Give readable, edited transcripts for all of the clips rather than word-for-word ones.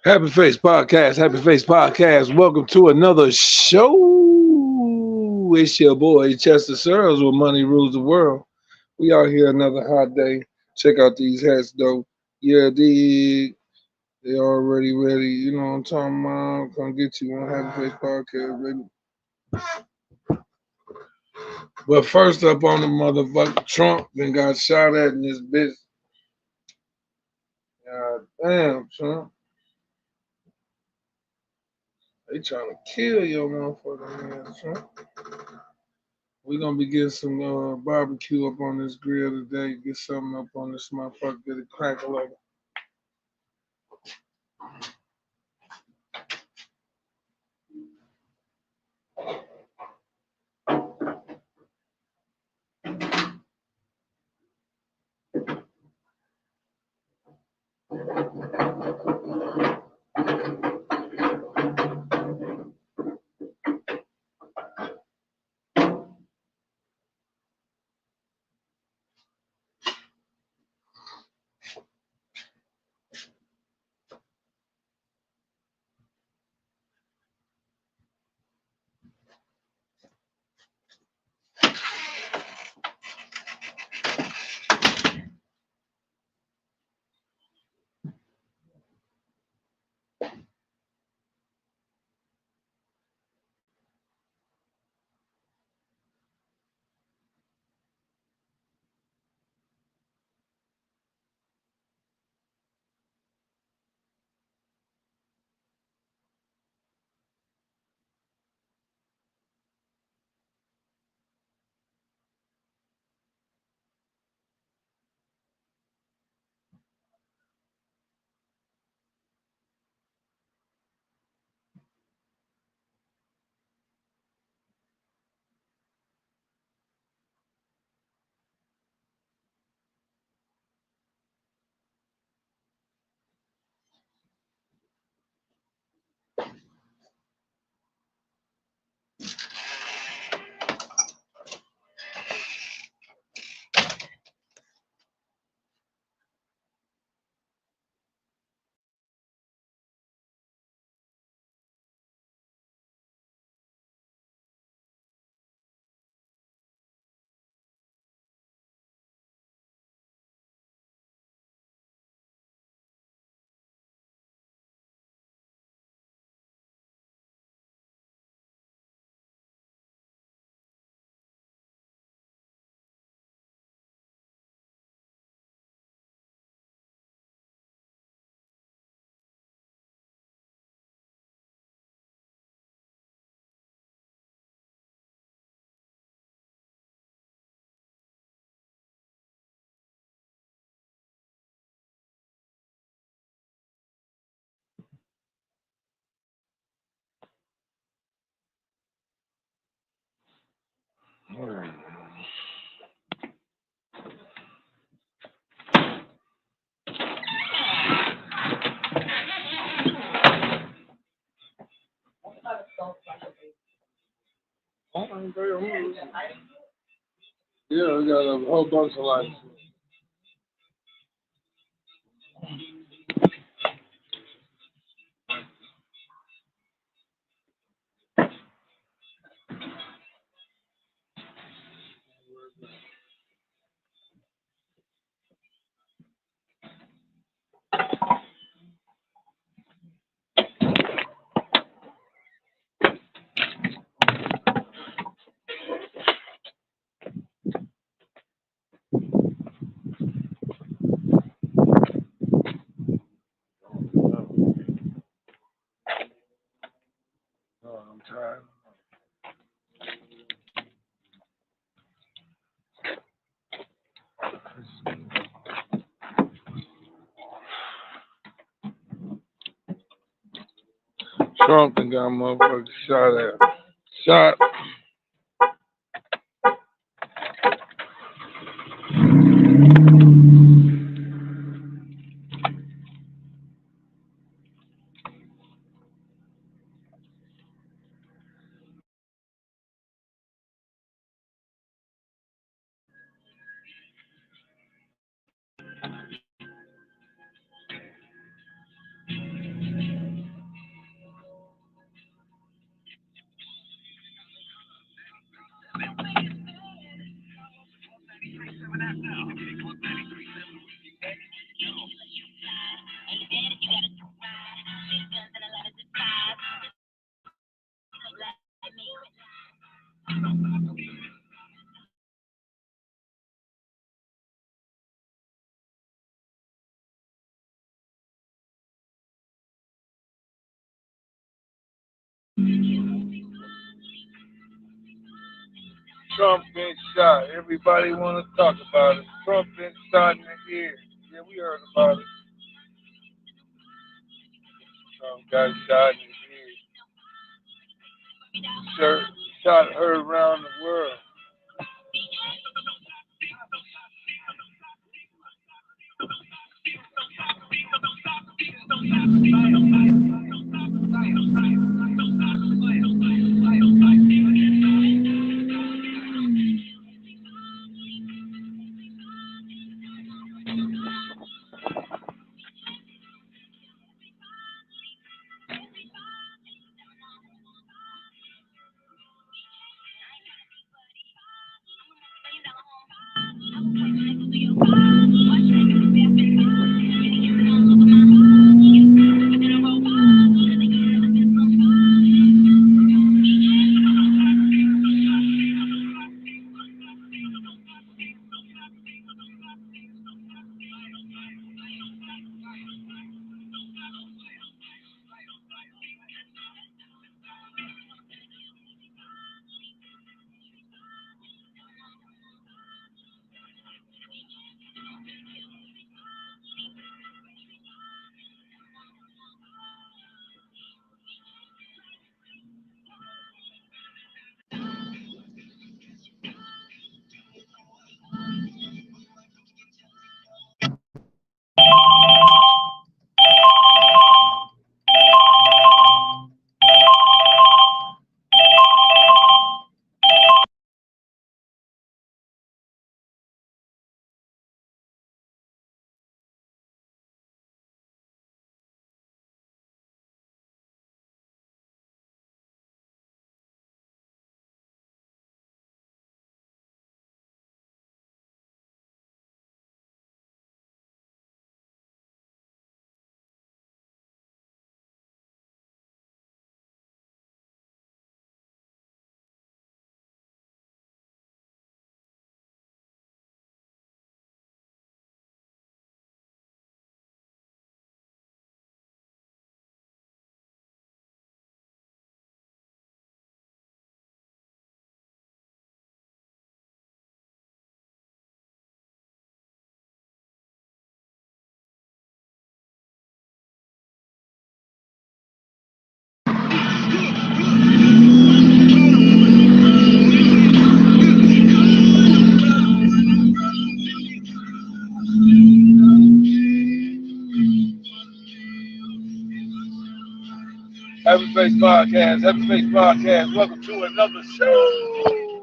Happy Face Podcast, Happy Face Podcast. Welcome to another show. It's your boy Chester Searles with Money Rules the World. We out here another hot day. Check out these hats though. Yeah, they already ready. You know what I'm talking about. Come get you on Happy Face Podcast, baby. But first up on the motherfucker, Trump then got shot at in this bitch. God damn, Trump. They trying to kill your motherfucking man, Trump. We're gonna be getting some barbecue up on this grill today. Get something up on this motherfucker. Get it crackle like. Yeah, we got a whole bunch of lights. Oh, I'm tired. Trump done got motherfuckers shot at. Shot. Trump been shot. Everybody want to talk about it. Trump been shot in the ear. Yeah, we heard about it. Trump got shot in the ear. Sure, shot heard around the world. Happy Face Podcast. Happy Face Podcast. Welcome to another show.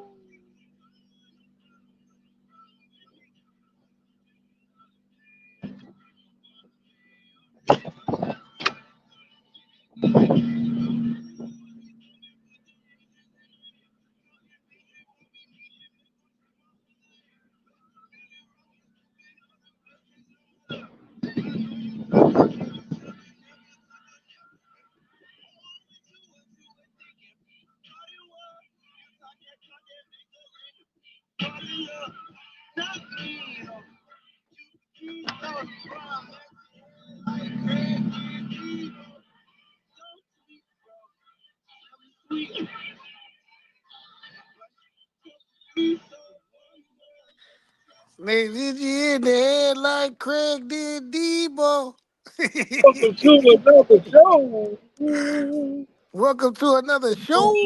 Man, did you in the head like Craig did Debo? Welcome to another show. Welcome to another show.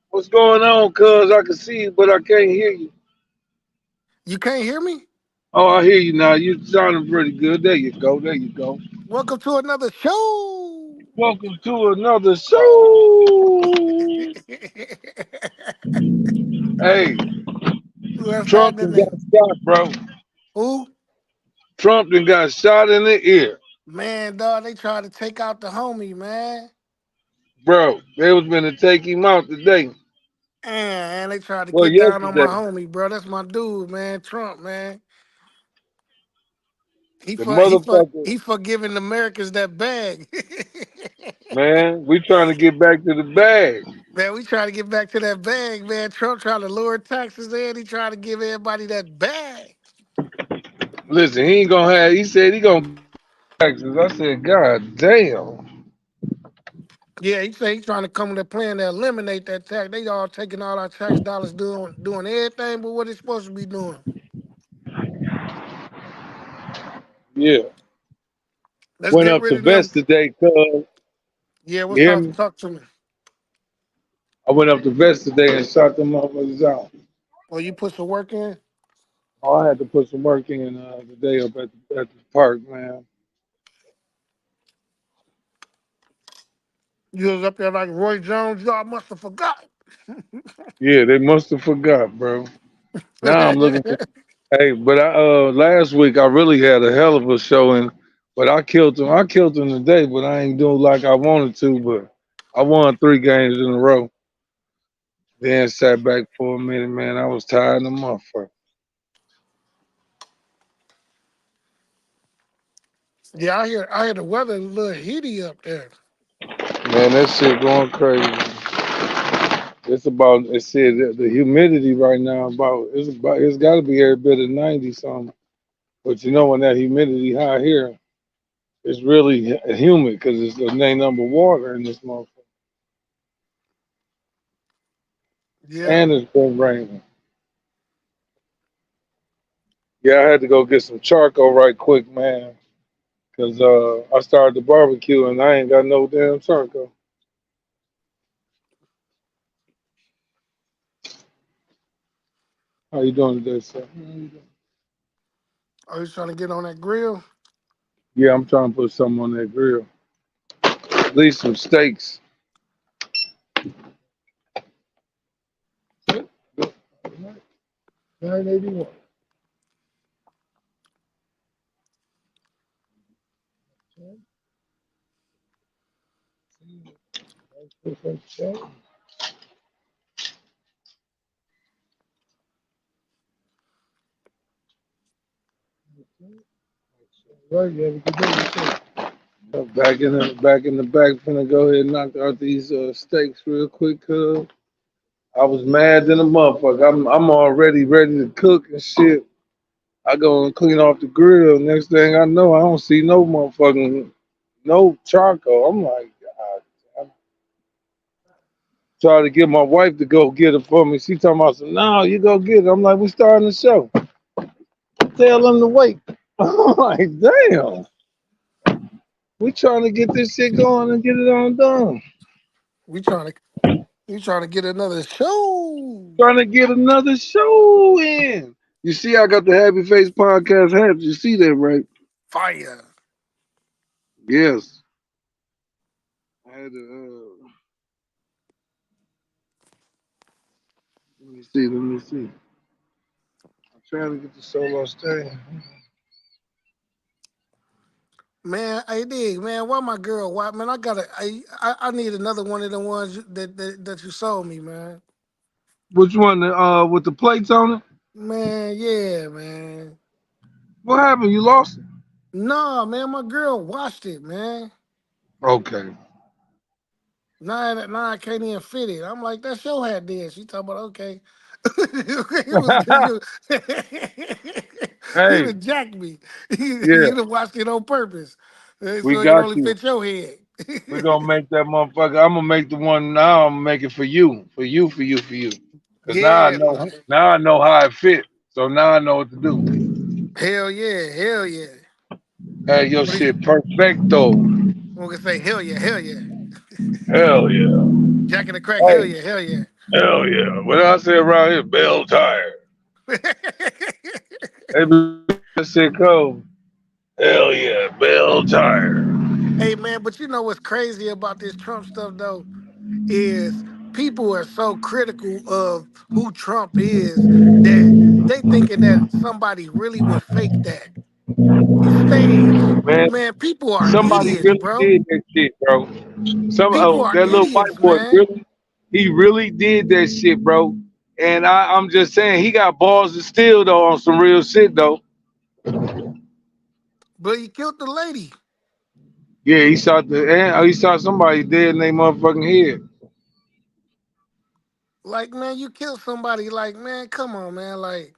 What's going on, cuz? I can see you, but I can't hear you. You can't hear me? Oh, I hear you now. You sounding pretty good. There you go. There you go. Welcome to another show. Welcome to another show. Hey, What's Trump happening done got there? shot, bro. Who? Trump done got shot in the ear. Man, dog, they tried to take out the homie, man. Bro, they was gonna take him out today. And they tried to Well, get down on my yesterday. homie, bro. That's my dude, man. Trump, man. He The for he for motherfucker, he for giving Americans that bag. man, we trying to get back to the bag. Man, we trying to get back to that bag, man. Trump trying to lower taxes and he trying to give everybody that bag. Listen, he ain't gonna have, he said he gonna give us taxes. I said, God damn. Yeah, he say he's trying to come with a plan to eliminate that tax. They all taking all our tax dollars doing everything but what it's supposed to be doing. Yeah. Let's Went get up rid to of them. Vest today, cuz. Yeah, You what's hear up? me? Talk to me. I went up to Vest today and shot them motherfuckers out. Well, you put some work in. Oh, I had to put some work in today up at the park, man. You was up there like Roy Jones. Y'all must have forgot. Yeah, they must have forgot, bro. Now I'm looking for. Hey, but I last week I really had a hell of a showing, but I killed him. I killed him today, but I ain't doing like I wanted to. But I won 3 games in a row. Then sat back for a minute, man. I was tired of the motherfucker. Yeah, I hear the weather a little heaty up there. Man, that shit going crazy. It's about. It said that the humidity right now about. It's got to be every bit of 90 something. But you know when that humidity high here, it's really humid because it's the main number water in this motherfucker, Yeah. and it's been raining. Yeah, I had to go get some charcoal right quick, man, because I started the barbecue and I ain't got no damn charcoal. How you doing today, sir? Are you trying to get on that grill? Yeah, I'm trying to put something on that grill. At least some steaks. 981. Right, yeah, we can do it. Back in the back, finna go ahead and knock out these steaks real quick, cuz. I was mad than a motherfucker. I'm already ready to cook and shit. I go and clean off the grill. Next thing I know, I don't see no motherfucking no charcoal. I'm like, God, I'm trying to get my wife to go get it for me. She talking about some, no, you go get it. I'm like, we starting the show. Tell them to wait. I'm like, damn. We trying to get this shit going and get it on done. We trying to we trying to get another show. Trying to get another show in. You see, I got the Happy Face podcast hat. You see that, right? Fire. Yes. I had to, let me see, let me see. I'm trying to get the solo stay. Man, I dig, man. Why my girl? Why, man? I need another one of the ones that you sold me, man. Which one? With the plates on it? Man, yeah, man. What happened? You lost it? Nah, man, my girl watched it, man. Okay. Now I can't even fit it. I'm like, that's your hat there. She talking about okay. it was you. You Hey, done jacked me. yeah, You done watched it on purpose, we so it got only you. fit your head. We're gonna make that motherfucker. I'm gonna make the one now. I'm gonna make it for you, for you, for you, for you. Cause now I Yeah, know. man. Now I know how it fit. So now I know what to do. Hell yeah, hell yeah. Hey, your What do you shit perfecto. I'm gonna say? Hell yeah, hell yeah. Hell yeah. Jack in the crack, hell Hey, yeah, hell yeah. hell yeah. What I say around here, bell tire. They be that shit cold. Hell yeah, bell tire. Hey man, but you know what's crazy about this Trump stuff though is people are so critical of who Trump is that they thinking that somebody really would fake that stage. Man, Man, people are somebody idiots, really bro. did that shit, bro. People are That little white idiots, boy man. really, he really did that shit, bro. And I'm just saying, he got balls of steel though on some real shit though. But he killed the lady. Yeah, he shot somebody dead in their motherfucking head. Like, man, you killed somebody. Like, man, come on, man. Like,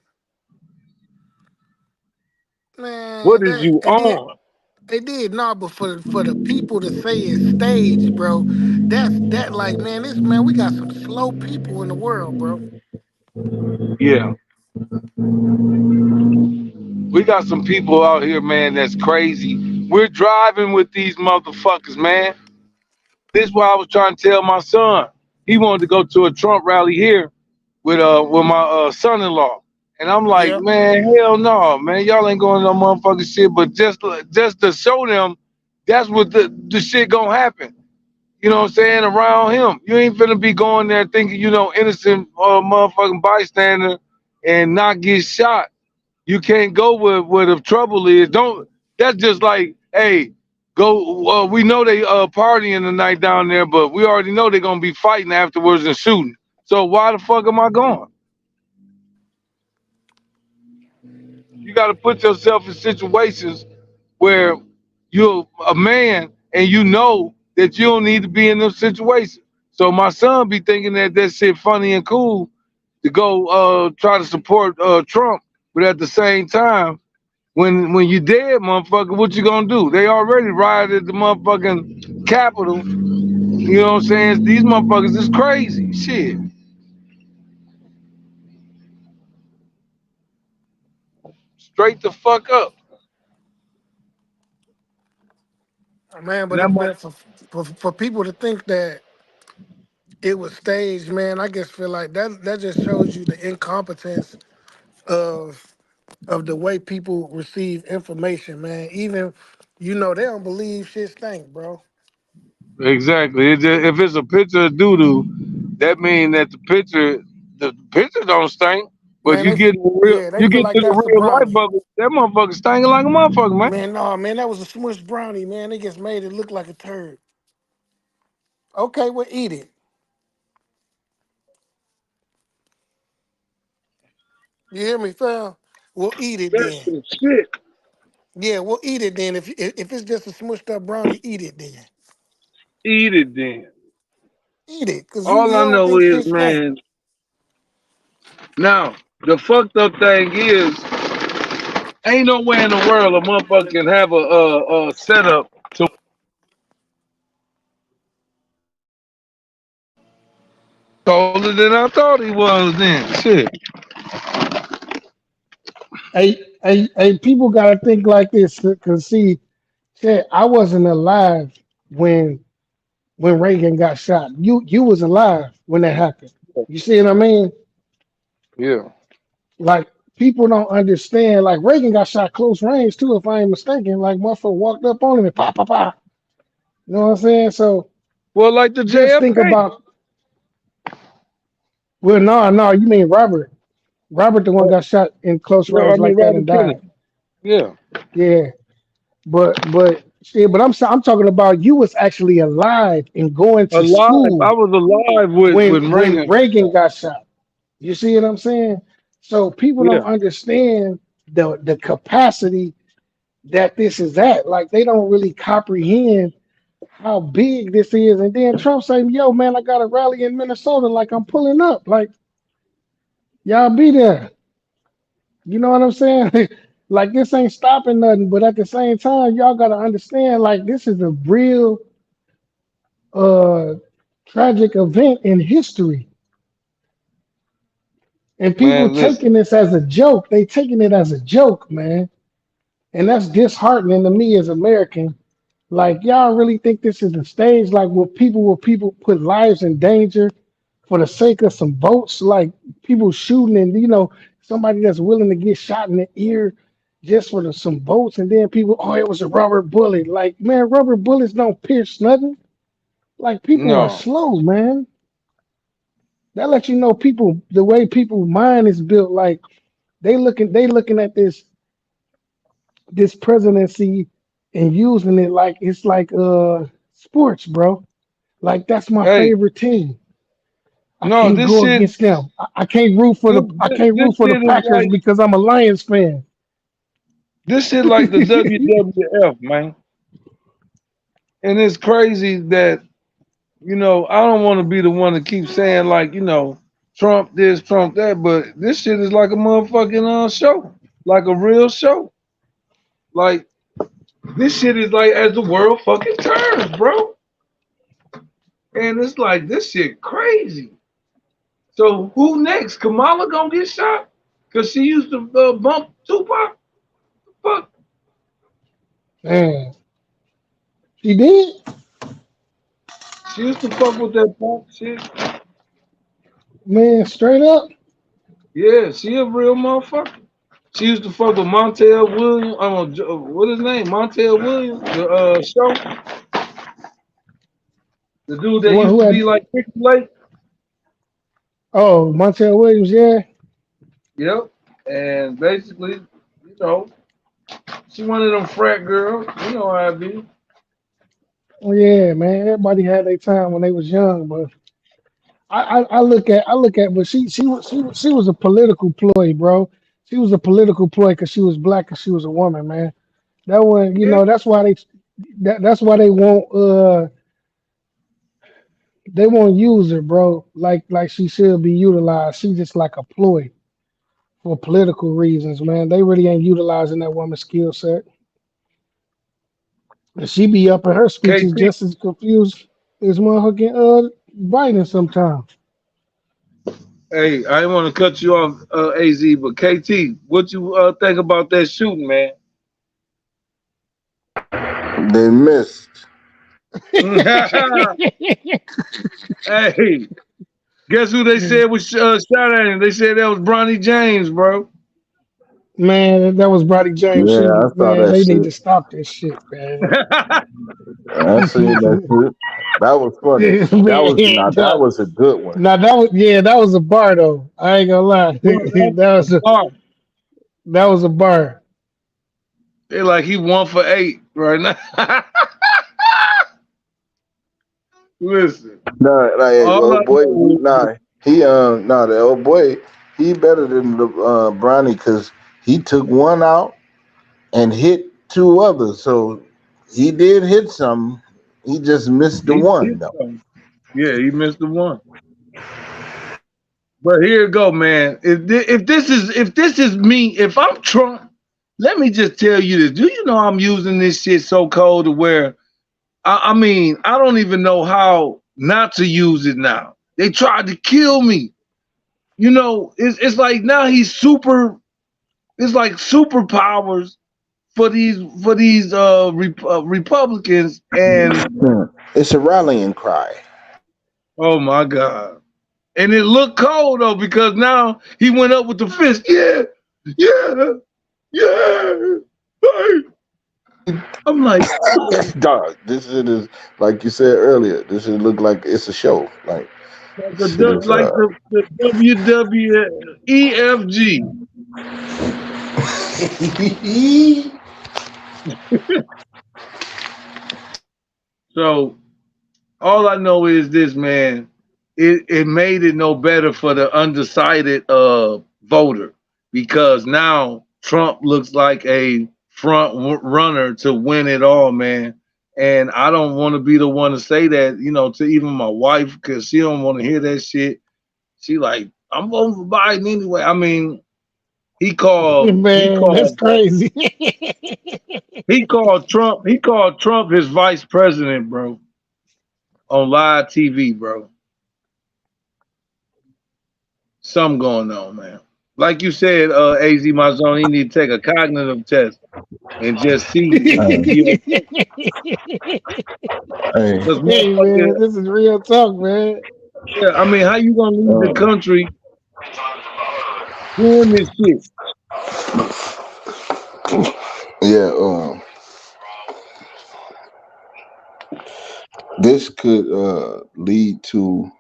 What man, is that you and then on? They did no, but for the people to say it's staged, bro, that like man, this man, we got some slow people in the world, bro. Yeah, we got some people out here, man, that's crazy. We're driving with these motherfuckers, man. This is what I was trying to tell my son. He wanted to go to a Trump rally here with my son-in-law, and I'm like, Yeah. man, hell no, man, y'all ain't going to no motherfucking shit. But just to show them, that's what the shit gonna happen. You know what I'm saying? Around him, you ain't finna be going there thinking innocent motherfucking bystander and not get shot. You can't go where the trouble is. Don't. That's just like, hey, go. We know they partying tonight down there, but we already know they're gonna be fighting afterwards and shooting. So why the fuck am I going? You got to put yourself in situations where you're a man and you know that you don't need to be in those situations. So my son be thinking that shit funny and cool to go try to support Trump, but at the same time, when you dead, motherfucker, what you gonna do? They already rioted the motherfucking Capitol. You know what I'm saying? These motherfuckers is crazy. Shit. Straight the fuck up. Man, And that but for people to think that it was staged, man, I just feel like that just shows you the incompetence of the way people receive information, man. Even they don't believe shit stink, bro. exactly. If it's a picture of doo doo, that means that the picture don't stink. But Man, they you feel get like to the that's a real life brownie. of it, that motherfucker stinking like a motherfucker, man. Man, no, man, that was a smushed brownie, man. They just made it look like a turd. Okay, well, eat it. You hear me, fam? We'll eat it That then. shit sick. Yeah, we'll eat it then. If it's just a smushed up brownie, eat it then. Eat it then. Eat it, cause All you I don't know think is, shit stink. man, now the fucked up thing is, ain't no way in the world a motherfucker can have a setup to colder than I thought he was then. Shit. People gotta think like this, cause see, shit, I wasn't alive when Reagan got shot. You was alive when that happened. You see what I mean? Yeah. Like people don't understand. Like Reagan got shot close range too, if I ain't mistaken. Like motherfucker walked up on him and pop, pop, pop. You know what I'm saying? So Well, like the just think JFK. about. Well, no, you mean Robert? Robert, the one got shot in close No, I range mean like that Robert and Kennedy. died. Yeah. Yeah, but I'm talking about you was actually alive and going to Alive. I school was alive with when Reagan. Reagan got shot. You see what I'm saying? So people don't Yeah. understand the capacity that this is at. Like they don't really comprehend how big this is. And then Trump saying, "Yo, man, I got a rally in Minnesota. Like I'm pulling up. Like y'all be there." You know what I'm saying? Like this ain't stopping nothing. But at the same time, y'all gotta understand, like this is a real uh tragic event in history. And people Man, listen. taking this as a joke. They taking it as a joke, man. And that's disheartening to me as American. Like y'all really think this is a stage? Like will people put lives in danger for the sake of some votes? Like people shooting and somebody that's willing to get shot in the ear just for some votes, and then people, oh, it was a rubber bullet. Like man, rubber bullets don't pierce nothing. Like people are No. slow, man. That lets you know people the way people mind is built. Like they looking at this presidency and using it like it's like sports, bro. Like that's my Hey, favorite team. I no, can't this go shit against them. I can't root for this, the I this, can't this root for the shit is Packers like because I'm a Lions fan. this shit like the WWF, man. And it's crazy that, I don't want to be the one to keep saying like, Trump this, Trump that, but this shit is like a motherfucking show. Like a real show. Like This shit is like as the world fucking turns, bro. And it's like this shit crazy. So who next? Kamala gonna get shot? Cause she used to bump Tupac? Fuck. Man, she did. She used to fuck with that punk shit. Man, straight up. Yeah, she a real motherfucker. She used to fuck with Montel Williams. What his name? Montel Williams. The show. The dude The that one used who to had be like Ricky Lake. oh Montel Williams, yeah. Yep. And basically, you know, she one of them frat girls. You know how it be. Oh yeah, man. Everybody had their time when they was young, but I look at but she was a political ploy, bro. She was a political ploy because she was black and she was a woman, man. That one, Yeah. that's why that's why they won't use her, bro. Like she should be utilized. She just like a ploy for political reasons, man. They really ain't utilizing that woman's skill set. And she be up in her speeches KT. just as confused as motherfucking Biden sometimes. Hey, I didn't want to cut you off, AZ, but KT, what you think about that shooting, man? They missed. Hey, guess who they said was shot at him? They said that was Bronny James, bro. Man, that was Broddy James Yeah, I shooting. saw Man, that they need to shit. stop this shit, man. I seen that shit. That was funny. That was Man, now that was a good one. now that was a bar though. I ain't gonna lie. Bro, that's that a was a bar. that was a bar. They like he 1 for 8 right now. Listen, Nah, like all I old boy, know is the old boy, he better than the Bronny because he took one out and hit two others. So he did hit some. He just missed the he did one though. something. Yeah, he missed the one. But here it go, man. If this is me, if I'm Trump, let me just tell you this. Do you know I'm using this shit so cold to where I mean I don't even know how not to use it now. They tried to kill me. You know, it's like now he's super. It's like superpowers for these Republicans, and Hmm. It's a rallying cry. oh my god. And it looked cold though because now he went up with the fist. Yeah, yeah, yeah. Hey. I'm like, Dog, this shit is like you said earlier. This shit look like it's a show. Like this shit is like the WWEFG. So all I know is this, man. It made it no better for the undecided voter because now Trump looks like a runner to win it all, man. And I don't want to be the one to say that, to even my wife because she don't want to hear that shit. She like, I'm voting for Biden anyway. I mean, he called he Man, that's called crazy. he called Trump his vice president, bro, on live TV, bro. Something going on, man. Like you said, AZ my zone, he need to take a cognitive test and just see if hey, he okay. hey, Because Hey motherfucker, man, this is real talk, man. yeah, I mean, how you gonna leave the uh, country doing this shit? yeah. This could lead to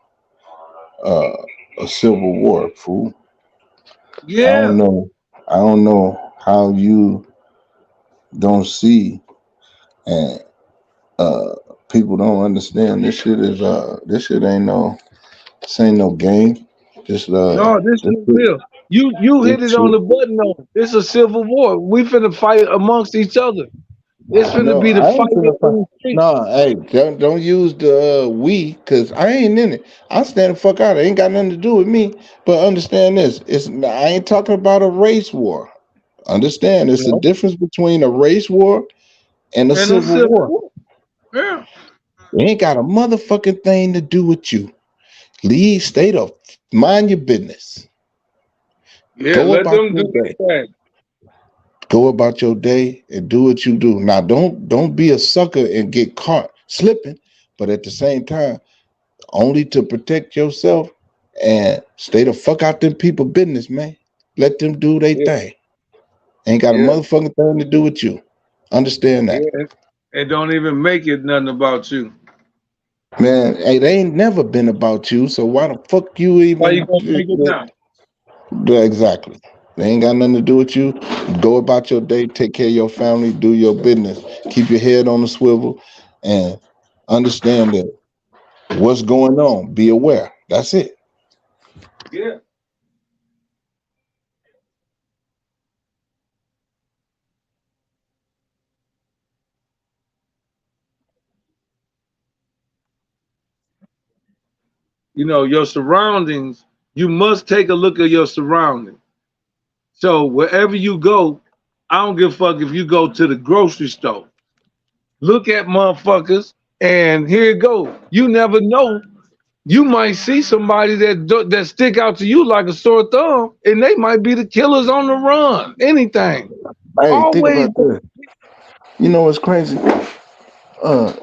uh, a civil war, fool. I don't Yeah, know. I don't know how you don't see and uh, people don't understand. This shit ain't no game. This no, this this shit real. You hit this it on shit. the button though. It's a civil war. We finna fight amongst each other. It's finna No, be the I fight ain't finna in fight. the street. No, hey, don't use the we, cause I ain't in it. I'm staying the fuck out. It ain't got nothing to do with me. But understand this: I ain't talking about a race war. Understand, it's a No, difference between a race war and a And a civil civil war. war. Yeah. It ain't got a motherfucking thing to do with you. Leave, stay the mind your business. Yeah, Go let about them your do day. their thing. Go about your day and do what you do. Now don't be a sucker and get caught slipping, but at the same time, only to protect yourself and stay the fuck out them people business, man. Let them do their Yeah, thing. Ain't got a yeah, motherfucking thing to do with you. Understand that. yeah. And don't even make it nothing about you. Man, hey, they ain't never been about you, so why the fuck you Why you even gonna make it now? exactly. They ain't got nothing to do with you. Go about your day, take care of your family, do your business. Keep your head on the swivel and understand that what's going on. Be aware. That's it. Yeah. You know, your surroundings, you must take a look at your surroundings. So wherever you go, I don't give a fuck if you go to the grocery store. Look at motherfuckers, and here it go. You never know. You might see somebody that stick out to you like a sore thumb, and they might be the killers on the run. Anything. Hey, think Always. about this. You know what's crazy? Uh,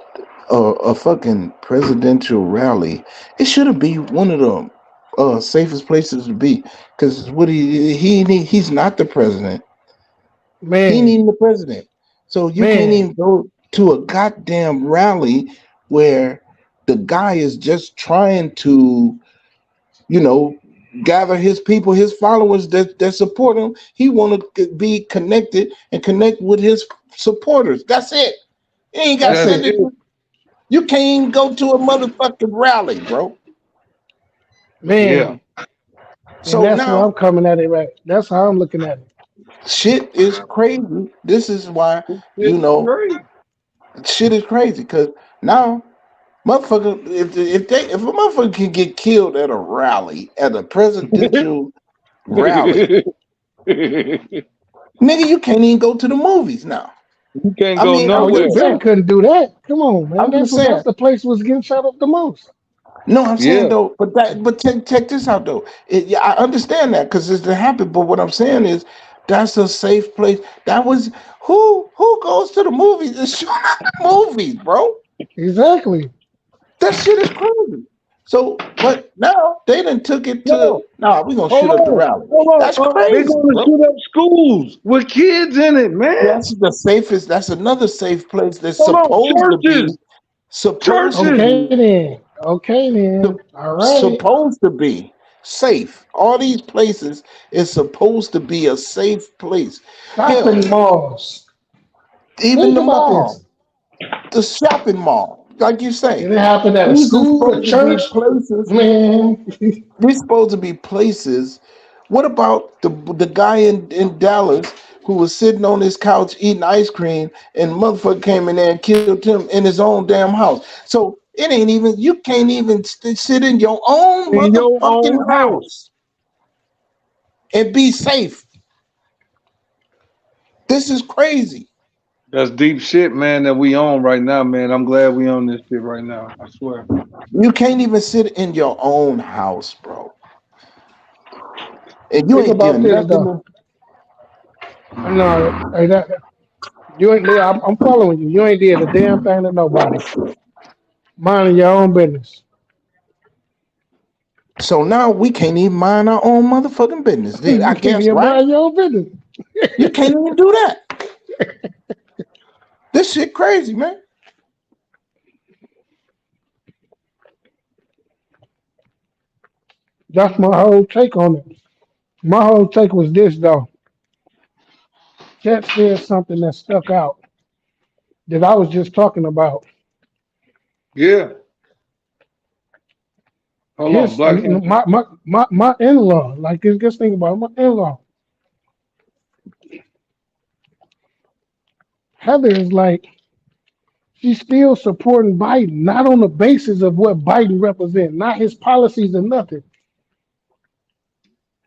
a fucking presidential rally. It shouldn't be one of the safest places to be because what he's not the president. He ain't Man, even the president. So you can't man, even go to a goddamn rally where the guy is just trying to, you know, gather his people, his followers that support him. He want to be connected and connect with his supporters. That's it. He ain't got that's That's nothing it. to it. do. You can't even go to a motherfucking rally, bro. Yeah. Man, and So that's where I'm now coming at it right. That's how I'm looking at it. shit is crazy. This is why, you It's know, crazy. shit is crazy because now motherfucker, if a motherfucker can get killed at a rally, at a presidential rally, You nigga, you can't even go to the movies now. can't I go mean, Oh, I'm you nowhere. just been saying. couldn't do that. Come on, man. I'm just saying. That's the place was getting shut up the most. No, I'm saying Yeah. though, but check this out though. Yeah, I understand that because it's happened. But what I'm saying is, that's a safe place. That was who goes to the movies and show the movies, bro. Exactly. That shit is crazy. So, but now they done took it to No. nah, we gonna Hold shoot up the on. rally. Hold That's on. They're crazy, going to bro. shoot up schools with kids in it, man. That's the safest. That's another safe place that's Hold on. supposed to be Churches. Churches. Okay then. Okay then. All right. supposed to be safe. All these places is supposed to be a safe place. Hell, Shopping malls. even Think the about mall, this. the shopping mall, like you say, Did it happen at a these are school, a supposed to be church? places. Man. These supposed to be places. What about the guy in Dallas who was sitting on his couch eating ice cream and motherfucker came in there and killed him in his own damn house? So it ain't even you can't even sit in your own In your motherfucking own house. house and be safe. This is crazy. That's deep shit, man, that we on right now, man. I'm glad we on this shit right now. I swear. You can't even sit in your own house, bro. And you Think ain't about doing this though. nothing. No, hey, you ain't. I'm following you. You ain't did a damn thing to nobody. Minding your own business. So now we can't even mind our own motherfucking business. You I can't guess, even right? mind your own business. You can't even do that. This shit crazy, man. That's my whole take on it. My whole take was this though. Chet said something that stuck out that I was just talking about. Yeah. Hold on. His Black man. my in-law, like just think about it, my in-law. Heather is like she's still supporting Biden, not on the basis of what Biden represents, not his policies or nothing.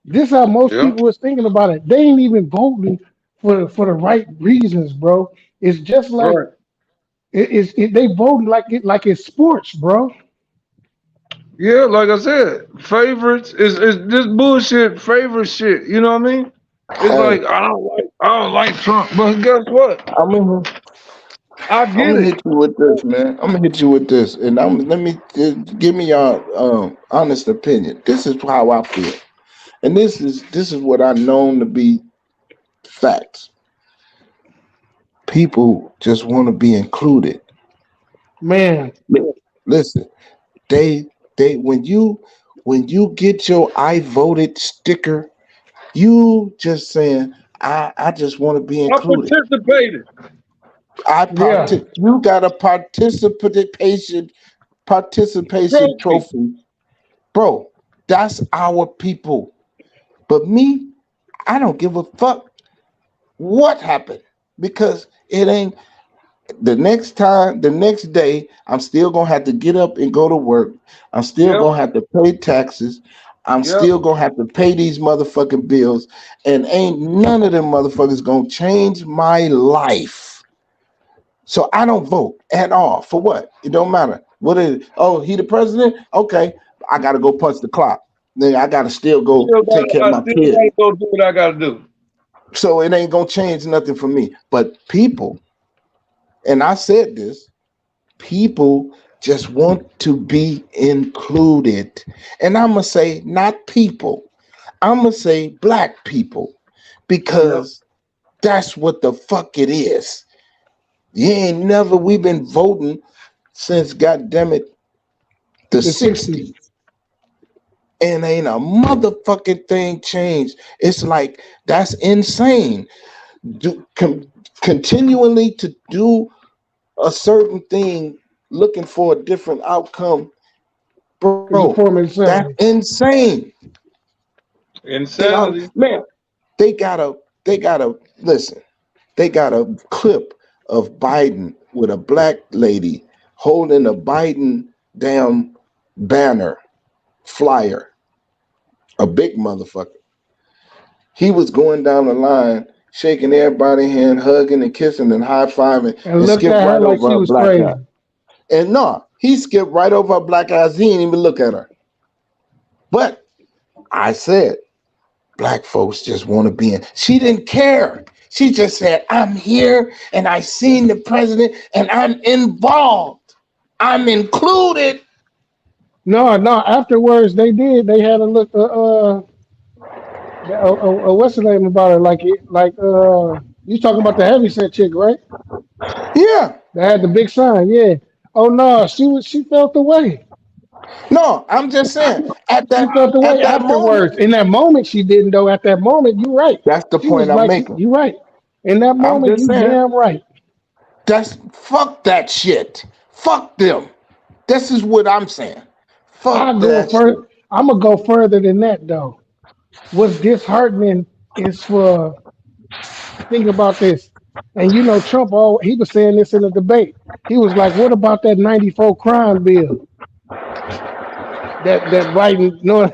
This how most Yeah. people was thinking about it. They ain't even voting for the right reasons, bro. It's just like Right. they voting like it's sports, bro. Yeah, like I said, favorites is this bullshit favorite shit. You know what I mean? It's Hey, like I don't like Trump, but guess what? I'm gonna I I'm get gonna it. hit you with this, man. I'm gonna hit you with this, and let me give me your honest opinion. This is how I feel, and this is what I known to be facts. People just want to be included. Man, Listen, they when you get your I voted sticker, you just saying I just want to be I included. participated. yeah. You got a participation Trophy. trophy, bro. That's our people. But me, I don't give a fuck what happened because it ain't the next day, I'm still gonna have to get up and go to work. I'm still Yep. gonna have to pay taxes. I'm Yep. still gonna have to pay these motherfucking bills, and ain't none of them motherfuckers gonna change my life. So I don't vote at all. For what? It don't matter. What is it? Oh, he the president? Okay. I gotta go punch the clock. Then I gotta still go take care of I my still kids. gotta go do what I gotta do. So it ain't gonna change nothing for me. But people, and I said this, people just want to be included. And I'm gonna say not people. I'm gonna say black people Yep. because that's what the fuck it is. You ain't never we've been voting since goddamn it the The 60s. 60s, and ain't a motherfucking thing changed. It's like that's insane. Do continually to do a certain thing looking for a different outcome, It's bro, a form of that's insanity. insane. Insanity. Man, they got a listen, they got a clip of Biden with a black lady holding a Biden damn banner flyer, a big motherfucker. He was going down the line, shaking everybody's hand, hugging and kissing and high fiving, And and looked skipped at her right like over she her was black eye. crazy. And no, he skipped right over her black eyes. He didn't even look at her. But I said, black folks just want to be in. She didn't care. She just said, I'm here and I seen the president and I'm involved. I'm included. No, no. Afterwards, they did. They had a look. What's the name about her? You talking about the heavyset chick, right? Yeah. That had the big sign. Yeah. Oh no, she felt the way. No, I'm just saying, She felt the at way that moment, afterwards. In that moment, she didn't though. At that moment, you're right. that's the She point was I'm like, making. you're right. In that I'm moment, just you saying, damn right. that's fuck that shit. Fuck them. This is what I'm saying. I Fuck go that shit. further. I'm gonna go further than that though. What's disheartening is for think about this. And you know, Trump, he was saying this in a debate. He was like, "What about that '94 crime bill? That writing? No,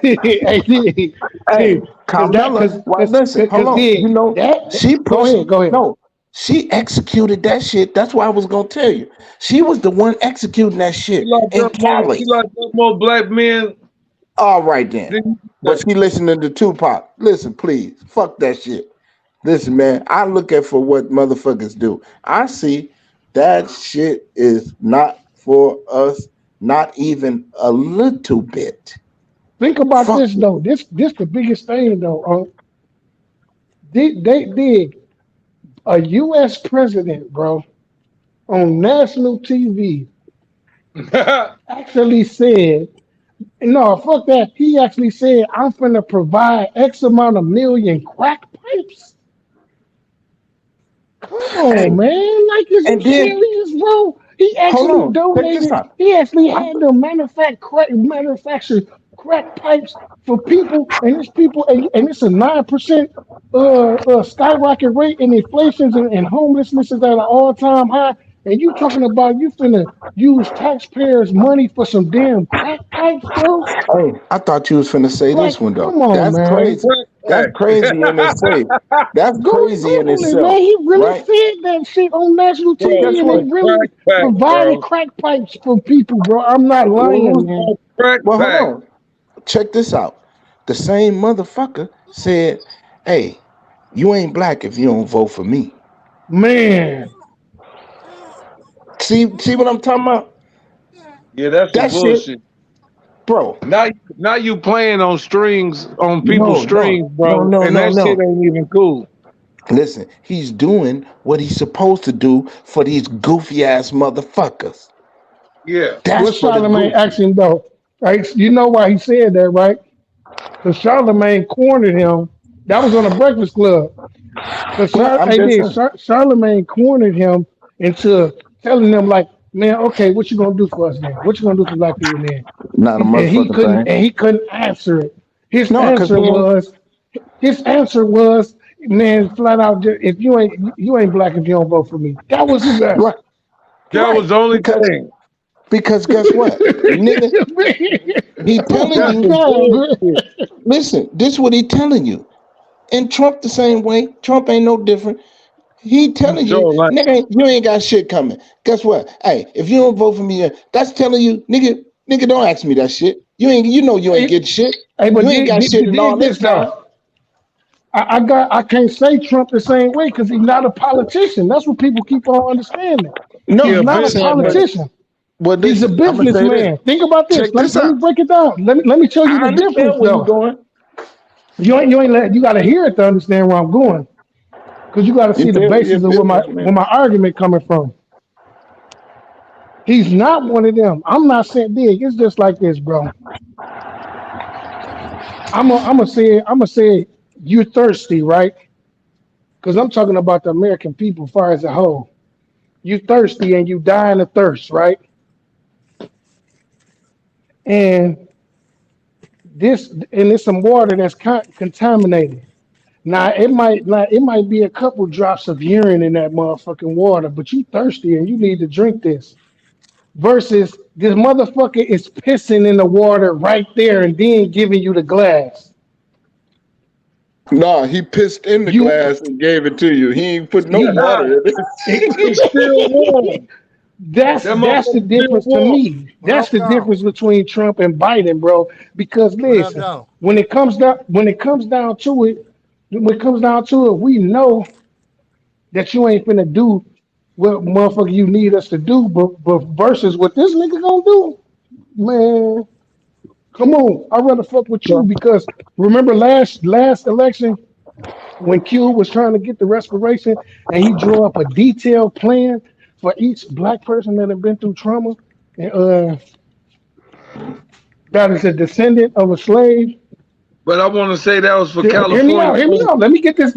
Hey, because that Carmella, well, listen, hold because on. You know, she go pushed, ahead, go ahead. no, she executed that shit. That's what I was going to tell you. She was the one executing that shit in She Cali. locked up more black men All right, then. than you But she listening to Tupac. Listen, please. Fuck that shit. Listen, man, I look at for what motherfuckers do. I see that shit is not for us, not even a little bit. Think about Fuck this it. though. This the biggest thing though. They did a U.S. president, bro, on national TV know. actually said, no, fuck that. He actually said, I'm finna provide X amount of million crack pipes. Come on, Hey, man. Like, is you and then serious, bro? He hold actually on. Check this donated, out. he actually I, had them manufacture crack pipes for people, and it's people, and it's a 9% skyrocket rate, and and homelessness is at an all-time high. And you talking about you finna use taxpayers' money for some damn crack pipes, bro? hey, I thought you was finna say this Like, one though. come on, That's man. crazy. That's pack. crazy in itself. That's Go crazy in Google it, man. itself, He really right? said that shit on national Bro, TV, Guess and a they what? really crack pack, provided bro. crack pipes for people, bro. I'm not Well, lying, who's man. A crack well? Hold pack. on. Check this out. The same motherfucker said, "Hey, you ain't black if you don't vote for me." Man, See what I'm talking about? Yeah, that's some That shit, bullshit. bro. Now you playing on strings, on people's No, no, strings, no, bro, no, and no, that shit no. ain't even cool. Listen, he's doing what he's supposed to do for these goofy ass motherfuckers. Yeah. That's what for the Charlemagne asked goofy. him though, right? You know why he said that, right? Because Charlemagne cornered him. That was on the Breakfast Club. Because Well, I'm hey, just did saying. Charlemagne cornered him into telling them like, man, okay, what you gonna do for us then? What you gonna do for black people then? Not a And motherfucking thing. he couldn't answer it. His No, cause answer he ain't was his answer was, man, flat out, if you ain't black if you don't vote for me. That was his answer. right, That was right. the only Because thing. guess what, nigga, he Oh telling my That's you. some God, man. bullshit. Listen, this what he telling you. And Trump the same way. Trump ain't no different. He You telling you, sure like nigga, you ain't got shit coming. Guess what? Hey, if you don't vote for me, that's telling you, nigga, don't ask me that shit. You know you ain't Hey, get shit. hey, but You ain't got shit in all dig this this time. though. I can't say Trump the same way because he's not a politician. That's what people keep on understanding. he He's a No, not I'm a saying, but businessman. politician. well, He's a listen, I'm gonna say this. businessman. Think about Check this. this Let me out. break it down. Let me show you the I difference understand where you though. going. You got to hear it to understand where I'm going because you got to You see the feel you basis of where businessman. my argument coming from. He's not one of them. I'm not saying dig. It's just like this, bro. I'm gonna say you're thirsty, right? Because I'm talking about the American people, far as a whole. You thirsty and you dying of thirst, right? And it's some water that's contaminated. Now it might be a couple drops of urine in that motherfucking water, but you thirsty and you need to drink this. Versus this motherfucker is pissing in the water right there and then giving you the glass. No, he pissed in the You glass and gave it to you. He ain't put no he water in It's it, still warm. That that's the motherfucker's still difference to warm. me. What That's up, the though? difference between Trump and Biden, bro. Because What up, listen, though? when it comes down to it, we know that you ain't finna do what motherfucker you need us to do, but versus what this nigga gonna do, man. Come on, I'd rather fuck with you because remember last election when Q was trying to get the respiration and he drew up a detailed plan for each black person that had been through trauma and that is a descendant of a slave. But I want to say that was for Hear me California out, hear me only. out. Let me get this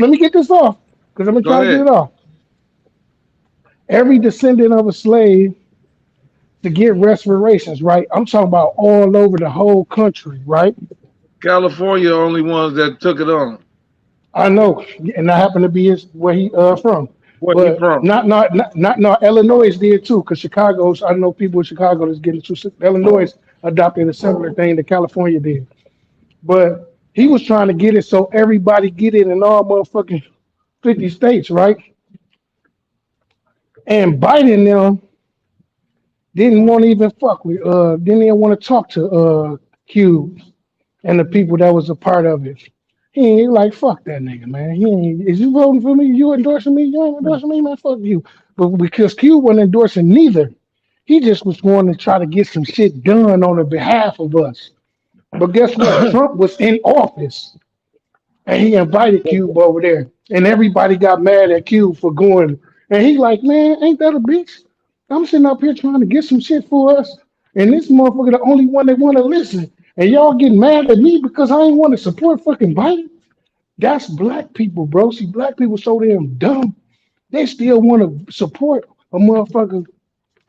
off because I'm gonna Go try to get ahead. it off. Every descendant of a slave to get respirations, right? I'm talking about all over the whole country, right? California only ones that took it on. I know, and I happen to be where he from, Where he but from? not Illinois did too, because Chicago's I know people in Chicago that's getting to Illinois adopted a similar thing that California did, but he was trying to get it so everybody get it in all motherfucking 50 states, right? And Biden now didn't want to even fuck with didn't even want to talk to Q and the people that was a part of it. He ain't like fuck that nigga, man. He ain't is you voting for me? You endorsing me? You ain't endorsing me, man. Fuck you. But because Q wasn't endorsing neither, he just was going to try to get some shit done on the behalf of us. But guess what? Trump was in office and he invited Cube over there. And everybody got mad at Cube for going. And he like, man, ain't that a bitch? I'm sitting up here trying to get some shit for us. And this motherfucker the only one that want to listen. And y'all getting mad at me because I ain't want to support fucking Biden. That's black people, bro. See, black people so damn dumb. They still want to support a motherfucker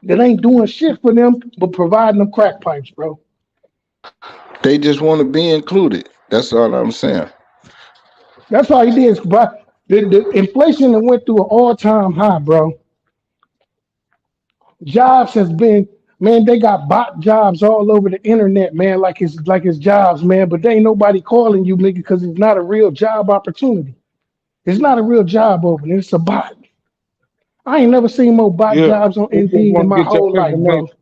that ain't doing shit for them but providing them crack pipes, bro. They just want to be included. That's all I'm saying. That's all he did. But the inflation that went through an all-time high, bro. Jobs has been Man, they got bot jobs all over the internet, man, like it's jobs, man. But there ain't nobody calling you, nigga, because it's not a real job opportunity. It's not a real job opening. It's a bot. I ain't never seen more bot Yeah, jobs on they just Indeed in want to my get your whole life, bro. information.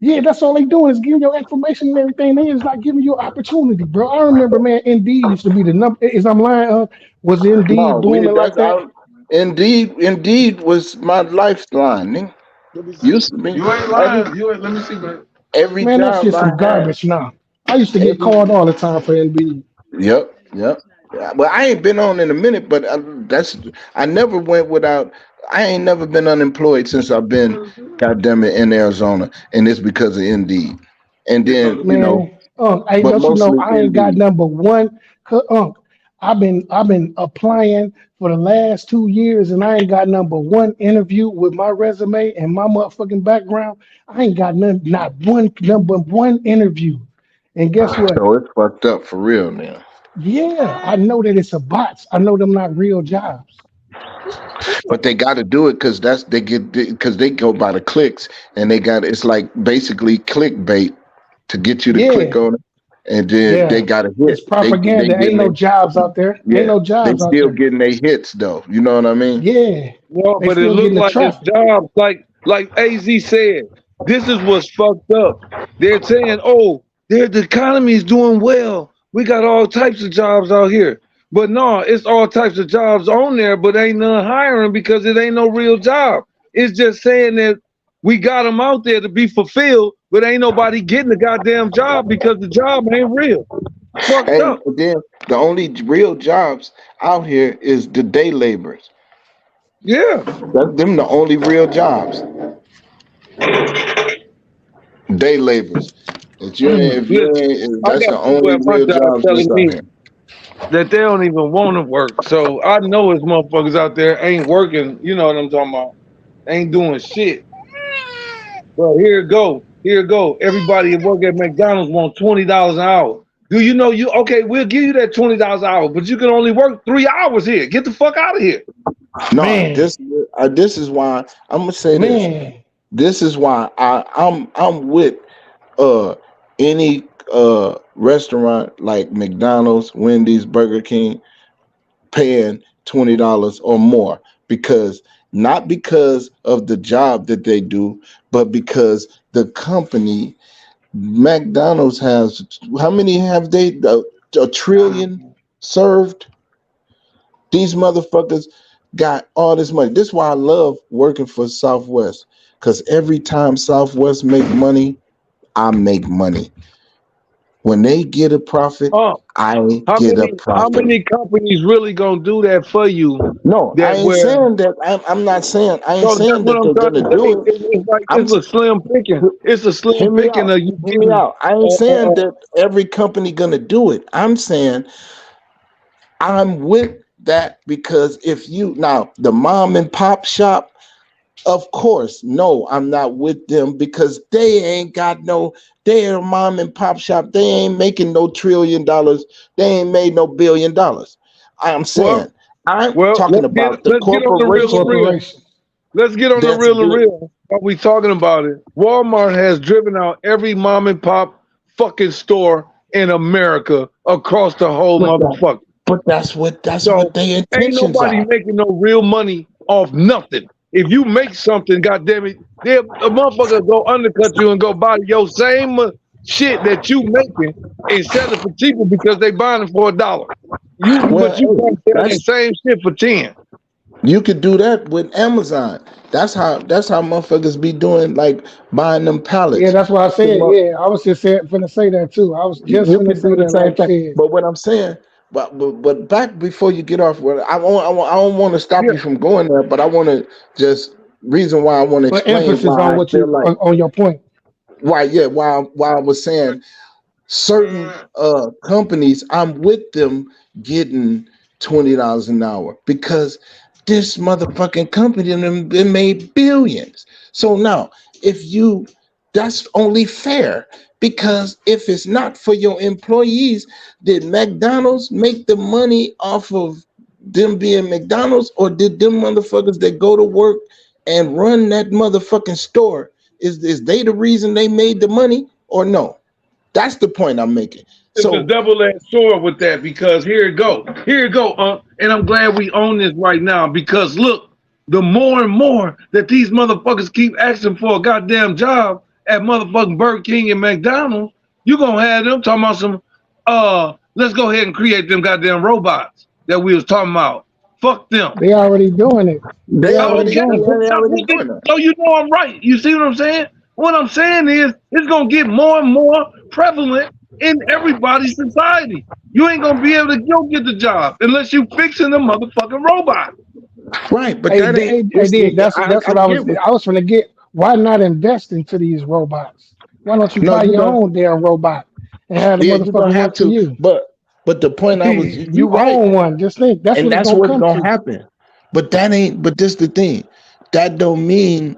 Yeah, that's all they doing is giving your information and everything. They is not giving you opportunity, bro. I remember, man, Indeed used to be the number. Is I'm lying? Was Indeed No, we booming like that's that? our Indeed was my lifeline. Nigga. Let me see. Used to be You ain't every lying. You ain't. Let me see, man. every Man, that job shit's I some had. garbage now. I used to get Every called all the time for Indeed. Yep, yep. Yeah, but I ain't been on in a minute. But I never went without. I ain't never been unemployed since I've been, goddamn it, in Arizona, and it's because of Indeed. And It's on then the Man, I but don't you know mostly I ain't got Indeed. number one. I've been applying for the last 2 years and I ain't got number one interview with my resume and my motherfucking background. I ain't got not one number one interview. And guess what? So it's fucked up for real now. Yeah, I know that it's a bots. I know them not real jobs. But they got to do it because that's they get because they go by the clicks, and they got it's like basically clickbait to get you to click Yeah, on it, and then they yeah. got a It's hit. They propaganda. Ain't getting no it. jobs out there. Ain't Yeah, no they jobs out still there. getting their hits though. You know what I mean? Yeah. well, They but it still looked getting the like it's traffic. jobs. Like Az said, this is what's fucked up. They're saying, "Oh, the economy is doing well. We got all types of jobs out here." But no, it's all types of jobs on there, but ain't none hiring because it ain't no real job. It's just saying that we got them out there to be fulfilled, but ain't nobody getting the goddamn job because the job ain't real. Fucked And up. then the only real jobs out here is the day laborers. Yeah. That's them the only real jobs. Day laborers. If you Listen, ain't, I that's got the people only at my real job jobs telling that's out me here. that they don't even want to work. So I know it's motherfuckers out there ain't working. You know what I'm talking about? Ain't doing shit. But here it go. Here it go. Everybody at work at McDonald's want $20 an hour. Do you know you okay? We'll give you that $20 an hour, but you can only work 3 hours here. Get the fuck out of here. No, Man, this is why I'm gonna say this. man. This is why I'm with uh any restaurant like McDonald's, Wendy's, Burger King paying $20 or more because not because of the job that they do, but because the company McDonald's has how many have they a trillion served? These motherfuckers got all this money. This is why I love working for Southwest. Cause every time Southwest make money, I make money. When they get a profit, Oh, I how get a many how profit. many companies really gonna do that for you? No, I That ain't where saying that. I'm not saying. I ain't so that's saying what that I'm they're trying to gonna say. do it. It's like I'm it's a slim picking. It's a hear slim me picking out. of you Hear me getting out. I ain't uh, saying that every company gonna do it. I'm saying I'm with that because if you now the mom and pop shop, of course, no, I'm not with them because they ain't got no. They're a mom and pop shop. They ain't making no $1 trillion. They ain't made no $1 billion. I'm saying well, I'm well, talking about the let's get on the The real and corporation real. corporation. Let's get on the that's real and good. real. While we talking about it, Walmart has driven out every mom and pop fucking store in America across the whole But that, motherfucker. but that's what So their ain't intentions nobody are. making no real money off nothing. If you make something, goddamn it, they a motherfucker go undercut you and go buy your same shit that you making and sell it for cheaper because they buying it for $1. Well, But you hey, can't sell that that's same shit for 10. you could do that with Amazon. That's how motherfuckers be doing like buying them Yeah, pallets. that's what I said. Yeah, I was just finna say that too. I was just You finna could do say the that. same Like, thing. shit. But what I'm saying, but back before you get off, well, I don't want to stop Yeah, you from going there, but I want to just reason why I want to But explain emphasis why on I what feel you like on your point. why I was saying certain companies I'm with them getting $20 an hour because this motherfucking company them been made billions. So now if you that's only fair because if it's not for your employees, did McDonald's make the money off of them being McDonald's or did them motherfuckers that go to work and run that motherfucking store Is they the reason they made the money or no? That's the point I'm making. It's a So double-edged sword with that because here it go, and I'm glad we own this right now because look, the more and more that these motherfuckers keep asking for a goddamn job at motherfucking Burger King and McDonald's, you gonna have them talking about some, let's go ahead and create them goddamn robots that we was talking about. Fuck them. They already doing it. they They already already Okay, doing it. they already doing that. so you know I'm right. You see what I'm saying? What I'm saying is it's gonna get more and more prevalent in everybody's society. You ain't gonna be able to go get the job unless you fixing the motherfucking robot. Right, but Hey, that ain't hey, this dig, that's I what I get was what I was trying to get. Why not invest into these robots? Why don't you no buy you your don't own damn robot and have the yeah, you're motherfucker gonna have work for to, you? but the point I was you You right, own one. Just think that's and what it's that's gonna what's come gonna to. happen. But that ain't but this the thing. That don't mean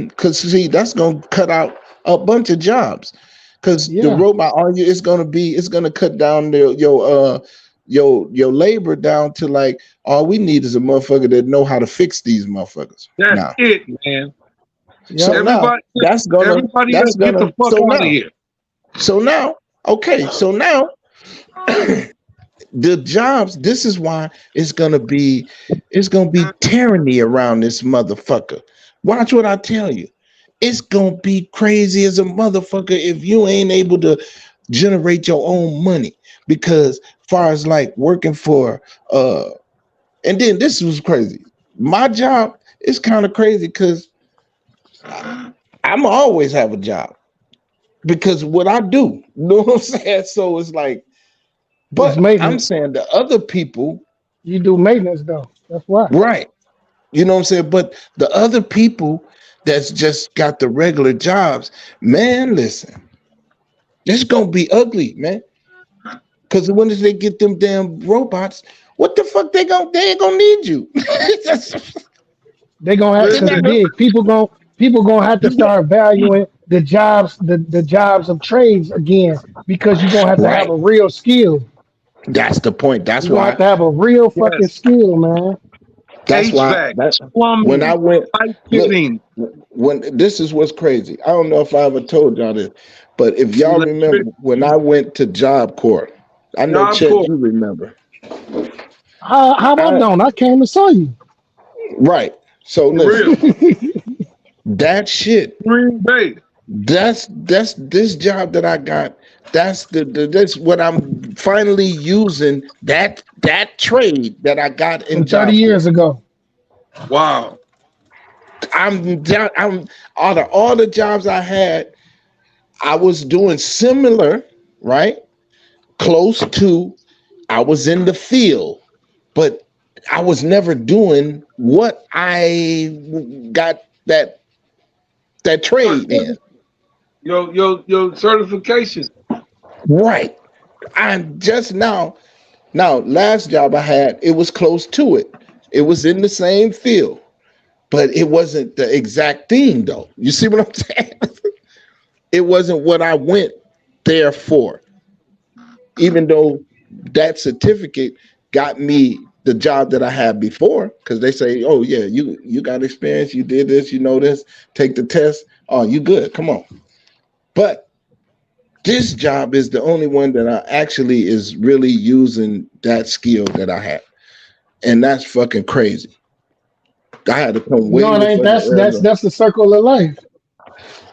because see that's gonna cut out a bunch of jobs because the Yeah, robot on you it's gonna cut down your labor down to like all we need is a motherfucker that know how to fix these motherfuckers That's now. it, man. yep. So now Everybody, that's else get the gonna fuck out of here. so now okay so now the jobs this is why it's gonna be tyranny around this motherfucker. Watch what I tell you. It's gonna be crazy as a motherfucker if you ain't able to generate your own money because far as like working for and then this was crazy. My job is kind of crazy because I'm always have a job because what I do, you know what I'm saying? So it's like, It's but I'm maintenance. saying the other people, You do maintenance though. That's why. right? You know what I'm saying? But the other people that's just got the regular jobs, man, listen, it's gonna be ugly, man. Because when they get them damn robots, what the fuck they ain't gonna need you. They gonna have They're because not Listen, gonna, people gonna have to you got, start valuing the jobs of trades again because you're gonna have to have right. a real skill. That's the point. You're gonna have to have a real fucking yes, skill, man. That's why HVAC, that when I plumbing, went pipe look fitting, when this is what's crazy. I don't know if I ever told y'all this, but if y'all remember when I electricity, went to Job Corps, I know job Chet, corps. you remember. How I I don't? I came and saw you. right. So For listen, real. that shit, Green Bay. that's this job that I got. That's what I'm finally using that trade that I got in From 30 Job Corps. years ago. Wow. I'm out of all the jobs I had, I was doing similar, right? Close to, I was in the field, but I was never doing what I got that Your trade in. your certification. Right. I'm just now last job I had, it was close to it. It was in the same field, but it wasn't the exact thing though. You see what I'm saying? It wasn't what I went there for. Even though that certificate got me the job that I had before, because they say, "Oh yeah, you got experience, you did this, you know this. Take the test. Oh, you good? Come on." But this job is the only one that I actually is really using that skill that I have, and that's fucking crazy. I had to come way No, it the ain't. fuck to Arizona. That's the circle of life.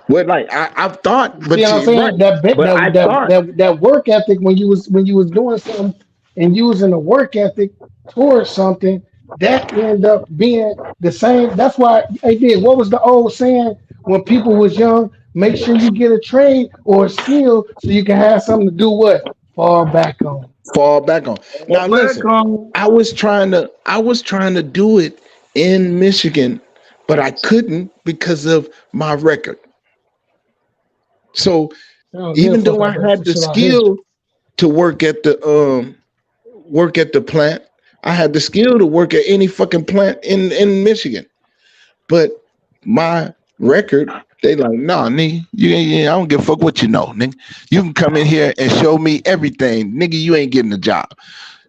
Well, like I've thought, See but what I'm you right, saying? but I thought That work ethic when you was doing something and using the work ethic towards something that end up being the same. That's why I did. What was the old saying when people was young? Make sure you get a trade or a skill so you can have something to do what fall back on. fall back on. All Now back listen, on. I was trying to do it in Michigan, but I couldn't because of my record. So Sounds good even for us though I out there, had for the sure out here. skill to work at the plant, I had the skill to work at any fucking plant in Michigan. But my record, they like, nah, nigga, I don't give a fuck what you know, nigga. You can come in here and show me everything, nigga. You ain't getting the job.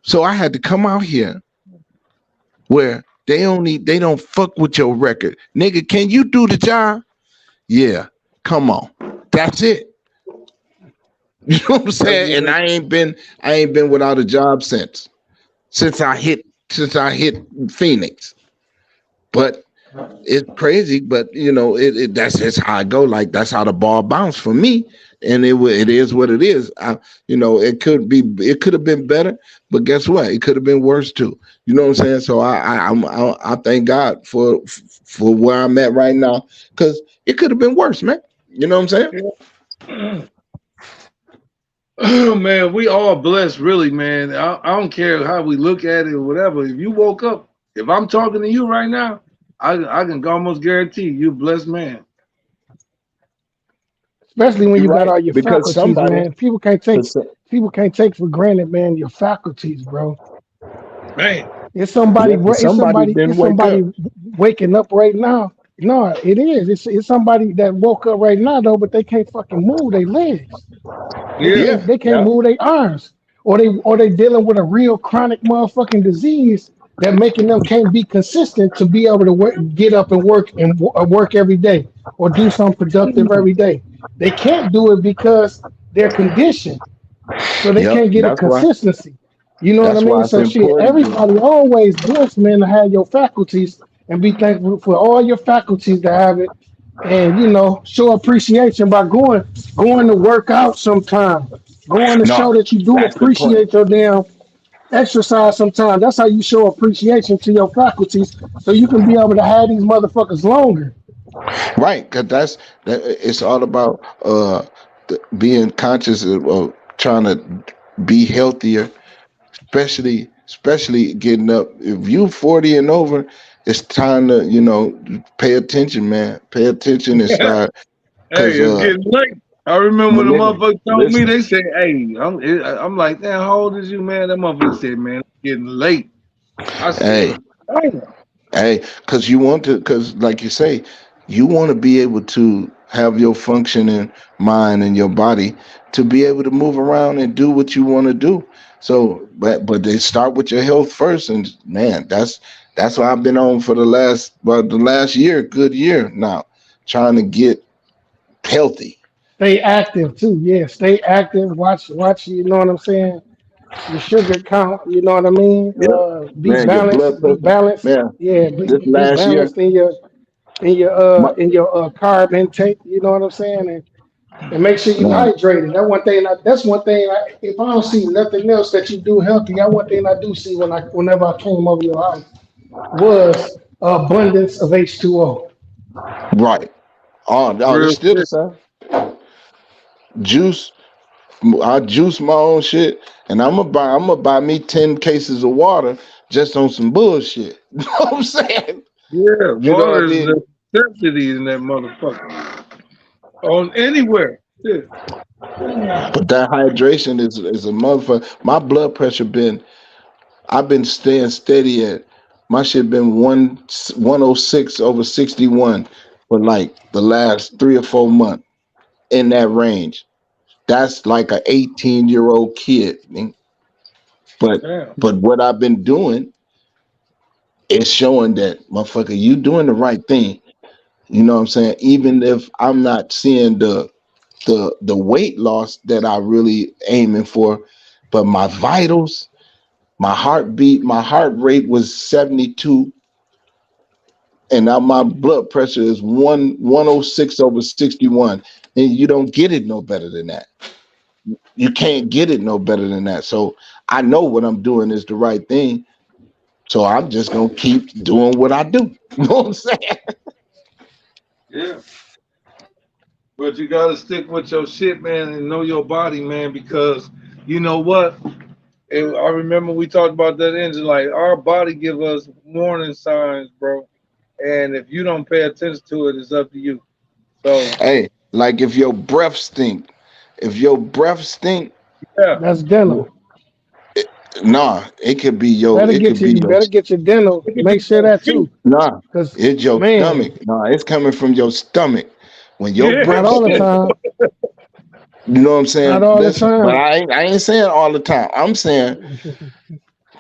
So I had to come out here where They don't fuck with your record. Nigga, can you do the job? Yeah. Come on. That's it. You know what I'm That's saying? what And they, I ain't been without a job since I hit Phoenix. But it's crazy, but that's just how I go. Like that's how the ball bounced for me, and it is what it is. It could have been better, but guess what? It could have been worse too. You know what I'm saying? So I thank God for where I'm at right now, because it could have been worse, man. You know what I'm saying? yeah. Oh, man, we all blessed, really, man. I don't care how we look at it or whatever. If you woke up, if I'm talking to you right now, I can almost guarantee you're a blessed man. Especially when You're you got right, all your because faculties, somebody, man. People can't take for granted, man, your faculties, bro. Man, It's somebody, yeah, 'cause somebody didn't it's wake somebody up. waking up right now. No, it is. It's somebody that woke up right now though, but they can't fucking move their legs. yeah, Yeah, They can't yeah, move their arms, or they dealing with a real chronic motherfucking disease that making them can't be consistent to be able to work, get up and work and work every day or do something productive every day. They can't do it because they're conditioned, so they yep. can't get a consistency. You know what I That's mean? why it's So shit, important to. everybody always blessed, man, to have your faculties and be thankful for all your faculties to have it, and show appreciation by going to work out sometime, going to No, show that you do that's the point. appreciate your damn exercise sometime. That's how you show appreciation to your faculties, so you can be able to have these motherfuckers longer. Right, because it's all about being conscious of trying to be healthier, especially getting up. If you 40 and over, it's time to pay attention, man. Pay attention and hey, start, because it's getting late. I remember when the listen, motherfucker told me, listen. they said, "Hey, I'm like, damn, how old is you, man?" That motherfucker said, "Man, it's getting late." I Hey, said, "Damn, hey, because because like you say, you want to be able to have your functioning mind and your body to be able to move around and do what you want to do. So, but they start with your health first, and man, that's what I've been on for the last year, good year now, trying to get healthy. Stay active too. Yeah, stay active. Watch. You know what I'm saying? Your sugar count. You know what I mean? Yeah, Be man, your blood balanced. Be pressure, balanced. man. Yeah, This be last year, balanced in your my, carb intake. You know what I'm saying? And make sure you man, hydrated. That's one thing. If I don't see nothing else that you do healthy, that one thing I do see whenever I came over your house was abundance of H2O. right. Oh, real this still the shit." same. Juice, I juice my own shit, and I'm gonna buy me 10 cases of water just on some bullshit. You know what I'm saying? Yeah, You know what I water is mean? the necessity in that motherfucker. On anywhere. Shit. But that hydration is a motherfucker. My blood pressure I've been staying steady at, my shit been 106 over 61 for like the last 3 or 4 months, in that range. That's like a 18-year-old kid. But Damn. what I've been doing is showing that motherfucker, you doing the right thing. You know what I'm saying? Even if I'm not seeing the weight loss that I really aiming for, but my vitals, my heartbeat, my heart rate was 72, and now my blood pressure is 106 over 61. And you don't get it no better than that. You can't get it no better than that. So I know what I'm doing is the right thing. So I'm just gonna keep doing what I do. You know what I'm saying? Yeah. But you gotta stick with your shit, man, and know your body, man, because you know what? I remember we talked about that engine. Like our body give us warning signs, bro. And if you don't pay attention to it, it's up to you. So Hey, like if your breath stink, yeah, That's dental. nah, Better it get could be you your, better get your dental. it could be Make sure your that feet. too, nah, because it's your man, stomach. Nah, it's coming from your stomach. When your Yeah, not breath all the stink, time. you know what I'm Not saying? all the Listen, but time. I ain't saying all the time. I'm saying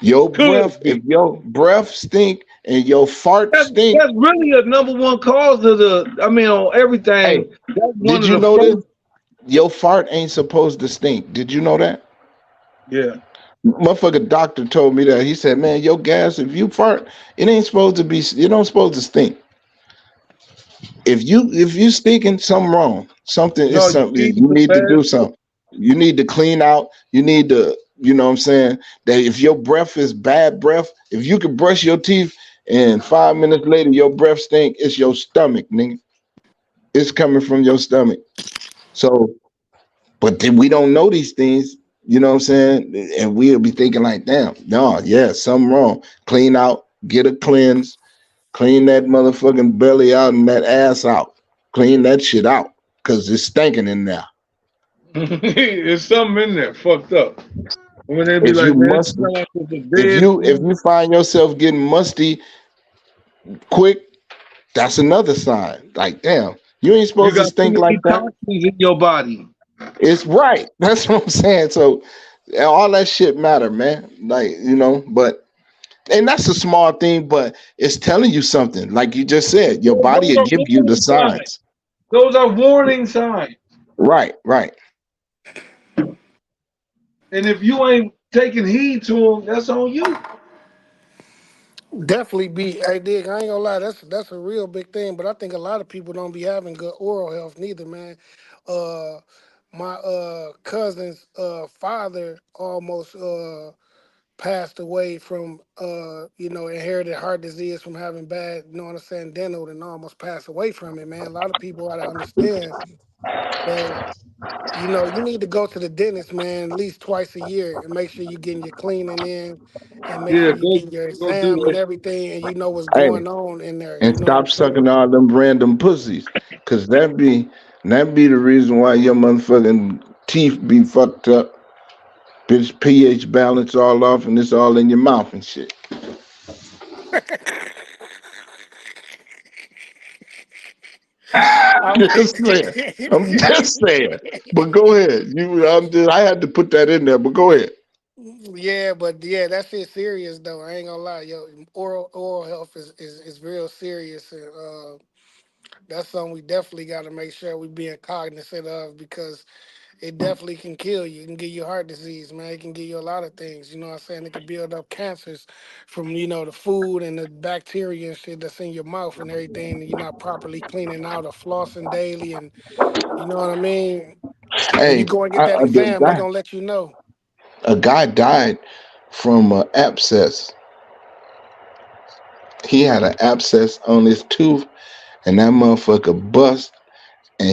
your could breath, if be. your breath stink, and your fart stink. That's really a number one cause of the. I mean, on Hey, everything. That's one did of you the know this? first. Your fart ain't supposed to stink. Did you know that? Yeah. Motherfucker doctor told me that. He said, man, your gas, if you fart, it ain't supposed to be, you don't supposed to stink. If you stinking, something wrong. Something is No, you something need you to need to pass. do something. You need to clean out. You need to, you know what I'm saying? That if your breath is bad breath, if you can brush your teeth and 5 minutes later your breath stink, it's your stomach, nigga. It's coming from your stomach. So, but then we don't know these things, you know what I'm saying? And we'll be thinking like, damn, no, yeah, something wrong. Clean out, get a cleanse, clean that motherfucking belly out and that ass out. Clean that shit out. Cause it's stinking in there. There's something in there fucked up. When they be If you like, man, it musty, smell like it's a if dead you if food. you find yourself getting musty quick, that's another sign. Like, damn, you ain't You supposed to got too stink like many that. toxins in your body. It's right. That's what I'm saying. So all that shit matter, man. Like, but and that's a small thing, but it's telling you something. Like you just said, your body Those will are give you the warning signs. signs. Those are warning signs. Right, right. And if you ain't taking heed to them, that's on you. Definitely be. Hey, Dig, I ain't gonna lie. That's a real big thing. But I think a lot of people don't be having good oral health neither, man. Uh, my cousin's father almost passed away from inherited heart disease from having bad, you know what I'm saying, dental, and almost passed away from it, man. A lot of people gotta understand that you need to go to the dentist, man, at least twice a year and make sure you're getting your cleaning in and make Yeah, sure you're go getting your go do exam and that. everything and you know what's Hey, going on in there. and You know what I'm stop saying? sucking all them random pussies. Cause that be the reason why your motherfucking teeth be fucked up. Bitch pH balance all off and it's all in your mouth and shit. I, Just saying. I'm just saying. But go ahead. I had to put that in there, but go ahead. yeah, but yeah, that shit serious though. I ain't gonna lie, yo. Oral health is real serious, and that's something we definitely got to make sure we being cognizant of because it definitely can kill you. It can give you heart disease, man. It can give you a lot of things. You know what I'm saying? It can build up cancers from, the food and the bacteria and shit that's in your mouth and everything. And you're not properly cleaning out or flossing daily. And you know what I mean? And when you Hey, go and get that the exam, they're guy, going to let you know. a guy died from abscess. He had an abscess on his tooth, and that motherfucker bust, and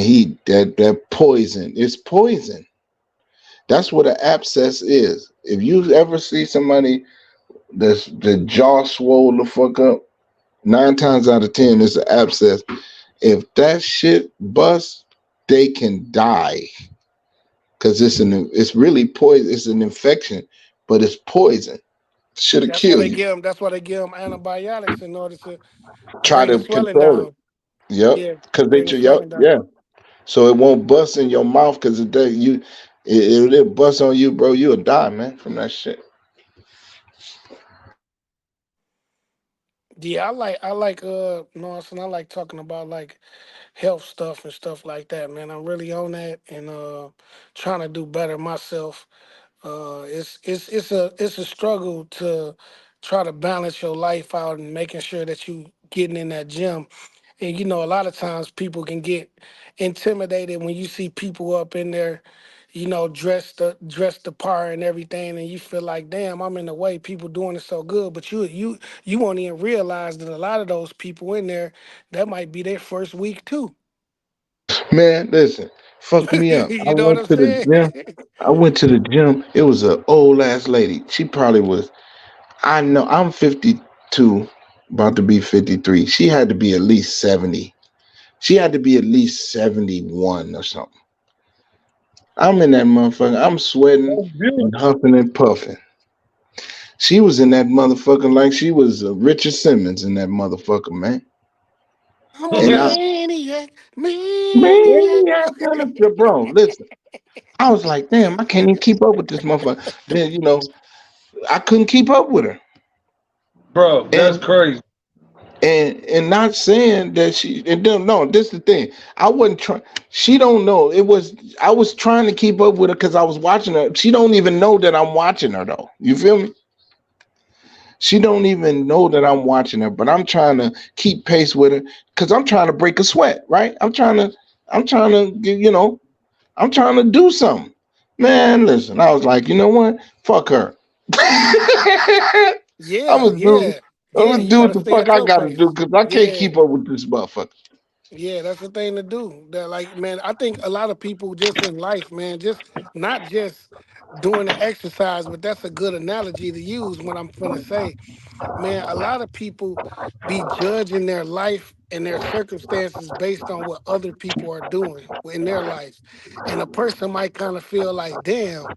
that poison. It's poison. That's what an abscess is. If you ever see somebody that's the jaw swole the fuck up, 9 times out of 10 it's an abscess. If that shit busts, they can die because it's really poison. It's an infection, but it's poison. Should have That's why killed they you. give them. That's why they give them antibiotics in order to Try bring the to swelling control it. down. Yep, Yeah, because bring the yep, swelling yeah. down. So it won't bust in your mouth because it bust on you, bro. You'll die, man, from that shit. Yeah, you know what I'm saying? I like talking about like health stuff and stuff like that, man. I'm really on that and trying to do better myself. It's a struggle to try to balance your life out and making sure that you getting in that gym. And a lot of times people can get intimidated when you see people up in there, dressed the part and everything, and you feel like, damn, I'm in the way. People doing it so good, but you won't even realize that a lot of those people in there, that might be their first week too. Man, listen, fuck me up. I You know what went I'm to the saying? gym. I went to the gym. It was an old ass lady. She probably was. I know. I'm 52, about to be 53. She had to be at least 70. She had to be at least 71 or something. I'm in that motherfucker. I'm sweating That's beautiful. and huffing and puffing. She was in that motherfucker like she was Richard Simmons in that motherfucker, man. I'm a And maniac, maniac. man, bro, listen. I was like, damn, I can't even keep up with this motherfucker. Then I couldn't keep up with her. Bro, that's And crazy. and not saying that she and no, this is the thing. I wasn't trying. She don't know. It was I was trying to keep up with her because I was watching her. She don't even know that I'm watching her though. You feel me? She don't even know that I'm watching her, but I'm trying to keep pace with her because I'm trying to break a sweat, right? I'm trying to I'm trying to do something. Man, listen, I was like, you know what? Fuck her. I'm Yeah, gonna do yeah, I'm yeah. gonna You do got what to the stay fuck at I your gotta do pace. because I can't Yeah, keep up with this motherfucker. yeah. That's the thing to do. That, like, man, I think a lot of people just in life, man, just not just doing the exercise, but that's a good analogy to use when I'm finna say, man, a lot of people be judging their life and their circumstances based on what other people are doing in their life. And a person might kind of feel like, damn,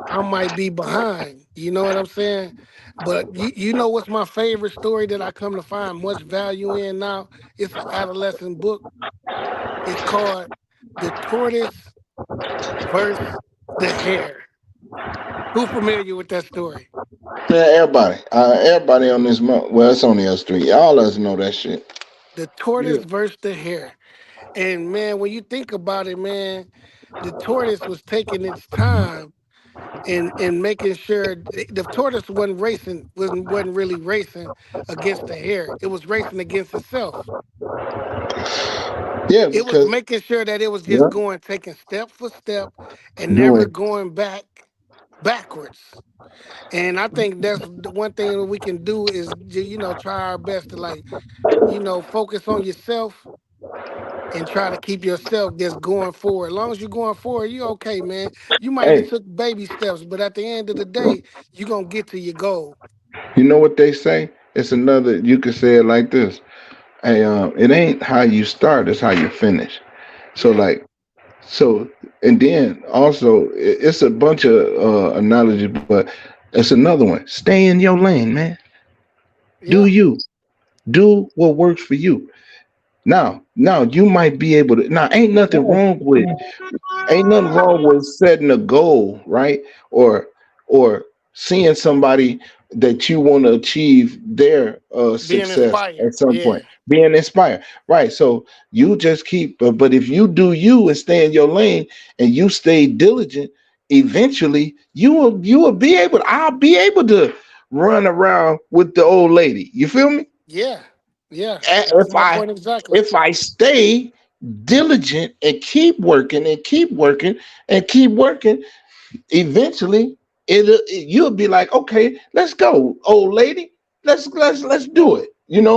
I might be behind. You know what I'm saying? But you know what's my favorite story that I come to find much value in now? It's an adolescent book. It's called The Tortoise versus the Hare. Who familiar with that story? Yeah, everybody on this month. Well, it's only us three. All of us know that shit. The Yeah. Tortoise versus the Hare. And man, when you think about it, man, the tortoise was taking its time and making sure the tortoise wasn't really racing against the hare. It was racing against itself. Yeah, It was because making sure that it was just yeah, going, taking step for step, and never doing going backwards. And I think that's the one thing that we can do is try our best to, like, focus on yourself and try to keep yourself just going forward. As long as you're going forward, you're okay, man. You might have hey, took baby steps, but at the end of the day, you're gonna get to your goal. you know what they say? It's another. You could say it like this. Hey, it ain't how you start; it's how you finish. So Yeah, like, so and then also it's a bunch of analogies, but it's another one. Stay in your lane, man. Do yeah, you do what works for you? Now you might be able to. Now ain't nothing wrong with setting a goal, right? Or seeing somebody that you want to achieve their being success inspired. at some Yeah, point, being inspired, right? So you just keep, but if you do you and stay in your lane and you stay diligent, eventually you will be able. I'll be able to run around with the old lady. You feel me? yeah, yeah. That's If my I point exactly. if I stay diligent and keep working and keep working and keep working, eventually you'll be like, okay, let's go, old lady, let's do it.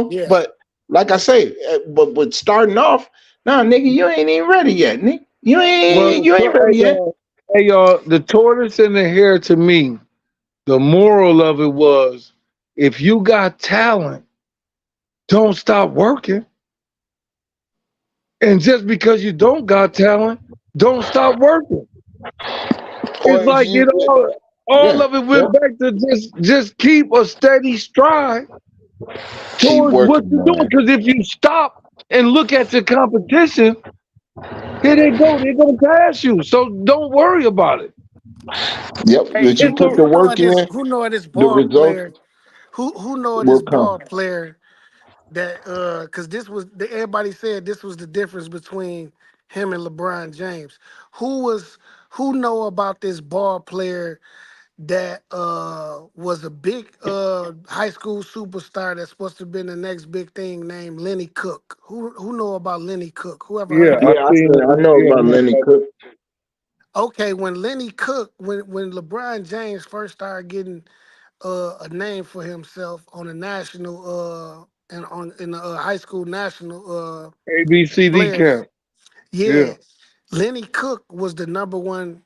Yeah, But like I say, but starting off, nah, nigga, you ain't even ready yet, nigga. You Well, ain't you ain't ready yet. hey y'all, the tortoise and the hare to me, the moral of it was if you got talent, don't stop working. And just because you don't got talent, don't stop working. Or It's if like you, all yeah, of it yeah, went back to just keep a steady stride keep towards what working, you're doing. man. Because if you stop and look at your competition, here they go, they're gonna pass you. So don't worry about it. Yep, hey, that you It's put a the work in, who know this the ball results player? Who know this will ball come. player that because everybody said this was the difference between him and LeBron James. Who was who know about this ball player that was a big high school superstar that's supposed to have been the next big thing named Lenny Cook? Who know about Lenny Cook? Whoever heard yeah, of him? Yeah, I know yeah, I about know Lenny about Cook. Okay, when Lenny Cook, when LeBron James first started getting a name for himself on a national and on in the high school national ABCD players, camp. yeah, Yeah. Lenny Cook was the number one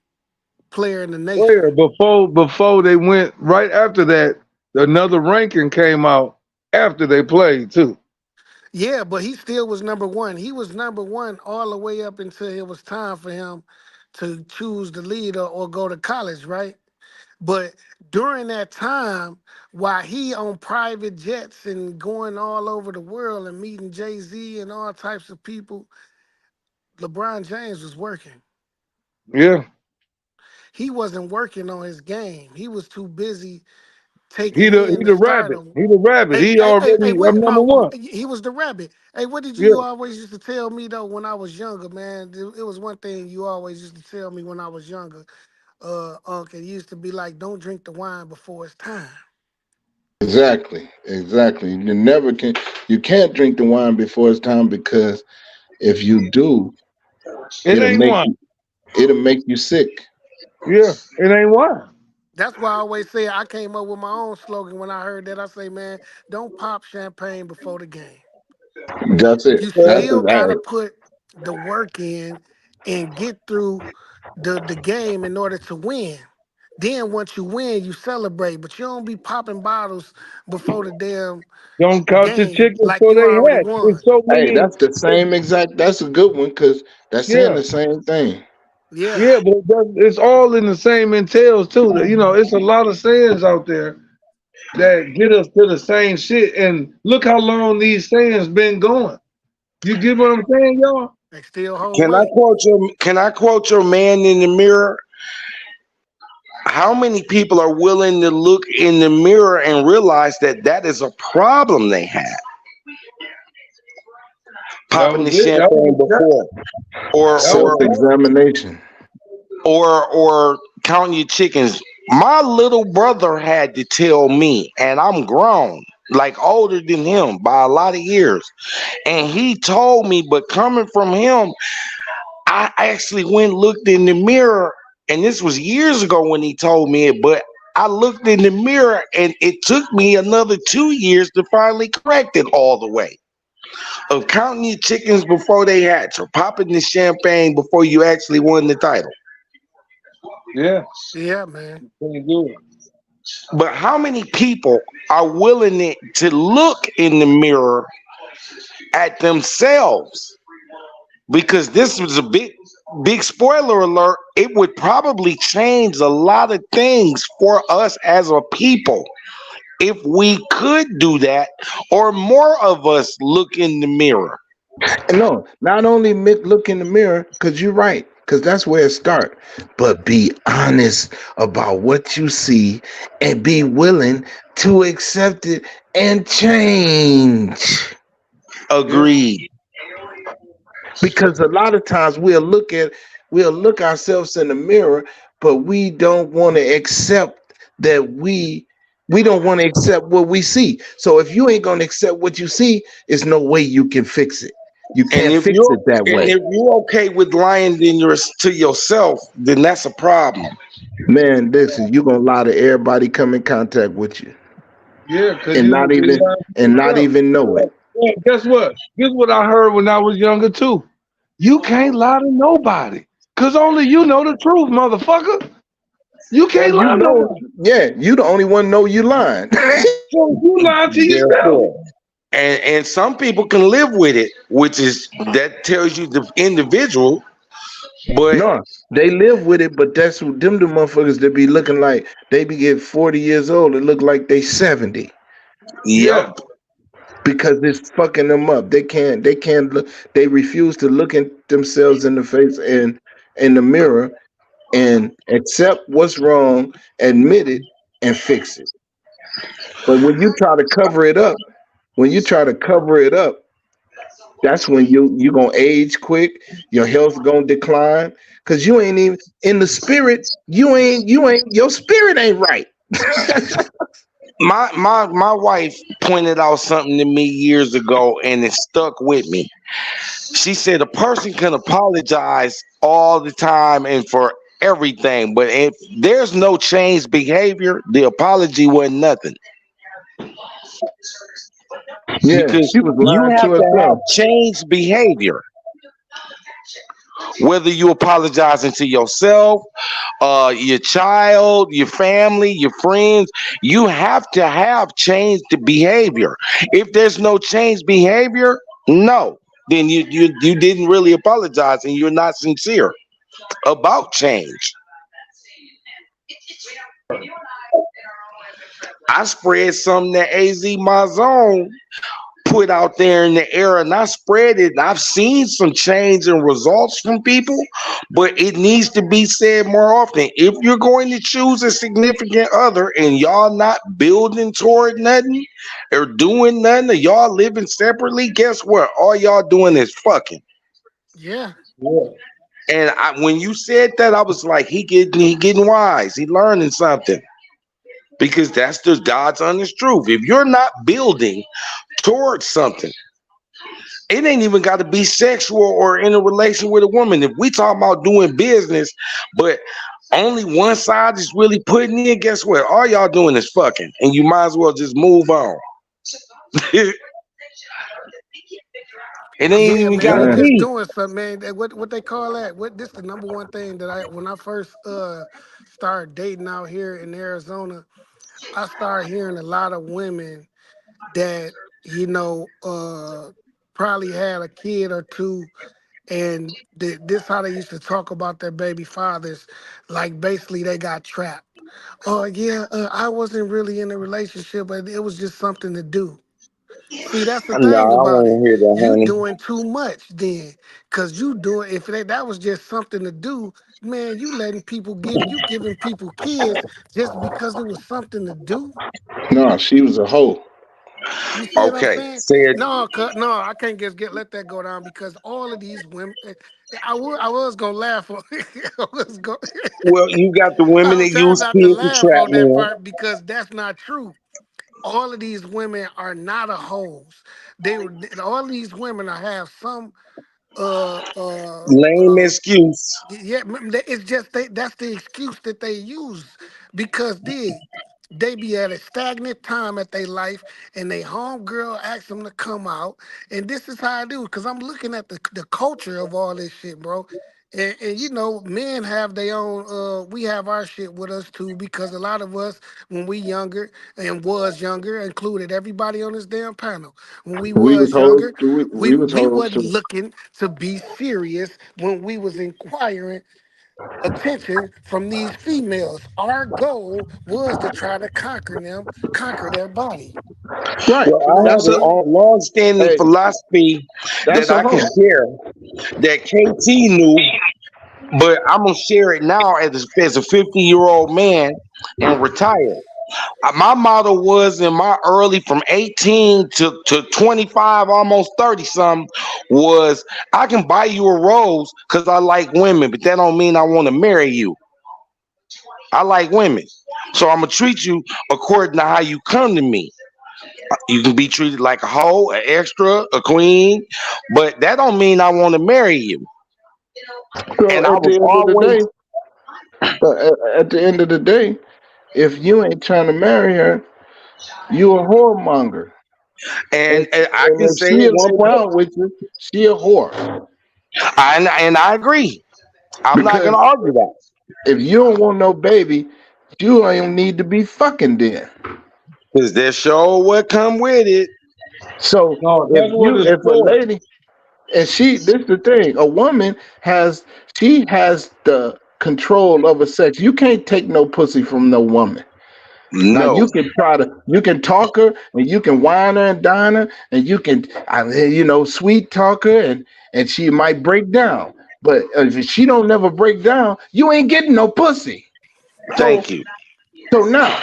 player in the Player nation. before they went right after that, another ranking came out after they played too. Yeah, but he still was number one. He was number one all the way up until it was time for him to choose the leader or go to college, right? But during that time, while he on private jets and going all over the world and meeting Jay-Z and all types of people, LeBron James was working. Yeah. He wasn't working on his game. He was too busy taking He in the the rabbit. stardom. He the rabbit. Hey, He hey, hey, already hey, what number about one. he was the rabbit? Hey, what did Yeah, you always used to tell me though when I was younger, man? It was one thing you always used to tell me when I was younger. Uncle, it used to be like, don't drink the wine before it's time. Exactly, exactly. You never can. You can't drink the wine before it's time because if you do, it it'll ain't make one. you. It'll make you sick. Yeah, it ain't one. That's why I always say I came up with my own slogan when I heard that. I say, man, don't pop champagne before the game. That's it. You Yeah, That's still it. gotta put the work in and get through the game in order to win. Then once you win, you celebrate, but you don't be popping bottles before the damn don't count the game chickens like till you they already hatch. There's won. so Hey, many. that's the same exact. That's a good one because that's saying Yeah, the same thing. Yeah, yeah, but it's all in the same entails too. You know, it's a lot of sayings out there that get us to the same shit. And look how long these sayings been going. You get what I'm saying, y'all? they still hold Can I weight. quote your Can I quote your man in the mirror? How many people are willing to look in the mirror and realize that that is a problem they have? That Popping was the it. champagne before, or That was or it. Self-examination. or counting your chickens. My little brother had to tell me, and I'm grown, like older than him by a lot of years, and he told me. But coming from him, I actually went and looked in the mirror, and this was years ago when he told me it, but I looked in the mirror and it took me another 2 years to finally correct it all the way. Of counting your chickens before they hatch or popping the champagne before you actually won the title. Yeah, Yeah, man. pretty good. But how many people are willing to look in the mirror at themselves? Because this was a big spoiler alert. It would probably change a lot of things for us as a people if we could do that, or more of us look in the mirror. And no, not only look in the mirror, because you're right, because that's where it starts, but be honest about what you see and be willing to accept it and change. Yeah, Agreed. Because a lot of times we'll look ourselves in the mirror, but we don't want to accept that we don't want to accept what we see. So if you ain't gonna accept what you see, there's no way you can fix it. You And can't fix it that way. if you're okay with lying to yourself, then that's a problem. Man, listen, you're gonna lie to everybody come in contact with you yeah, because and you lying to not yourself. even know it. Yeah, guess what? Guess what I heard when I was younger too. You can't lie to nobody. Cause only you know the truth, motherfucker. You can't And you lie to know, nobody. yeah, you the only one know you lying. So you lie to yourself. Therefore, and some people can live with it, which is that tells you the individual. But No, they live with it, but that's what them the motherfuckers that be looking like they be get 40 years old and look like they 70 Yeah, yep, because it's fucking them up. They can't look, they refuse to look at themselves in the face and in the mirror and accept what's wrong, admit it, and fix it. But when you try to cover it up, when you try to cover it up, that's when you gonna age quick, your health gonna decline, cause you ain't even in the spirit. You ain't your spirit ain't right. my wife pointed out something to me years ago, and it stuck with me. She said a person can apologize all the time and for everything, but if there's no changed behavior, the apology wasn't nothing. Yeah, Because she was you lying have to to have herself. changed behavior, whether you apologizing to yourself, your child, your family, your friends. You have to have changed the behavior. If there's no changed behavior, no, then you didn't really apologize and you're not sincere about change. I spread something that AZ my zone put out there in the air and I spread it. And I've seen some change in results from people, but it needs to be said more often. If you're going to choose a significant other and y'all not building toward nothing or doing nothing, or y'all living separately, guess what? All y'all doing is fucking. Yeah. Yeah. And when you said that, I was like, he getting wise. He learning something because that's just God's honest truth. If you're not building towards something, it ain't even got to be sexual or in a relation with a woman. If we talk about doing business, but only one side is really putting in, guess what? All y'all doing is fucking, and you might as well just move on. It ain't Yeah, even man, got we to Yeah. just be. doing something, man. What they call that? What this the number one thing that I when I first started dating out here in Arizona, I started hearing a lot of women that, probably had a kid or two, and this how they used to talk about their baby fathers, like basically they got trapped. Oh yeah, I wasn't really in a relationship, but it was just something to do. See, that's the No, thing I about want it. to hear that, You honey. doing too much then, cause you doing if that was just something to do, man. You letting people giving people kids just because it was something to do. No, she was a hoe. You see what I'm Okay, saying? said. No, no, I can't just get let that go down because all of these women. I was gonna laugh on. I was going. Well, you got the I women was that trying use not to kids to laugh trap on that men. part because that's not true. All of these women are not a hoes. All these women have some uh uh Lame uh excuse. yeah, it's just that's the excuse that they use because they be at a stagnant time at their life and they homegirl asks them to come out. And this is how I do because I'm looking at the culture of all this shit, bro. And men have their own we have our shit with us too because a lot of us when we younger and was younger, included everybody on this damn panel, when we We was was hoes. younger, we We was we hoes wasn't too. looking to be serious when we was inquiring attention from these females. Our goal was to try to conquer their body. Right. Well, You I know what I have That's a a mean? long-standing hey. philosophy that That's a I can hoe. share that KT knew, but I'm gonna share it now as a 50-year-old man and retired. My motto was in my early from 18 to 25, almost 30 something, was I can buy you a rose because I like women, but that don't mean I want to marry you. I like women. So I'm gonna treat you according to how you come to me. You can be treated like a hoe, an extra, a queen, but that don't mean I want to marry you. So And I at the was end of the always day, at the end of the day, if you ain't trying to marry her, you a whoremonger. and I And can if say she it lay one down with you, she a whore. and I agree. I'm not Because gonna argue that. if you don't want no baby, you don't need to be fucking then. Because that show what come with it. So No, that's what it's if a for. lady and this the thing, a woman she has the control over sex. You can't take no pussy from no woman. Now No, you can talk her and you can wine her and dine her and you can sweet talk her and she might break down. But if she don't never break down, you ain't getting no pussy. thank So you. now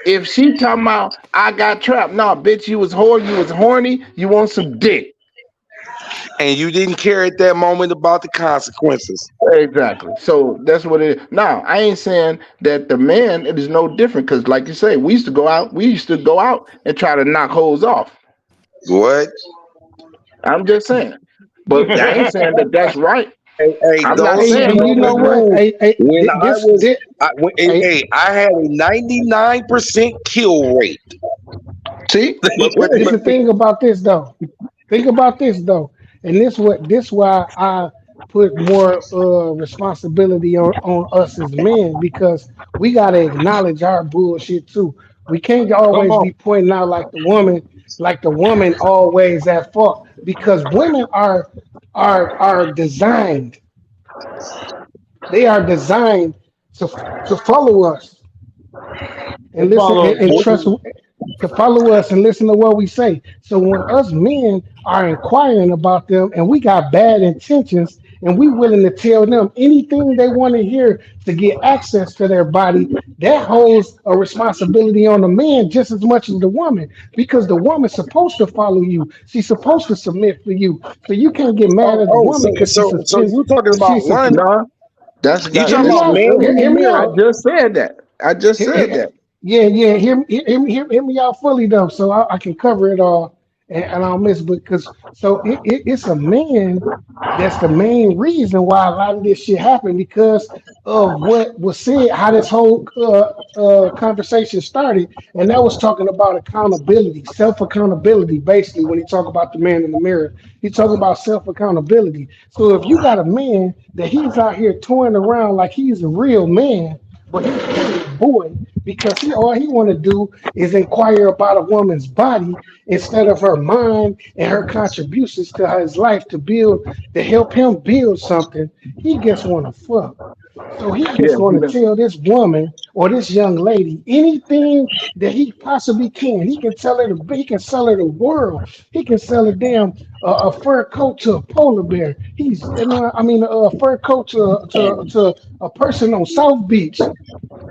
if she talking about I got trapped, nah, bitch, you was horny, you want some dick. And you didn't care at that moment about the consequences. Exactly. So that's what it is. Now, I ain't saying that the man it is no different because, like you say, we used to go out and try to knock hoes off. What? I'm just saying. But I ain't saying that that's right. Hey, I'm not those Hey, who and saying you that know know that's the right. what? rules. When I was, This, hey, hey, I had a 99% kill rate. See? this the thing about this though. Think about this though, and this why I put more responsibility on us as men because we gotta acknowledge our bullshit too. We can't Come always on. be pointing out like the woman always at fault because women are designed. They are designed to follow us They and listen follow us, and trust bitches. to follow us and listen to what we say. So when us men are inquiring about them and we got bad intentions and we willing to tell them anything they want to hear to get access to their body, that holds a responsibility on the man just as much as the woman, because the woman's supposed to follow you. She's supposed to submit for you. So you can't get mad Oh, at the oh, woman because so you talking about she's one? No, that's You that. hear talking me about Listen, out. man in Hear the me I mirror? out. just said that. I just said that. Yeah, yeah. Hear me out fully though, so I can cover it all and I'll miss. Because so it's a man that's the main reason why a lot of this shit happened because of what was said, how this whole conversation started, and that was talking about accountability, self accountability. Basically, when he talk about the man in the mirror, he talk about self accountability. So if you got a man that he's out here touring around like he's a real man, but he's really a boy because he all he want to do is inquire about a woman's body instead of her mind and her contributions to his life to help him build something. He just want to fuck. So he Yeah, just want to tell this woman or this young lady anything that he possibly can. He can tell her he can sell her the world. He can sell a damn a fur coat to a polar bear. I mean a fur coat to a person on South Beach.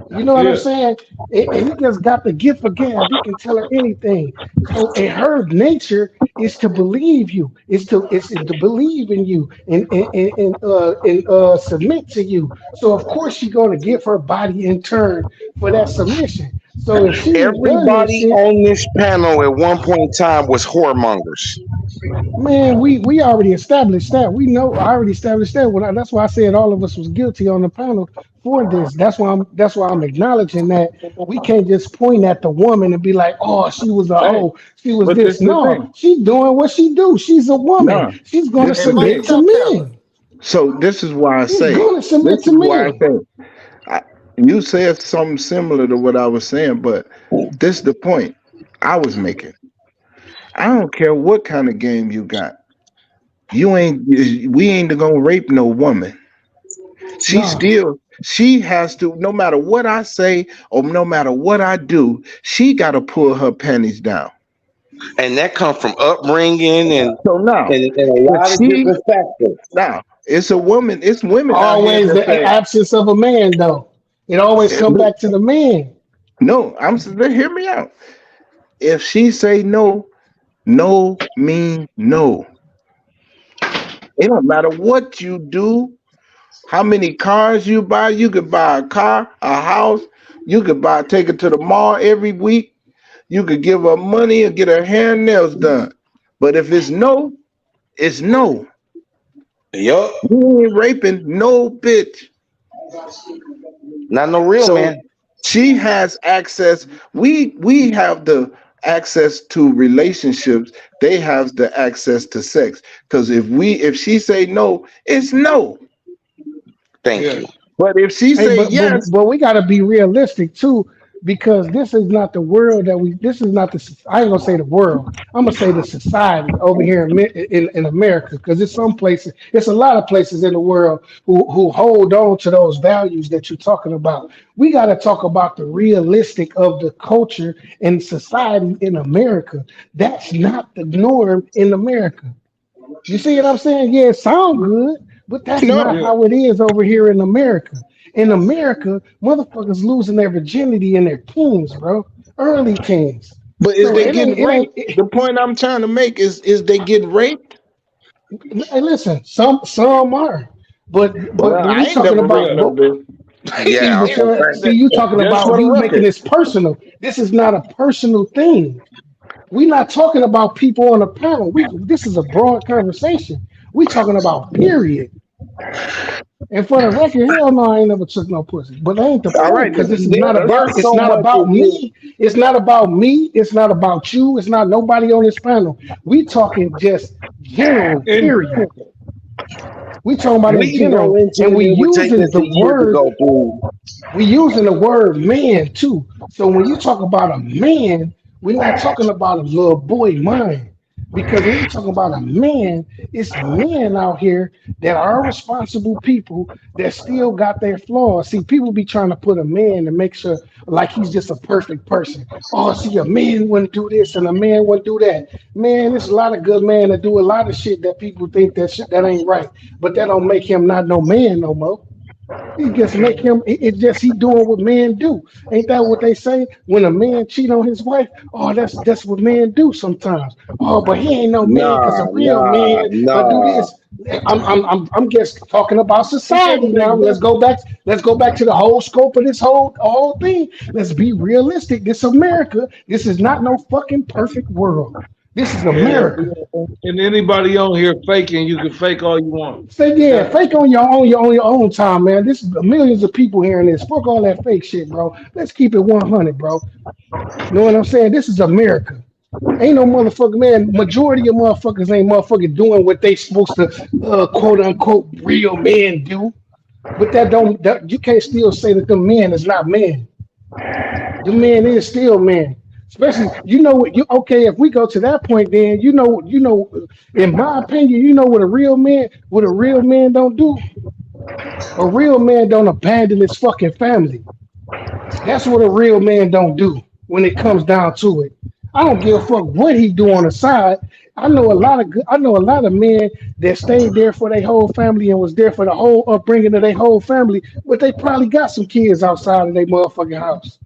You know what I'm Yeah. saying? And he just got the gift of gab. He can tell her anything. So, and her nature is to believe you. Is to believe in you and submit to you. So of course she's gonna give her body in turn for that submission. So if she ain't done that Everybody shit, on this panel at one point in time was whoremongers. man, we already established that. We know I already established that. That's why I said all of us was guilty on the panel for this. That's why I'm acknowledging that we can't just point at the woman and be like, oh, she was a hey, hoe, she was but this this. the No, thing. she's doing what she do. She's a woman. No, She's gonna this And the Mike, submit thing. to go tell her. men. So this is why I She's say. gonna This submit to is why I men. say. I, you said something similar to what I was saying, but this the point I was making. I don't care what kind of game you got. You ain't. We ain't gonna rape no woman. No. She has to, no matter what I say or no matter what I do, she got to pull her panties down. And that comes from upbringing So now, and a if lot of she, different factors. now, it's women out here Always that the say, absence of a man, though. It always eh, come back to the man. no, hear me out. If she say no, no mean no. It don't matter what you do, how many cars you buy. You could buy a car, a house. You could take it to the mall every week. You could give her money or get her hair and nails done. But if it's no, it's no. Yup. You ain't raping no bitch. Not no real So man. she has access. We have the access to relationships. They have the access to sex. Because if she say no, it's no. Thank Yeah. you. But if she Hey, say but but yes, but we got to be realistic too, because this is not the world that we. This is not the. I ain't gonna say the world. I'm gonna say the society over here in America, because it's some places. It's a lot of places in the world who hold on to those values that you're talking about. We got to talk about the realistic of the culture and society in America. That's not the norm in America. You see what I'm saying? Yeah, it sound good, but that's not no. Yeah. how it is over here in America. In America, motherfuckers losing their virginity in their teens, bro, early teens. But is So they it getting ain't. It raped? ain't. The point I'm trying to make is they getting raped? Hey, listen, some are, but Well, when I we ain't talking never raped about, no but bitch. see, Yeah, I was gonna say. you talking Just about for the you making record. this personal. This is not a personal thing. We not talking about people on a panel. This is a broad conversation. We talking about period. And for the record, hell no, I ain't never took no pussy. But that ain't the All point, right because then. this is not There, about. there's It's so not much about in here. me. It's not about me. It's not about you. It's not nobody on this panel. We talking just general. In Period. We talking about in We can go general, into and it. we It would take using us the a year to word. go through. We using the word man too. So when you talk about a man, we're not talking about a little boy mind. Because when you talking about a man, it's men out here that are responsible people that still got their flaws. See, people be trying to put a man to make sure like he's just a perfect person. Oh, see, a man wouldn't do this and a man wouldn't do that. Man, there's a lot of good men that do a lot of shit that people think that shit that ain't right, but that don't make him not no man no more. It just make him. It just he doing what men do. Ain't that what they say? When a man cheat on his wife, oh, that's what men do sometimes. Oh, but he ain't no man because a Nah, real nah, man do nah. this. I'm just talking about He said society it now. Let's go exactly. back. Let's go back to the whole scope of this whole thing. Let's be realistic. This America. This is not no fucking perfect world. This is Yeah, America. and anybody on here faking, you can fake all you want. Say yeah, Yeah, fake on your own time, man. This is millions of people hearing this. Fuck all that fake shit, bro. Let's keep it 100, bro. Know what I'm saying? This is America. Ain't no motherfucker, man. Majority of motherfuckers ain't motherfucking doing what they supposed to, quote unquote, real men do. But you can't still say that the man is not man. The man is still man. Especially, you know what you okay, if we go to that point, then in my opinion, you know what a real man don't do? A real man don't abandon his fucking family. That's what a real man don't do when it comes down to it. I don't give a fuck what he do on the side. I know a lot of men that stayed there for their whole family and was there for the whole upbringing of their whole family, but they probably got some kids outside of their motherfucking house.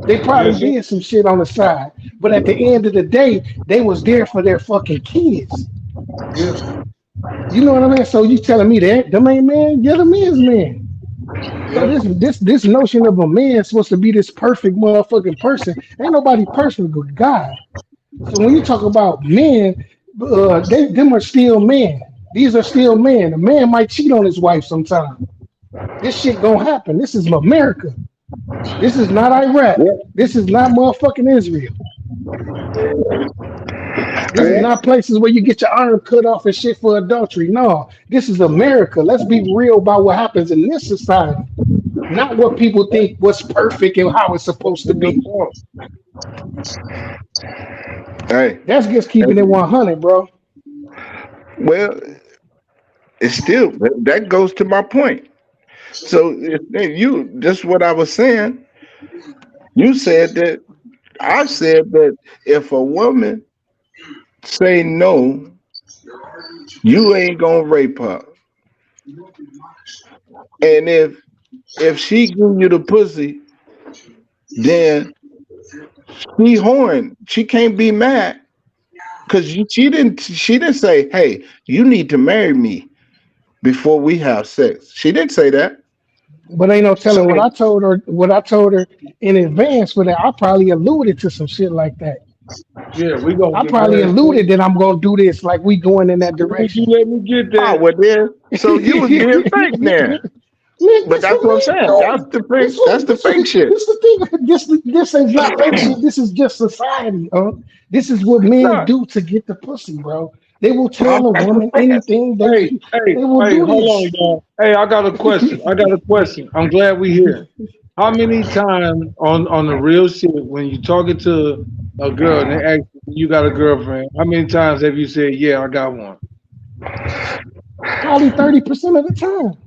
They probably yes, sir. did some shit on the side, but at the end of the day, they was there for their fucking kids. Yeah, You know what I mean? So you telling me that them ain't man? Yeah, them is man. So yeah. this notion of a man supposed to be this perfect motherfucking person. Ain't nobody perfect but God. So when you talk about men, them are still men. These are still men. A man might cheat on his wife sometime. This shit gonna happen. This is America. This is not Iraq. Well, This is not motherfucking Israel. This is well, not places where you get your arm cut off and shit for adultery. No, this is America. Let's be real about what happens in this society, not what people think what's perfect and how it's supposed to Real be. talk. Hey, That's just keeping it 100, bro. well, it's still that goes to my point. So if you just what I was saying. You said that I said that if a woman say no, you ain't gonna rape her, and if she give you the pussy, then she horned. She can't be mad because she didn't say, "Hey, you need to marry me before we have sex." She didn't say that. But ain't no telling what So I told her. What I told her in advance, but I probably alluded to some shit like that. Yeah, we gonna I get probably married alluded soon. that I'm gonna do this, like we going in that When you direction. let me get oh that? well, then so you was being fake then. Man, But that's that's what what I'm men saying. do. That's the fake. That's the fake shit. This the thing. This is not fake shit. This is just society. This is what men No, do to get the pussy, bro. They will tell a that's what woman I'm saying. anything. Hey, hey, They will hey, do hold on, this. y'all. Hey, I got a question. I got a question. I'm glad we here. How many times on the real shit when you talking to a girl and they ask you got a girlfriend? How many times have you said, "Yeah, I got one"? Probably 30% of the time.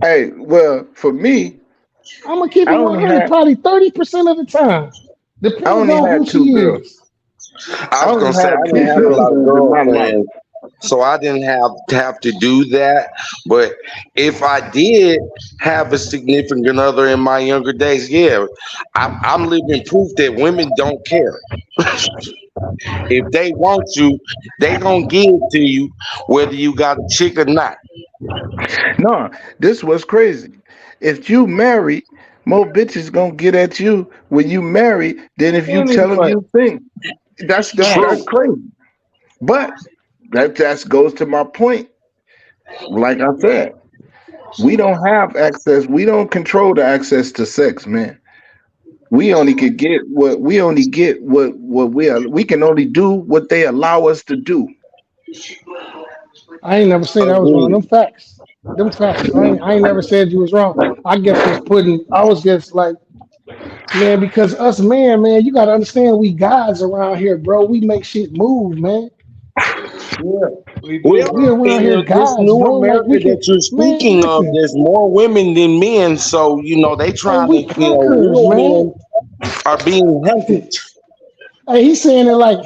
Hey, well, for me, I'm gonna keep I it only 100. had Probably 30% of the time. I Depends only on who had two she girls. is. I I was only gonna say I had didn't two have a lot of girlfriends in my life. girlfriends, so I didn't have to do that. But if I did have a significant other in my younger days, yeah, I'm living proof that women don't care. If they want you, they gonna give it to you, whether you got a chick or not. No, this was crazy. If you marry, more bitches gonna get at you when you marry than if you tell them Anyway, you think. That's True. crazy. But that goes to my point. Like I said, we don't have access. We don't control the access to sex, man. We only get what we are. We can only do what they allow us to do. I ain't never said I was wrong. Them Agreed. facts. Them facts. I ain't never said you was wrong. I guess was putting. I was just like Man, because us man, you gotta understand we gods around here, bro. We make shit move, man. Yeah, we Well, do. We around in here this gods, new bro. Like we America can, that you're man, speaking of, listen. there's more women than men. So, they Hey, trying to, we conquerors, real man. men are being hunted. Hey, he's saying it like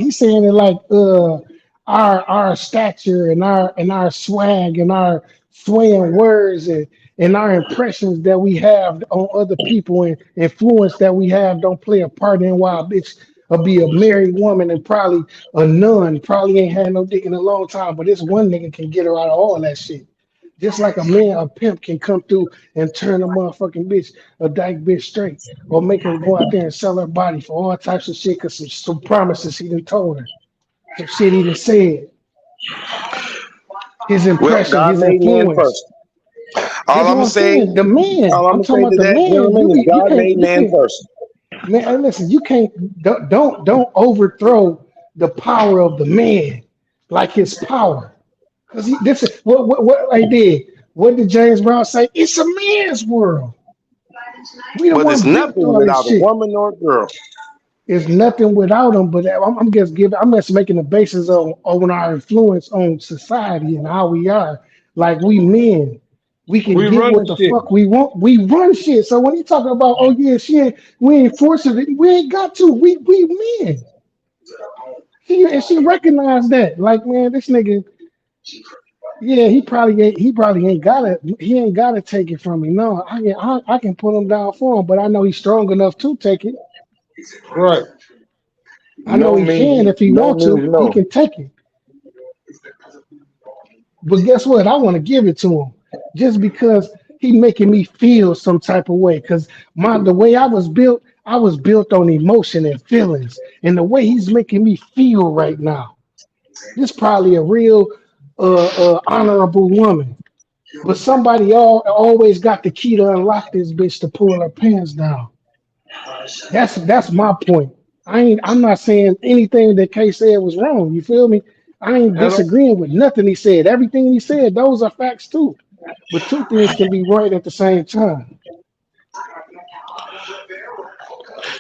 our stature and our swag and our swaying words and our impressions that we have on other people and influence that we have don't play a part in why a bitch will be a married woman and probably a nun, probably ain't had no dick in a long time, but this one nigga can get her out of all that shit. Just like a man, a pimp can come through and turn a motherfucking bitch, a dyke bitch straight, or make her go out there and sell her body for all types of shit because some promises he done told her, some shit he done said, his Well, impression, God his made man influence. first. All This is I'm what gonna I'm say, saying. The man, all I'm I'm gonna say talking about to the that man. gentleman is You God can't, made you man can't, first. man. Hey, listen, you can't, don't overthrow the power of the man, like his power. Because this is what I did. What did James Brown say? It's a man's world. We the But it's one built nothing all this without a shit. woman or a girl. It's nothing without them, but I'm just making the basis on our influence on society and how we are. Like we men, we can We get run what the shit. fuck we want. We run shit. So when you talking about, oh yeah, we ain't forcing it. We ain't got to. We men. She recognized that. Like man, this nigga, yeah, he probably ain't gotta he ain't gotta take it from me. No, I can put him down for him, but I know he's strong enough to take it. Right. I know No he can means if he no want to. means He no. can take it. But guess what? I want to give it to him just because he making me feel some type of way. Cause the way I was built on emotion and feelings, and the way he's making me feel right now. This probably a real honorable woman. But somebody always got the key to unlock this bitch to pull her pants down. That's my point. I'm not saying anything that Kay said was wrong. You feel me? I ain't Hello. disagreeing with nothing he said. Everything he said, those are facts too. But two things can be right at the same time.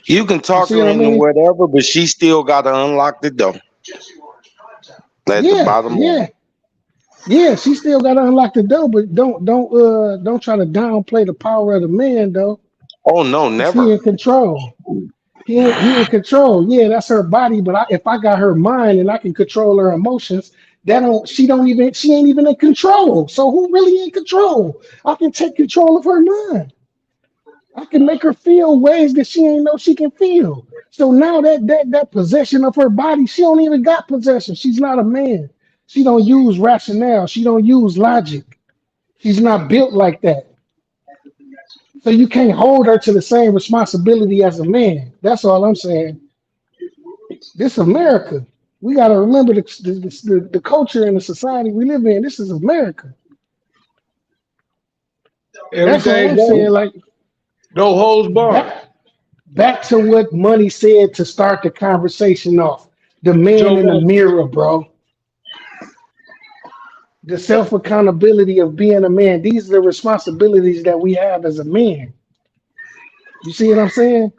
You can You talk see her what I into mean? whatever, but she still gotta unlock the door. At the Yeah, bottom line. yeah, yeah. She still got to unlock the door, but don't try to downplay the power of the man though, Oh no, because never. he in control. He in control. Yeah, that's her body. But if I got her mind and I can control her emotions, that don't she ain't even in control. So who really in control? I can take control of her mind. I can make her feel ways that she ain't know she can feel. So now that possession of her body, she don't even got possession. She's not a man. She don't use rationale. She don't use logic. She's not built like that. So you can't hold her to the same responsibility as a man. That's all I'm saying. This America. We got to remember the culture and the society we live in. This is America. That's all Everything I'm saying. goes. Like No holds barred. back back to what Money said to start the conversation off. The man Joe in the Washington. mirror, bro. The self accountability of being a man. These are the responsibilities that we have as a man. You see what I'm saying?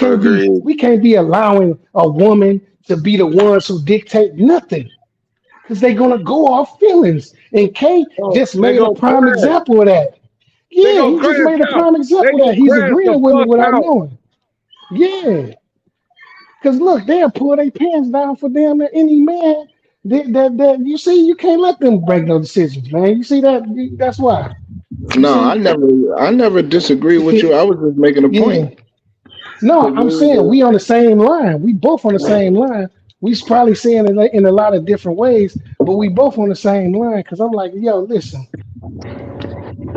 Agreed. We can't be allowing a woman to be the ones who dictate nothing because they're gonna go off feelings. And Kay Oh, just they made a gonna prime crash. example of that. They Yeah, gonna he just crash made a out. prime They example of that. gonna He's crash the agreeing with me fuck without out. knowing. Yeah, because look, they'll pull their pants down for damn near any man. That you see, you can't let them break no decisions, man. You see that? That's why. You No, see, I never disagree with you. I was just making a yeah. point. No, 'Cause I'm saying we on the same line. We both on the same line. We's probably saying it in a lot of different ways, but we both on the same line. Because I'm like, yo, listen,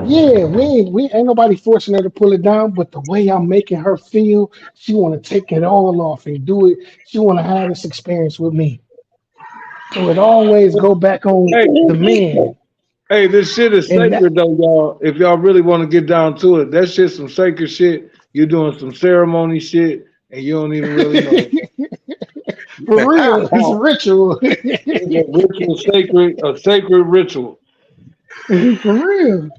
yeah, we ain't nobody forcing her to pull it down, but the way I'm making her feel, she want to take it all off and do it. She want to have this experience with me. So it always go back on Hey, the man, hey, this shit is and that sacred though, y'all. If y'all really want to get down to it, that shit's some sacred shit. You're doing some ceremony shit, and you don't even really know for it. real, it's a ritual. It's a ritual, a sacred ritual. For real.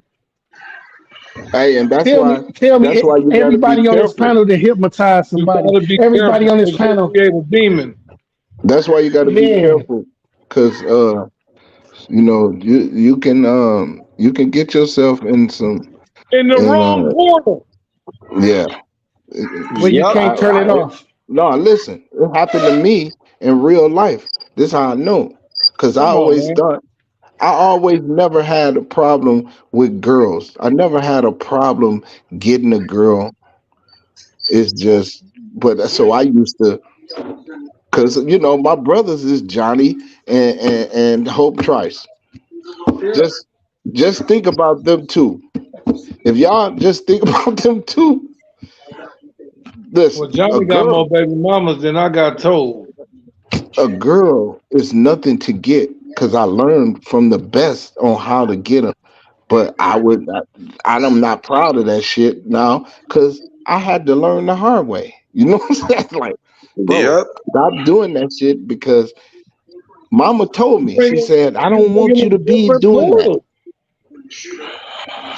Hey, and Tell me, that's why you got to be everybody on this careful. panel to hypnotize You somebody. gotta be Everybody careful on this because they panel, create a demon That's why you got to be man. careful, cause you know, you can get yourself in some in the in wrong portal. yeah. Where you Yep. can't turn it off. No, listen, it happened to me in real life. This how I know, cause Come on, man. I always never had a problem with girls. I never had a problem getting a girl. It's just, but so I used to, cause you know my brothers is Johnny and Hope Trice. Yeah. Just just think about them two. If y'all just think about them two, Well, listen, Johnny got more baby mamas than I got told. a girl is nothing to get because I learned from the best on how to get them. But I'm not proud of that shit now because I had to learn the hard way. You know what I'm saying? Like, bro, Yep. stop doing that shit because mama told me, she said, I You don't bring want in you a to be different doing that. portal.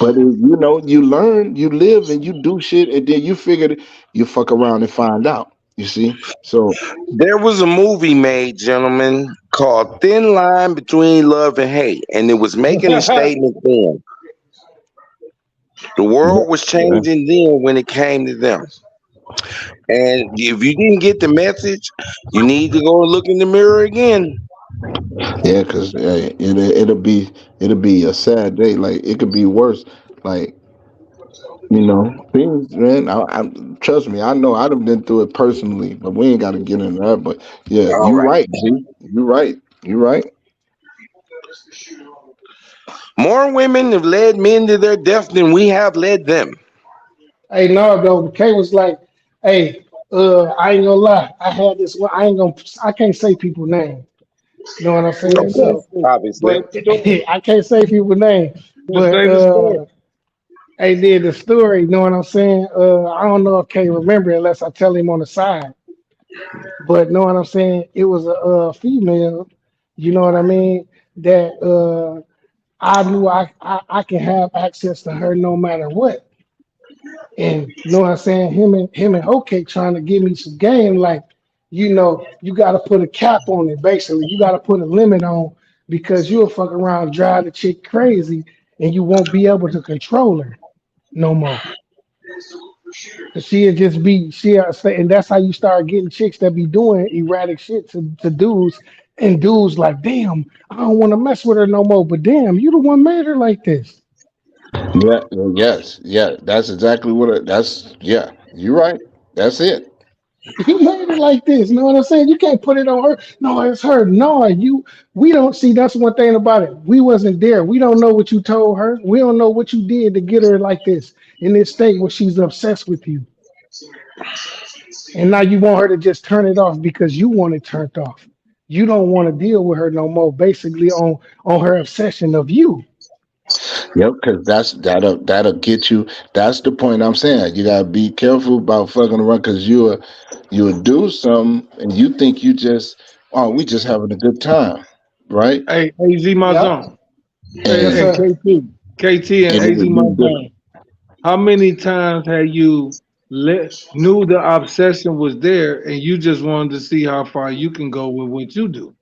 But you know, you learn, you live, and you do shit, and then you figure you fuck around and find out. You see? So There was a movie made, gentlemen, called Thin Line Between Love and Hate, and it was making a statement then. The yeah, world was yeah, changing then when it came to them. And if you didn't get the message, you need to go look in the mirror again. yeah, because it'll be a sad day. Like it could be worse. Like you know, things, man. Trust me, I know I've been through it personally, but we ain't got to get into that. But yeah, All you right. right, G. You right. You right. More women have led men to their death than we have led them. Hey, no, though. Kay was like, hey, I ain't gonna lie. I had this one. I can't say people name. You know what I'm Well, saying? you got So, to Obviously. but say the story. I can't say people name. Just But say the story. hey, did the story. You know what I'm saying? I don't know if Kay remember unless I tell him on the side. But know what I'm saying? It was a female. You know what I mean? That I knew I can have access to her no matter what. And know what I'm saying? Him and OK trying to give me some game, like, you gotta put a cap on it, basically. You gotta put a limit on because you'll fuck around, drive the chick crazy, and you won't be able to control her no more. Cause she'll just be she'll say, and that's how you start getting chicks that be doing erratic shit to dudes, and dudes like, damn, I don't want to mess with her no more. But damn, you the one made her like this. Yeah. Yes. Yeah. That's exactly what. That's yeah. You right. That's it. You made it like this. You know what I'm saying? You can't put it on her. No, it's her. No, we don't see. That's one thing about it. We wasn't there. We don't know what you told her. We don't know what you did to get her like this in this state where she's obsessed with you. And now you want her to just turn it off because you want it turned off. You don't want to deal with her no more, basically on her obsession of you. Yep. Because that'll get you. That's the point I'm saying. You gotta be careful about fucking around because you'll do something and you think you just we just having a good time, right? Hey, AZ my Yep. zone. Yes, And And sir. KT and it'll AZ be my different. zone. How many times have you knew the obsession was there and you just wanted to see how far you can go with what you do?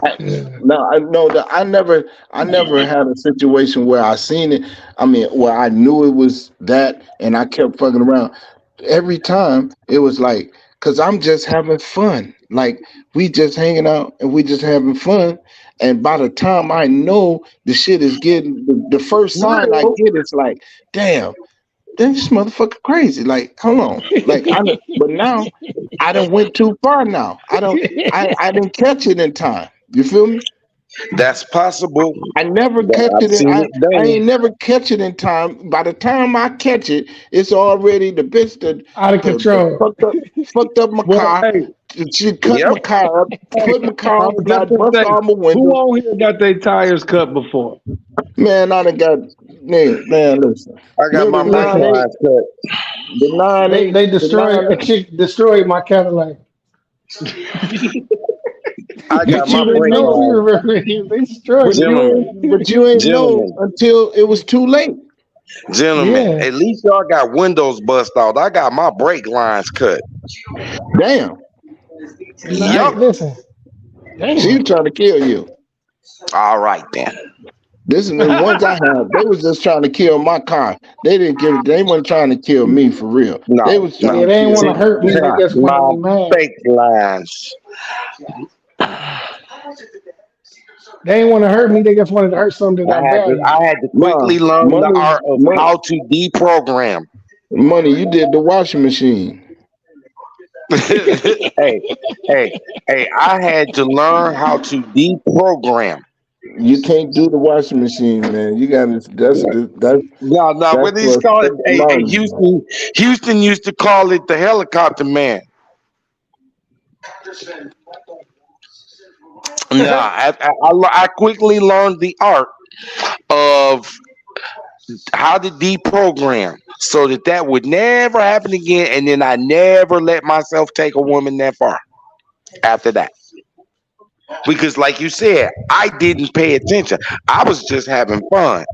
I, Yeah. no, I know that I never had a situation where I seen it. I mean, where I knew it was that, and I kept fucking around. Every time it was like, cause I'm just having fun. Like we just hanging out and we just having fun. And by the time I know the shit is getting the first sign I Real. get, it's like, damn, this motherfucker crazy. Like, hold on. Like but now I done went too far now. I didn't catch it in time. You feel me? That's possible. I never catch I've it. seen it I done. ain't never catch it in time. By the time I catch it, it's already the bitch that Out of the control. fucked up my Well, car. hey, She cut Yep. my car up, hey, put my car I on was just flat, gonna bust say, all my who windows. on here got their tires cut before? Man, I done got man, listen. I got Remember my the brake Listen, nine eight, lines cut. the nine they eight, they the destroyed a nine chick destroyed my Cadillac. I got But my you didn't break know we line, remember it. They But struggling. you gentlemen, ain't, but you ain't know gentlemen, until it was too late. gentlemen. Yeah. At least y'all got windows bust out. I got my brake lines cut. Damn. Yup. Listen. She was Damn. trying to kill you. All right then. This is the ones I had. They was just trying to kill my car. They didn't give. They weren't trying to kill me for real. They No, was trying Yeah, no. to they ain't kill want See, to hurt my me. They car. just want to my be mad. fake lines. They ain't want to hurt me. They just wanted to hurt something that I value. I had to quickly No learn the money, art of money, how to deprogram. money. You did the washing machine. hey, hey, hey! I had to learn how to deprogram. You can't do the washing machine, man. You got to. No, no. That's What they for call it? special Hey, learning. Houston used to call it the helicopter man. Nah, I quickly learned the art of how to deprogram so that that would never happen again, and then I never let myself take a woman that far after that. Because, like you said, I didn't pay attention. I was just having fun.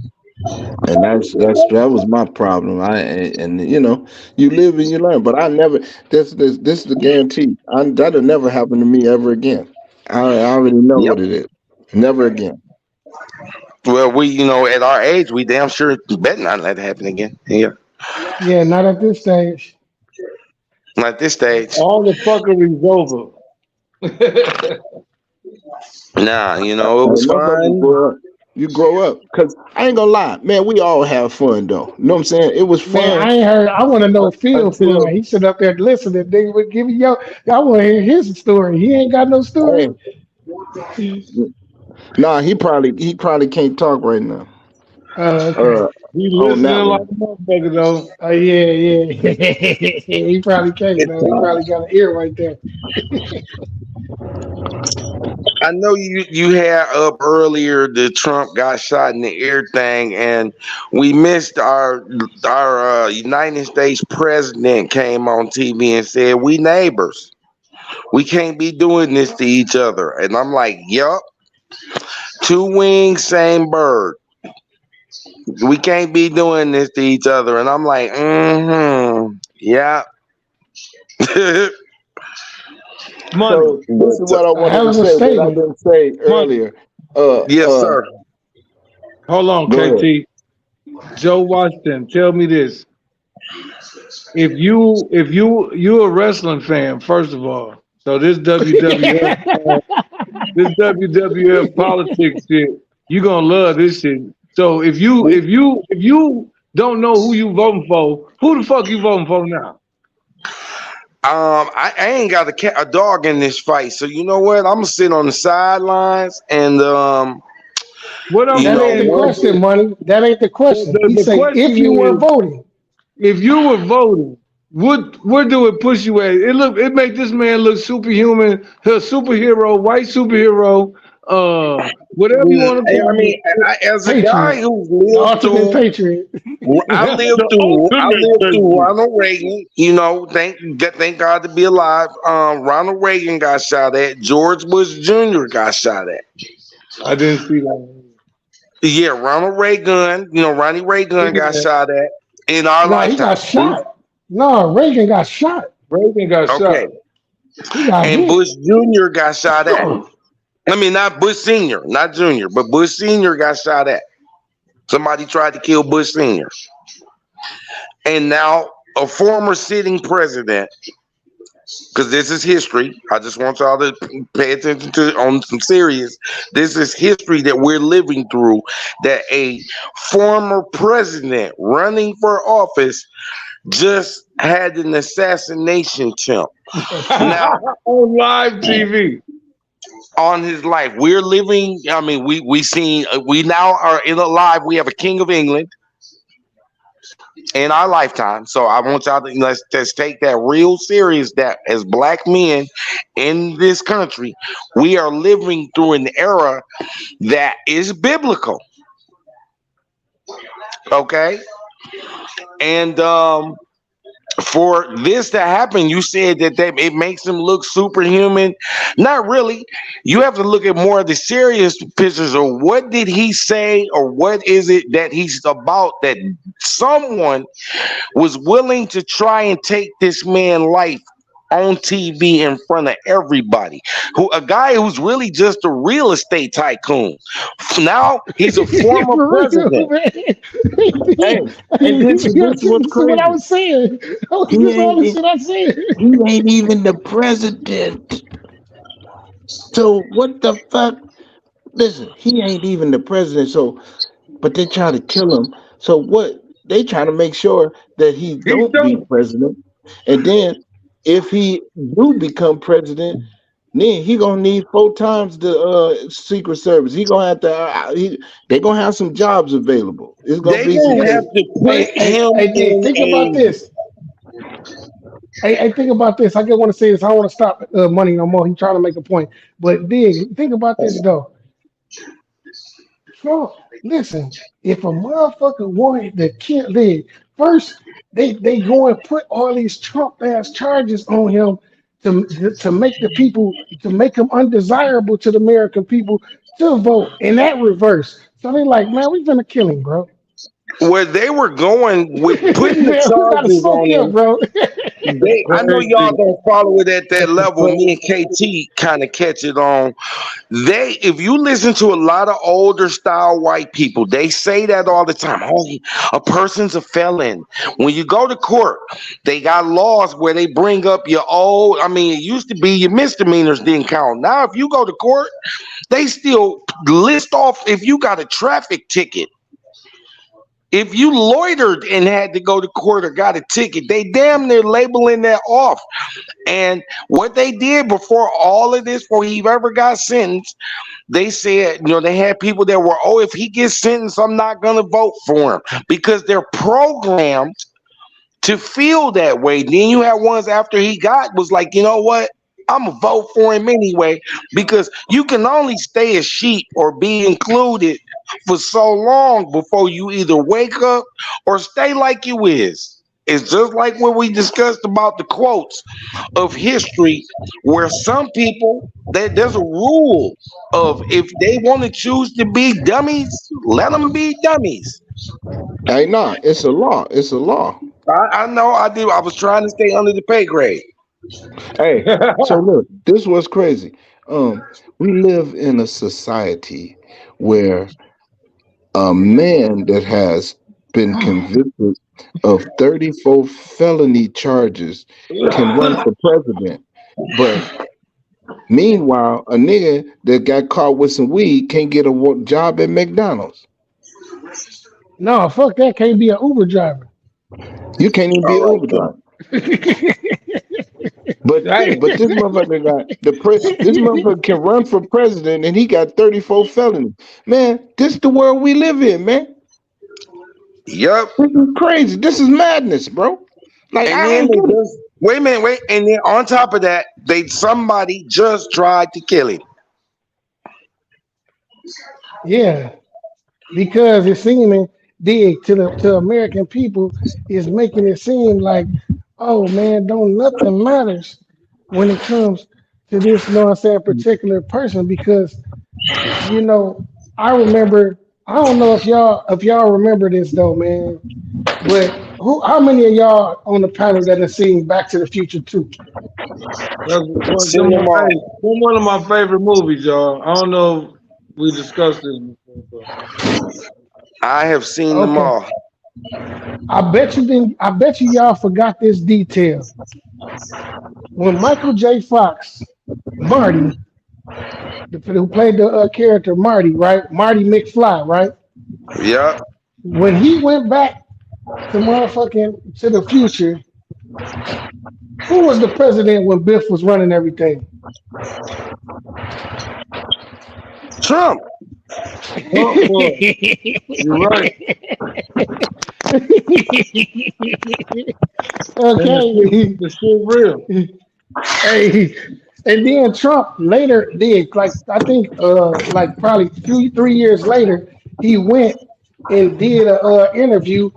And that was my problem. And you know, you live and you learn. But I never. This is the guarantee. That'll never happen to me ever again. I already know Yep. what it is. Never again. Well, at our age, we damn sure better not let it happen again. Yeah. Yeah, not at this stage. At this stage, All the fuckery's over. nah, it Hey, was motherfucker, fun. grow up. You grow up. Cause I ain't gonna lie, man. We all have fun though. You know what I'm saying? It was Man, fun I ain't heard. I want to know Phil fun. until He sit up there listening. They would give me yo. I want to hear his story. He ain't got no story. hey, nah. He probably can't talk right now. Okay. Uh, He on that listening like one. a motherfucker though. Oh yeah, yeah. He probably can't though. He probably got an ear right there. I know you had up earlier the Trump got shot in the ear thing, and we missed our United States president came on TV and said we neighbors. We can't be doing this to each other. And I'm like, yup, two wings, same bird. We can't be doing this to each other. And I'm like, yeah. Money, So this is But, what I A wanted hell to of a say that I statement. didn't say money. earlier. Uh, yes, uh, sir. Hold on, go ahead. KT. Joe Washington, tell me this: if you're a wrestling fan, first of all, so this WWF politics shit, you gonna love this shit. So if you don't know who you voting for, who the fuck you voting for now? I ain't got a dog in this fight, so you know what? I'm gonna sit on the sidelines and What I'm That ain't the saying once question, is, money. That ain't the question. the, He the say if question you were is, voting. if you were voting, where do it push you at? It make this man look superhuman, a superhero, white superhero, whatever you want to I call mean, as a guy Patriot, who's the lived ultimate through, patriot. the I ultimate lived through patriot. Ronald Reagan. Thank God to be alive. Ronald Reagan got shot at. George Bush Jr. got shot at. I didn't see that. Yeah, Ronald Reagan. Ronnie Reagan got Yeah, shot at in our No, he got lifetime. shot. No, Reagan got shot. Reagan got Okay, shot. He got and hit. Bush Jr. got shot at. I mean, not Bush Senior, not Junior, but Bush Senior got shot at. Somebody tried to kill Bush Senior, and now a former sitting president, because this is history. I just want y'all to pay attention to on some serious. This is history that we're living through. That a former president running for office just had an assassination attempt. Now On live TV. on his life, we're living. I mean, we now are in a live. We have a king of England in our lifetime. So I want y'all to let's just take that real serious. That as black men in this country, we are living through an era that is biblical. Okay, and for this to happen, you said that it makes him look superhuman. Not really. You have to look at more of the serious pictures of what did he say or what is it that he's about, that someone was willing to try and take this man's life on TV in front of everybody. A guy who's really just a real estate tycoon. Now he's a former For real, president. man. Hey, and this You this what's see what I crazy. was saying? He This all ain't the shit I said. he ain't even the president. So what the fuck? Listen, he ain't even the president. So, but they try to kill him. So what? They try to make sure that he He don't be don't. president. And then, if he do become president, then he gonna need 4 times the Secret Service. He gonna have to. They gonna have some jobs available. It's gonna They be some. gonna have Yes. to put him Hey, Dick, in think about a. this. Think about this. I just want to say this. I don't want to stop money no more. He's trying to make a point. But Dig, think about this though. Trump, listen, if a motherfucker wanted to kill Dig, first they go and put all these Trump ass charges on him to make the people to make him undesirable to the American people to vote in that reverse. So they like, man, we gonna kill him, bro. Where they were going with putting the Man, we gotta charges smoke on him, him. bro. That's I know y'all crazy. don't follow it at that level. But Me and KT kind of catch it on. If you listen to a lot of older style white people, they say that all the time. Oh, a person's a felon. When you go to court, they got laws where they bring up your old. I mean, it used to be your misdemeanors didn't count. Now, if you go to court, they still list off if you got a traffic ticket. If you loitered and had to go to court or got a ticket, they damn near labeling that off. And what they did before all of this, before he ever got sentenced, they said, they had people that were, oh, if he gets sentenced, I'm not going to vote for him because they're programmed to feel that way. Then you had ones after he got was like, you know what? I'm gonna vote for him anyway because you can only stay a sheep or be included for so long before you either wake up or stay like you is. It's just like when we discussed about the quotes of history, where some people there's a rule of if they want to choose to be dummies, let them be dummies. Hey, nah, it's a law. It's a law. I know I do. I was trying to stay under the pay grade. Hey, so look, this was crazy. We live in a society where a man that has been convicted of 34 felony charges can run for president. But meanwhile, a nigga that got caught with some weed can't get a job at McDonald's. No, fuck that. Can't be an Uber driver. You can't even be All an right, Uber so driver. But this motherfucker got this motherfucker can run for president and he got 34 felonies. Man, this the world we live in, man. yep. This is crazy. This is madness, bro. Like And I then don't they get it. just wait a minute, wait. And then on top of that, somebody just tried to kill him. Yeah, because it's seeming Dig to American people is making it seem like, oh man, don't nothing matters when it comes to this, you know what I'm saying, particular person because you know, I remember I don't know if y'all remember this though, man, but how many of y'all on the panel that have seen Back to the Future 2? that's Send them hey, all. one of my favorite movies, y'all. I don't know if we discussed this before, I have seen them Okay. all. I bet you y'all forgot this detail. When Michael J. Fox, Marty, who played the character Marty, right? Marty McFly, right? Yep. When he went back to motherfucking to the future, who was the president when Biff was running everything? Trump. Trump was. You're right. And Okay. the shit real. Hey, and then Trump later did like I think like probably 3 years later he went and did a interview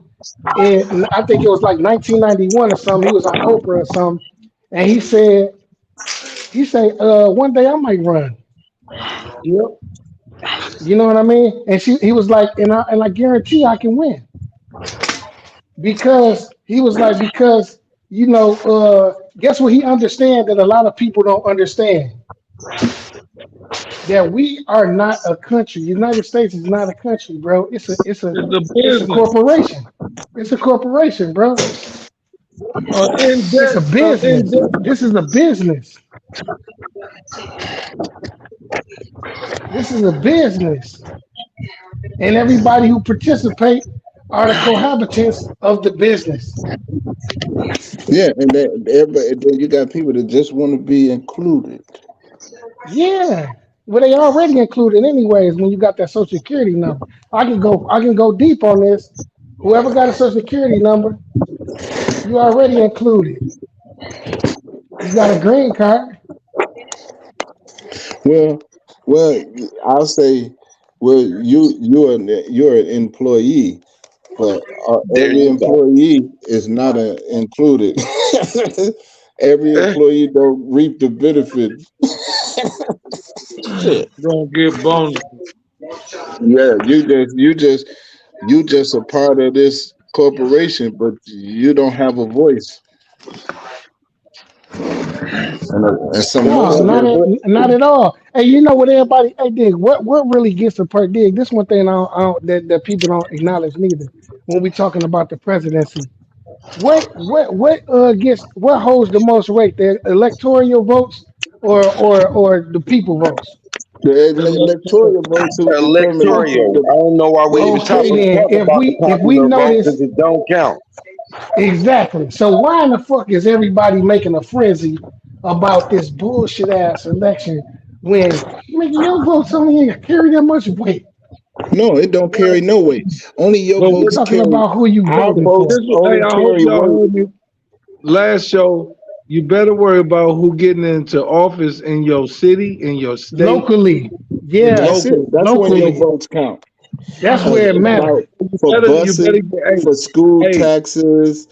and I think it was like 1991 or something. He was on Oprah or something, and he said, one day I might run. Yep. You know what I mean? And he was like, and I guarantee I can win because he was like, because guess what? He understand that a lot of people don't understand that we are not a country. United States is not a country, bro. It's a It's a business. corporation. It's a corporation, bro. In It's a debt, in business. debt. This is a business. This is a business. And everybody who participate are the cohabitants of the business. Yeah, and then you got people that just want to be included. Yeah. Well, they already included anyways when you got that social security number. I can go deep on this. Whoever got a social security number, you already included. You got a green card. Well, well, I'll say, well, you're an employee, but There every you go. employee is not included. Every Eh, employee don't reap the benefits. Shit. Don't get bonus. Yeah, you just a part of this corporation, but you don't have a voice. And some No, most of not them. at not at all. Hey, you know what everybody? Hey, dig. What really gets the part? Dig. This one thing that people don't acknowledge neither when we talking about the presidency. What holds the most weight? The electoral votes or the people votes? The Electoral. electoral votes who determine electoral. the I don't know why we even Okay, then talk about the if we popular vote notice because it don't count. exactly. So why in the fuck is everybody making a frenzy about this bullshit ass election when nigga your votes only ain't carry that much weight? no, it don't carry no weight. Only your But We what, votes talking carry. about who you Our voting this for votes is, hey, only I hope carry y'all weight. heard me last show. You better worry about who getting into office in your city, in your state, locally. and Yeah, That's it. local. That's when your locally. votes count. That's where it matters. About for You better buses, get, hey, for school hey, taxes,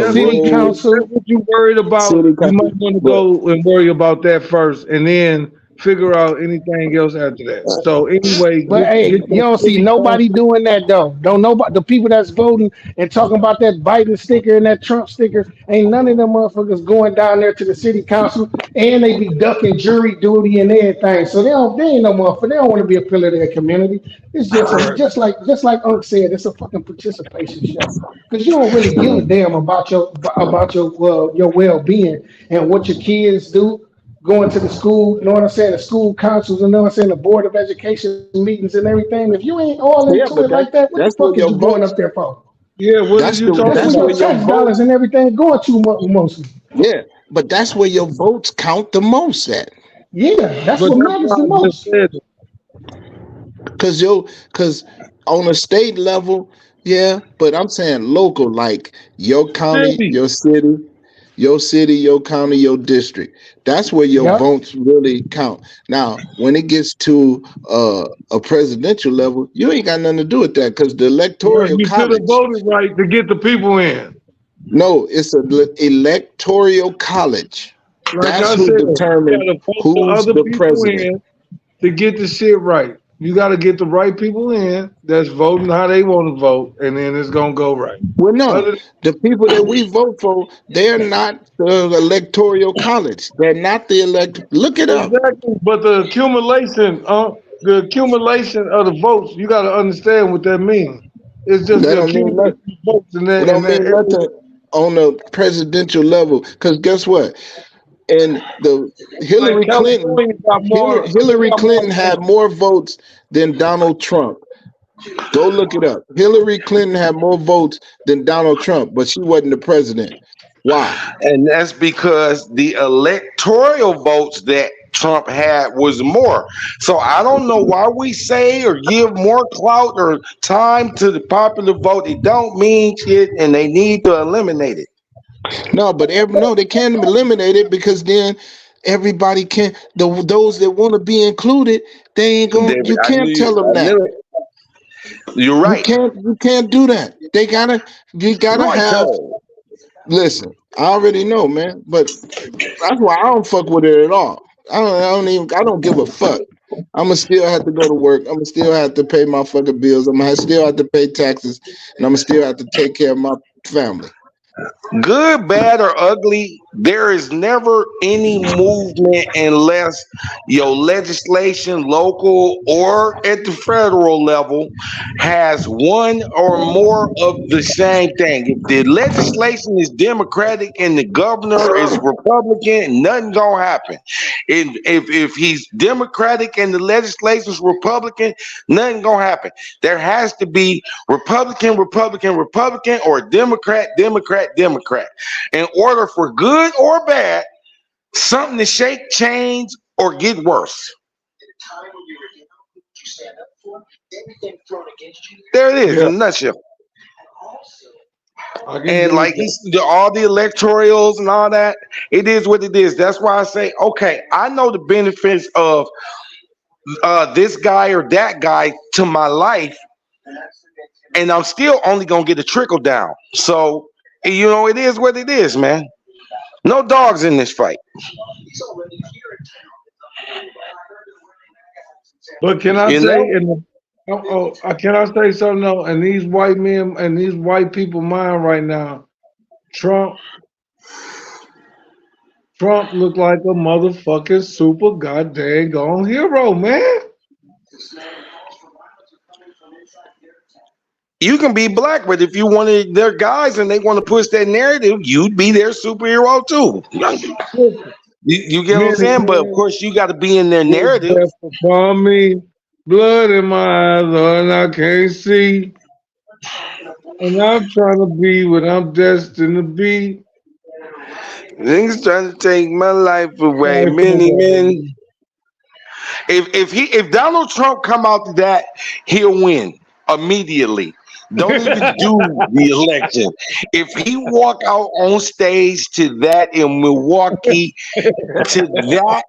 City if roads, that's council. what you worried about, city you council. might want to But go and worry about that first, and then figure out anything else after that. So anyway, But get hey, you your don't see city nobody council. doing that though. Don't nobody the people that's voting and talking about that Biden sticker and that Trump sticker, ain't none of them motherfuckers going down there to the city council and they be ducking jury duty and everything. So they ain't no motherfucker. They don't want to be a pillar of their community. It's Right. just like Unc said, it's a fucking participation show. Because you don't really give a damn about your well being and what your kids do going to the school, you know what I'm saying, the school councils, you know what I'm saying, the board of education meetings and everything. If you ain't all into yeah, it but like that, what the that's fuck where is you your going up votes. there for? Yeah. What are That's you the talking That's where that's your where about? your tax vote. dollars and everything going to mostly. Yeah, but that's where your votes count the most at. Yeah, that's But what that's matters why the I just most. said it. Cause on a state level, yeah, but I'm saying local, like your county, City. your county, your district. That's where your Yep. votes really count. Now, when it gets to a presidential level, you ain't got nothing to do with that because the Well, electoral you should have college. voted right to get the people in. No, it's a electoral college. Like That's I who said, you determines gotta vote the who's other the people president. in to get the shit right. You gotta get the right people in that's voting how they want to vote, and then it's gonna go right. Well, no, Other the people that we vote for, they're not the electoral college. They're not the elect. Look it up. exactly, but the accumulation of the votes, you gotta understand what that means. It's just That the don't mean accumulation nothing. of votes, and It then don't mean every nothing on the presidential level. Because guess what? And the like California got more. They Hillary got more Clinton had votes. more votes than Donald Trump. Go look it up. Hillary Clinton had more votes than Donald Trump, but she wasn't the president. Why? And that's because the electoral votes that Trump had was more. So I don't know why we say or give more clout or time to the popular vote. It don't mean shit, and they need to eliminate it. No, but no, they can't eliminate it because then everybody can. Those that want to be included, they ain't going. You I can't knew tell them I that. knew it. You're right. You can't do that. You gotta Right, have. though. Listen, I already know, man, but that's why I don't fuck with it at all. I don't give a fuck. I'ma still have to go to work. I'ma still have to pay my fucking bills. Still have to pay taxes, and I'ma still have to take care of my family. Good, bad, or ugly, there is never any movement unless your legislation, local or at the federal level, has one or more of the same thing. If the legislation is Democratic and the governor is Republican, nothing gonna happen. If he's Democratic and the legislation is Republican, nothing gonna happen. There has to be Republican, Republican, Republican, or Democrat, Democrat, Democrat. In order for good or bad, something to shake, change, or get worse. There it is in Yeah, a nutshell. I can And give you like that. all the electorals and all that, it is what it is. That's why I say, okay, I know the benefits of this guy or that guy to my life, and I'm still only gonna get a trickle down. So it is what it is, man. No dogs in this fight. But can I You say know, in the can I say something though? And these white men and these white people mind right now, Trump Trump looked like a motherfucking super goddamn gone hero, man. you can be black, but if you wanted their guys and they want to push that narrative, you'd be their superhero too. Listen, You get what I'm many saying? But of men course, you got to be in their was narrative. death upon me, blood in my eyes, and I can't see. And I'm trying to be what I'm destined to be. Niggas trying to take my life away. Life Many men. away. If Donald Trump come out to that, he'll win immediately. Don't even do the election. If he walk out on stage to that in Milwaukee to that,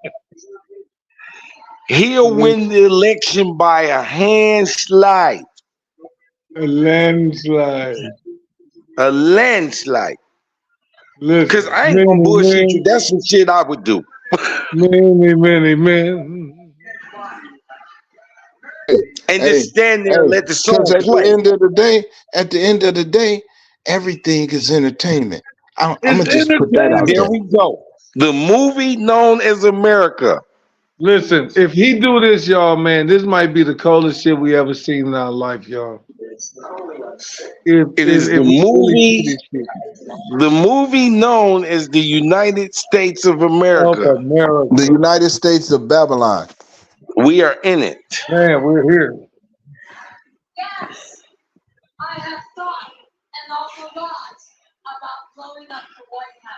he'll win the election by a handslide, A landslide. a landslide. Cause Listen, I ain't gonna many bullshit you. men, That's some shit I would do. many men. And Hey, just stand there and hey, let the because song play. at the end of the day, everything is entertainment. I'm It's gonna just put that out There entertainment. there. we go. The movie known as America. Listen, if he do this, y'all, man, this might be the coldest shit we ever seen in our life, y'all. It is If he really do this shit the movie known as the United States of of America. The America, United States of Babylon. We are in it. man, we're here.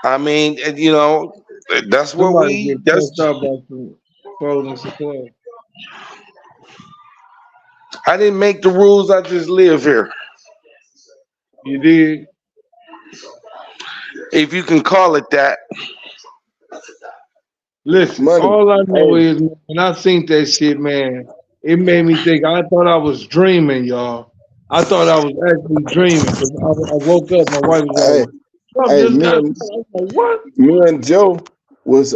I mean, that's what Somebody we. get That's. cussed out by some clothes and some clothes. I didn't make the rules. I just live here, You did. if you can call it that. Listen, Money. all I know Hey, is when I seen that shit, man, it made me think. I thought I was dreaming, y'all. I thought I was actually dreaming because I woke up. My wife was hey, like, "Trump hey, just got." I was like, "What?" me and Joe was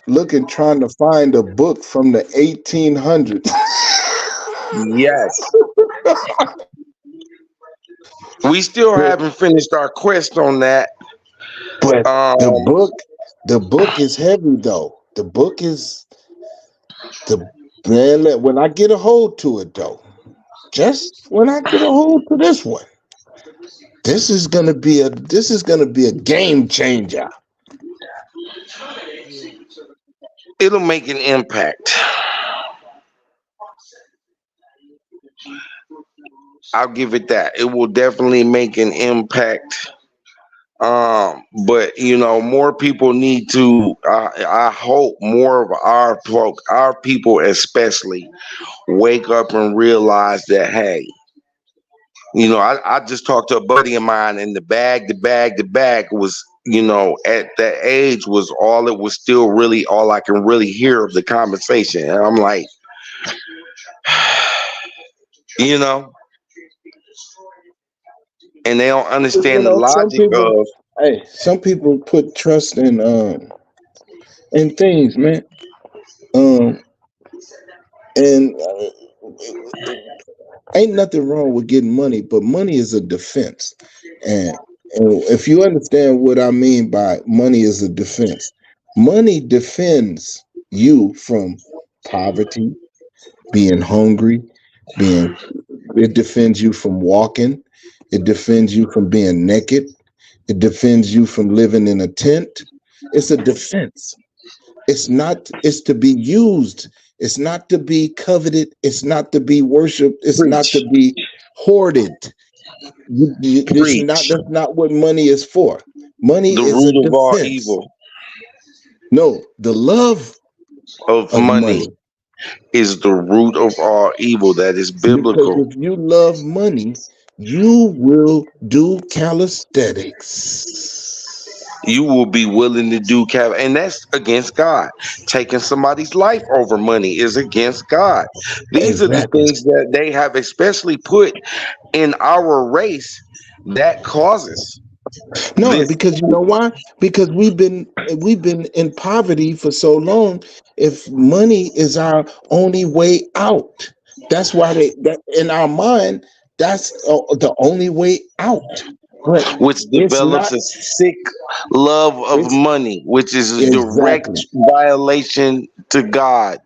looking trying to find a book from the 1800s. Yes. We still but haven't finished our quest on that. but the Um. book the book is heavy though. The book is the man. When I get a hold to it though, just when I get a hold to this one, this is gonna be a game changer. It'll make an impact. I'll give it that. It will definitely make an impact. But more people need to. I hope more of our people especially, wake up and realize that, hey, I just talked to a buddy of mine, and the bag was, at that age was all it was still really all I can really hear of the conversation, and I'm like. you know, and they don't You understand the know, some logic people, of hey, some people put trust in things, man. Um, and ain't nothing wrong with getting money, but money is a defense. And if you understand what I mean by money is a defense, money defends you from poverty, being hungry, being it defends you from walking, it defends you from being naked, it defends you from living in a tent. It's a defense. It's to be used. It's not to be coveted. It's not to be worshiped. It's not to preach, be hoarded. This not preach. that's not what money is for. Money The is a root of all defense. evil No, the love of of money money. is the root of all evil. That is Because biblical. if you love money, you will do calisthenics. You will be willing to do and that's against God. Taking somebody's life over money is against God. These are the Exactly. things that they have especially put in our race that causes No, this. because you know why? Because we've been in poverty for so long. If money is our only way out, that's why that in our mind that's the only way out. But Which it's develops not. a sick love of It's money, which is a exactly, direct violation to God.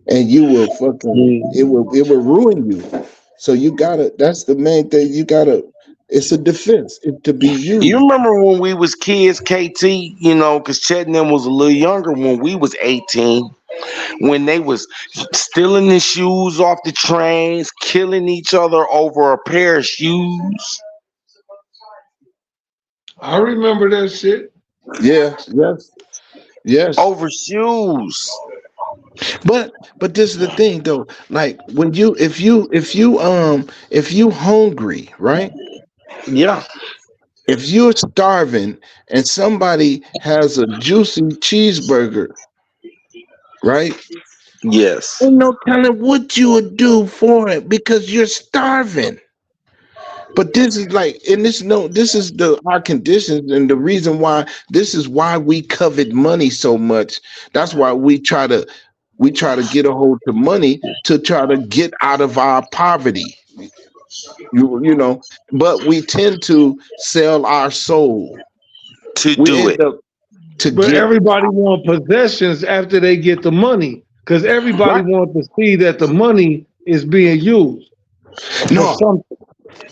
and you will fucking it will ruin you. So you gotta. That's the main thing. You gotta. It's a defense. It to be You used. remember when we was kids, KT, because Chet and them was a little younger when we was 18, when they was stealing the shoes off the trains, killing each other over a pair of shoes, I remember that shit. Yeah. Yes. Yes. over shoes. But this is the thing though. Like when you if you hungry, right? Yeah. If you're starving and somebody has a juicy cheeseburger, right? Yes. Ain't no telling what you would do for it because you're starving. But this is like, and this no, this is the our conditions, and the reason why this is why we covet money so much. That's why we try to get a hold to money to try to get out of our poverty. You know, but we tend to sell our soul. To We do it. end up to But get everybody want possessions after they get the money, because everybody right. wants to see that the money is being used for No, something.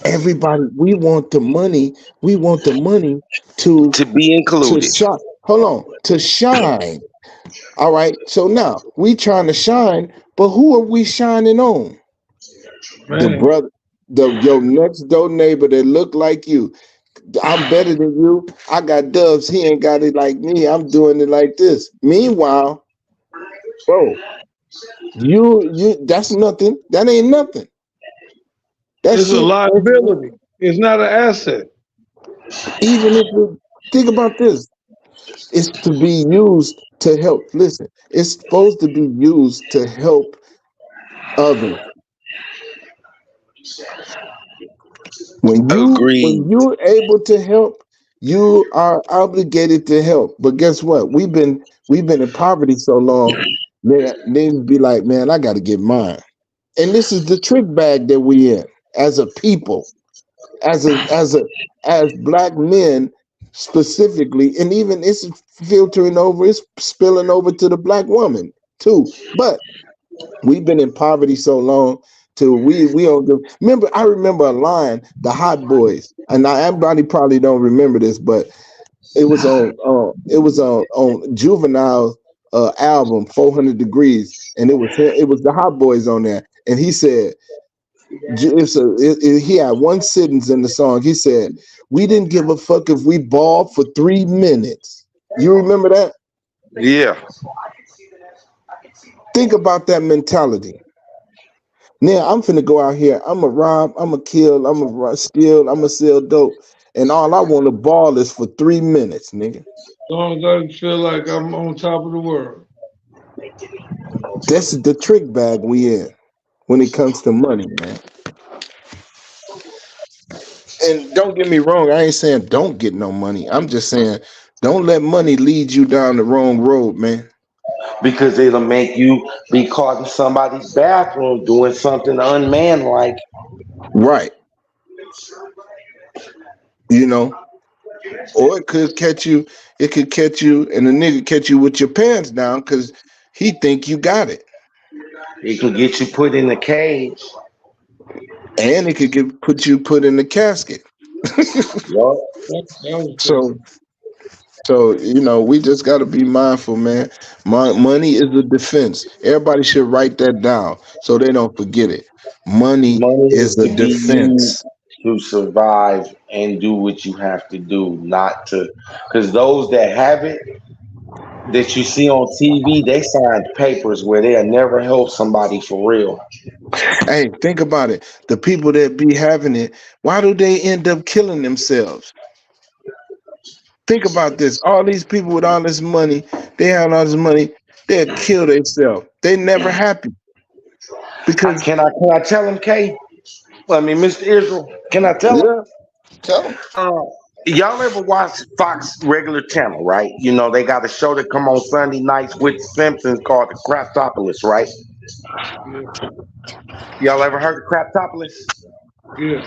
everybody. We want the money. We want the money to To be to included. shine. Hold on, to shine. All right. So now we trying to shine, but who are we shining on? The Man, brother, your next door neighbor that look like you. I'm better than you. I got dubs. He ain't got it like me. I'm doing it like this. Meanwhile, bro, you that's nothing. That ain't nothing. That it's a shit. liability. It's not an asset. Even if you think about this, it's to be used to help. Listen, it's supposed to be used to help others. When Agreed. you're able to help, you are obligated to help. But guess what? We've been in poverty so long, man, they be like, man, I gotta get mine. And this is the trick bag that we in as a people, as black men specifically, and even it's filtering over, it's spilling over to the black woman too. But we've been in poverty so long till we don't give. I remember a line, the Hot Boys, and now everybody probably don't remember this, but it was on Juvenile album 400 Degrees, and it was the Hot Boys on there, and he said he had one sentence in the song. He said, "We didn't give a fuck if we balled for 3 minutes." You remember that? Yeah. Think about that mentality. Now I'm finna go out here. I'm going to rob. I'm going to kill. I'm going to steal. I'm going to sell dope. And all I want to ball is for 3 minutes, nigga. As long as I feel like I'm on top of the world. This is the trick bag we in when it comes to money, man. and don't get me wrong, I ain't saying don't get no money. I'm just saying don't let money lead you down the wrong road, man. because it'll make you be caught in somebody's bathroom doing something unmanlike. Right. You know, or it could catch you, and the nigga catch you with your pants down because he think you got it. It can get you put in the cage. And it could get put in the casket. Yup. That was So true. we just got to be mindful, man. Money is a defense. Everybody should write that down so they don't forget it. Money Money is is a to be used defense. to survive and do what you have to do, not to. Because those that have it, that you see on TV, they signed papers where they'll never help somebody for real. Hey, think about it. The people that be having it, why do they end up killing themselves? Think about this. All these people with all this money, they have all this money, they'll kill themselves. They never happy because Can I tell him, K? I mean, Mr. Israel, can I tell him? yeah, tell them. Uh, y'all ever watch Fox regular channel, right? You know, they got a show that come on Sunday nights with the Simpsons called the Craptopolis, right? Yeah, Y'all ever heard of Craptopolis? yeah.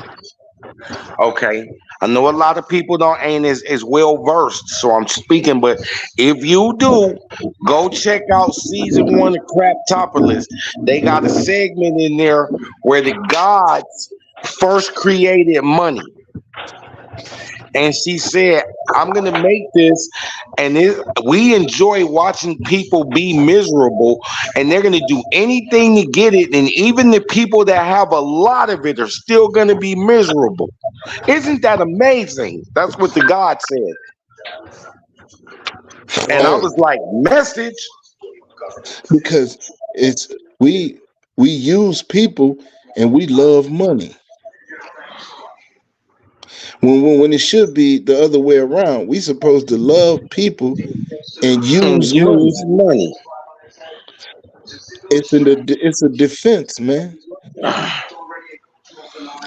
Okay. I know a lot of people don't ain't as well versed, so I'm speaking, but if you do, go check out season one of Craptopolis. They got a segment in there where the gods first created money. And she said, I'm gonna make this, and we enjoy watching people be miserable, and they're gonna do anything to get it, and even the people that have a lot of it are still gonna be miserable. Isn't that amazing? That's what the God said. And I Oh, was like, message? because it's we use people and we love money. When it should be the other way around. We supposed to love people and And use money. use money. It's a defense, man.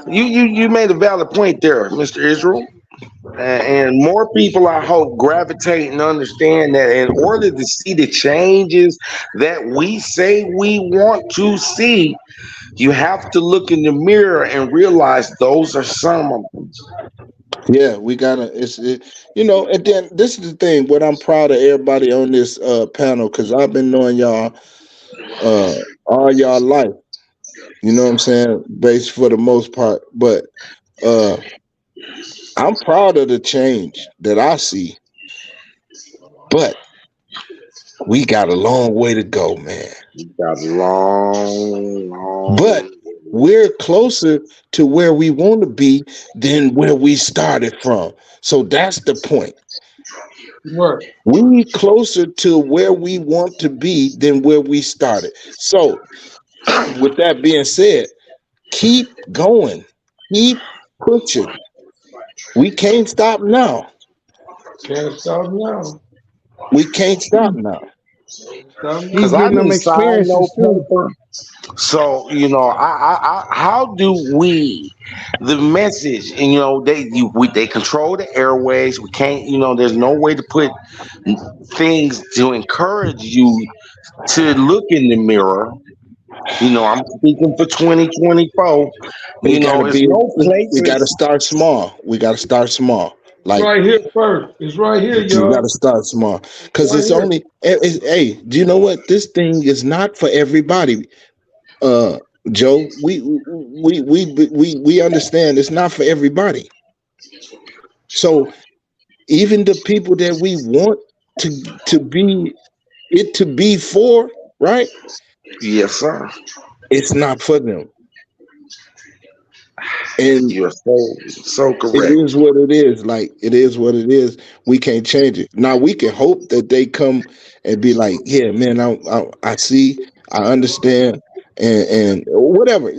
You made a valid point there, Mr. Israel. And more people, I hope, gravitate and understand that in order to see the changes that we say we want to see, you have to look in the mirror and realize those are some of them. Yeah, we gotta. And then this is the thing. What I'm proud of everybody on this panel because I've been knowing y'all uh all y'all life. You know what I'm saying? Based for the most part, but uh I'm proud of the change that I see. But we got a long way to go, man. Got a long, But long. we're closer to where we want to be than where we started from. So that's the point. Right. We closer to where we want to be than where we started. So, with that being said, keep going, keep pushing. We can't stop now. Can't stop now. We can't stop now. Stop Keep Because now. I getting them didn't sign no experiences too. paper. So, how do we, the message, and they control the airways. We can't, there's no way to put things to encourage you to look in the mirror. I'm speaking for 2024. It gotta It's be. no We gotta places. start small. We gotta start small. It's Like right here first. It's right here, we gotta y'all. start small, It's because right it's here. only. Hey, do you know what? This thing is not for everybody. Uh, Joe, we understand it's not for everybody. So even the people that we want to be it to be for, right? Yes, sir. It's not for them, and You're so it correct. is what it is. Like it is what it is. We can't change it. Now we can hope that they come and be like, "Yeah, man, I see, I understand, and whatever."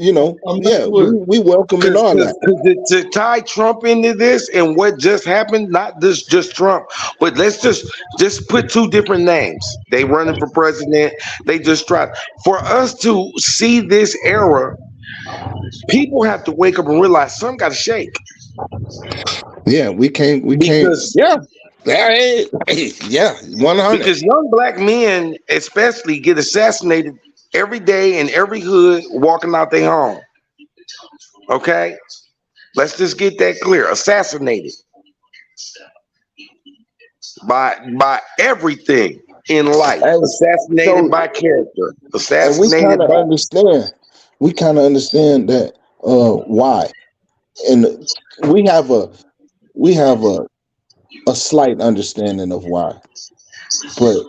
I'm Yeah, not with it. we welcome and Because all cause, that. 'cause to tie Trump into this and what just happened, not this just Trump, but let's just put two different names. They running for president. They just tried. For us to see this era, people have to wake up and realize something got to shake. Yeah, we can't. because Yeah, yeah, 100. young black men especially get assassinated every day in every hood walking out their home. Okay, let's just get that clear. Assassinated by everything in life. And Assassinated so, by character. and we Assassinated kind of by understand. We kind of understand that why, and we have a we have a slight understanding of why, but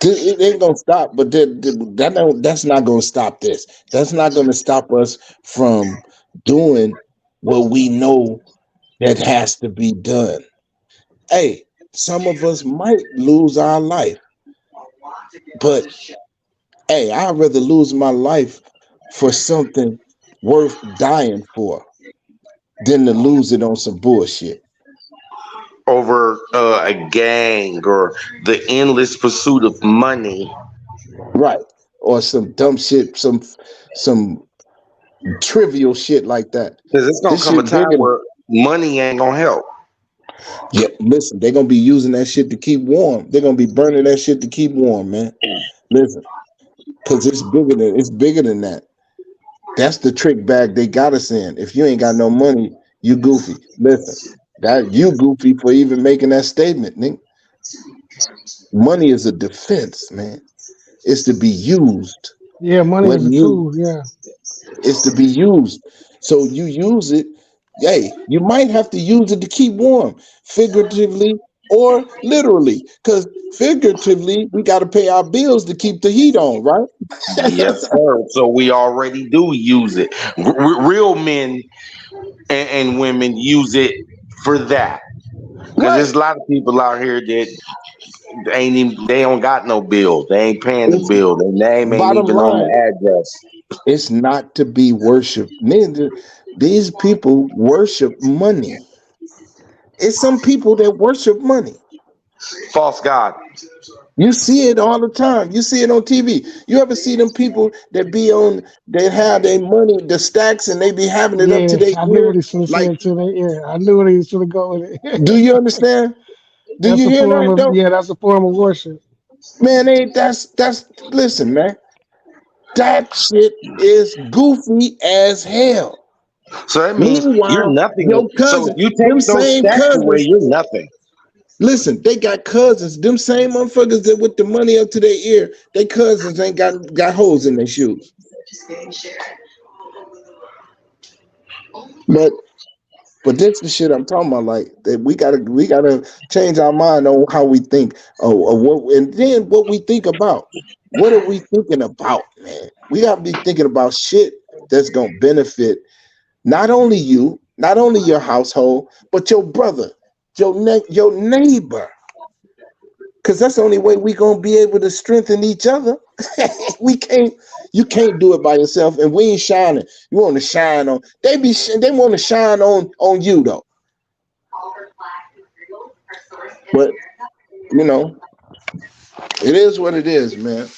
it ain't gonna stop. But that's not gonna stop this. That's not gonna stop us from doing what we know that has to be done. Hey, some of us might lose our life, but hey, I'd rather lose my life for something worth dying for than to lose it on some bullshit. over a gang or the endless pursuit of money. Right. Or some dumb shit, some trivial shit like that. Because it's gonna This come a shit time bigger than, where money ain't gonna help. yeah, listen, they're gonna be using that shit to keep warm. They're gonna be burning that shit to keep warm, man. Listen, cause it's bigger than that. That's the trick bag they got us in. If you ain't got no money, you goofy. Listen, that you goofy for even making that statement, Nick. Money is a defense, man. It's to be used. Yeah, money Whether is a you tool. Yeah. It's to be used. So you use it. Hey, you might have to use it to keep warm, figuratively or literally. Because figuratively, we got to pay our bills to keep the heat on, right? Yes, sir. So we already do use it. Real men and women use it for that. Because Right. there's a lot of people out here that ain't even they don't got no bill. They ain't paying the It's bill. Their name ain't bottom even on line. the address. It's not to be worshiped. These people worship money. It's some people that worship money. False God. You see it all the time. You see it on TV. You ever see them people that be on that have their money, the stacks, and they be having it up to Yeah, their I knew ear? what he was going to say Like, until they, yeah, I knew what he was going to go with do it. you understand? Do That's you a hear form that of, though? yeah, that's a form of worship. Man, ain't that's listen, man. That shit is goofy as hell. So that means you're Meanwhile, nothing. your So if cousin, you them take those same stacks away, cousins, you're nothing. listen, they got cousins. Them same motherfuckers that with the money up to their ear, they cousins ain't got holes in their shoes. But this is shit I'm talking about. Like that, we gotta change our mind on how we think, or what, and then what we think about. What are we thinking about, man? We gotta be thinking about shit that's gonna benefit not only you, not only your household, but your brother, your neighbor. Cause that's the only way we gonna be able to strengthen each other. we can't. You can't do it by yourself, and we ain't shining. You want to shine on. They want to shine on you though. But you know, it is what it is, man.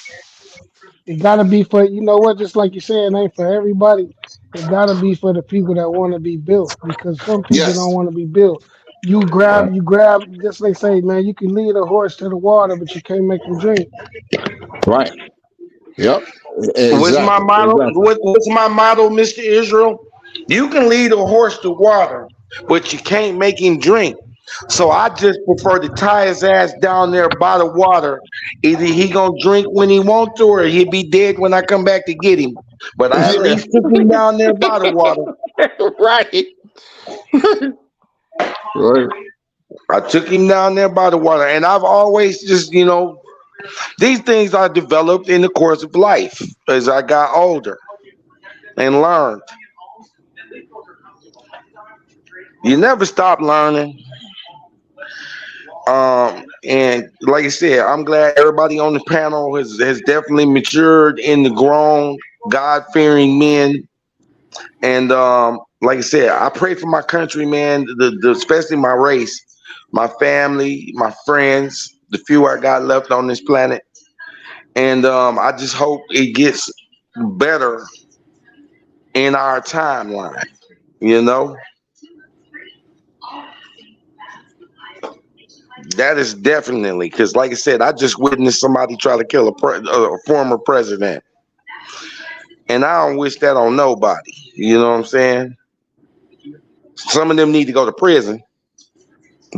It got to be for, you know what, just like you said, it ain't for everybody. It got to be for the people that want to be built because some people don't Yes. want to be built. You grab, just like say, man, you can lead a horse to the water, but you can't make him drink. Right. Yep. What's my Exactly. motto? Exactly. What's my motto, Mr. Israel? You can lead a horse to water, but you can't make him drink. So I just prefer to tie his ass down there by the water. Either he gonna drink when he want to, or he'll be dead when I come back to get him. But I at Yeah. least took him down there by the water. right. Right. I took him down there by the water, and I've always just, these things I developed in the course of life as I got older and learned. You never stop learning. And like I said, I'm glad everybody on the panel has definitely matured in the grown, God fearing men. And like I said, I pray for my country, man, especially my race, my family, my friends, the few I got left on this planet. And I just hope it gets better in our timeline, you know? That is definitely because, like I said, I just witnessed somebody try to kill a former president, and I don't wish that on nobody. You know what I'm saying? Some of them need to go to prison,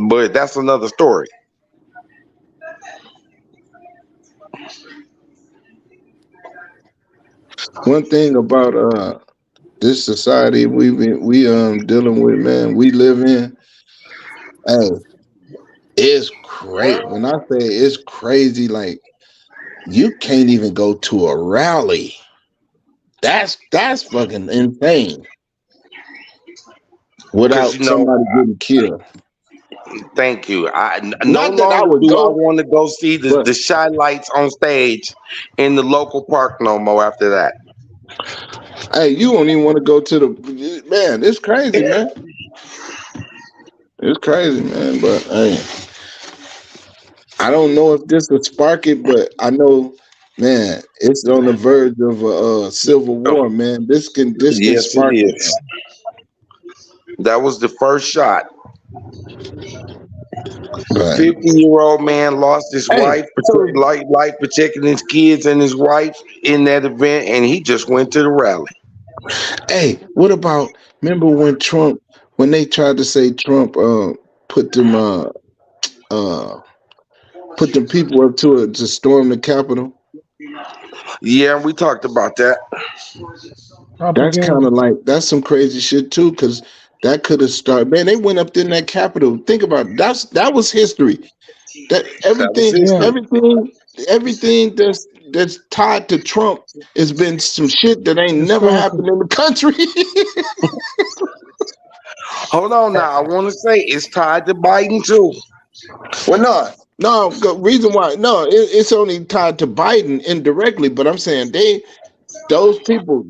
but that's another story. One thing about this society we dealing with, man, we live in, hey, it's crazy. When I say it's crazy, like you can't even go to a rally. That's fucking insane Because without somebody getting killed. thank you. No Not that I longer would do I go, want to go see but the shy lights on stage in the local park no more. After that, hey, you don't even want to go to the man. It's crazy, man. It's crazy, man. But hey, I don't know if this will spark it, but I know, man, it's on the verge of a civil oh, war, man. This can yes, it spark it, is. That was the first shot. man. 50-year-old man lost his Hey, wife, so life protecting his kids and his wife in that event, and he just went to the rally. hey, what about remember when Trump when they tried to say Trump put them uh put them people up to storm the Capitol? Yeah, we talked about that. That's kind Propaganda. of like that's some crazy shit too, because that could have started. Man, they went up there in that Capitol. Think about it. That was history. That That was everything, Yeah, history. everything, everything that's tied to Trump has been some shit that ain't never historical. happened in the country. Hold on now. I want to say it's tied to Biden too. Well, no. Reason why? No, it's only tied to Biden indirectly. But I'm saying those people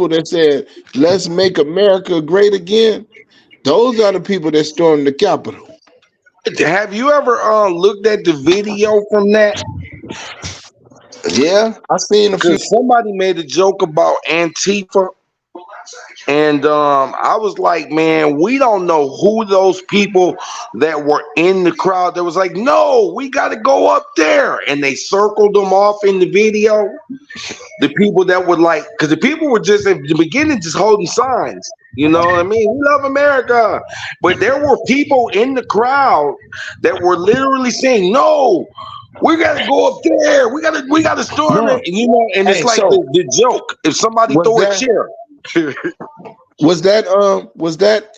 that said let's make America great again. Those are the people that stormed the Capitol. Have you ever looked at the video from that? Yeah, I seen a few. Because somebody made a joke about Antifa, and I was like, man, we don't know who those people that were in the crowd. That was like, no, we got to go up there, and they circled them off in the video. The people that were like, because the people were just at the beginning just holding signs. You know what I mean? We love America, but there were people in the crowd that were literally saying, no. We gotta go up there. We gotta storm it. No, You know, and it's hey, like so the joke. If somebody was throw a that chair, was that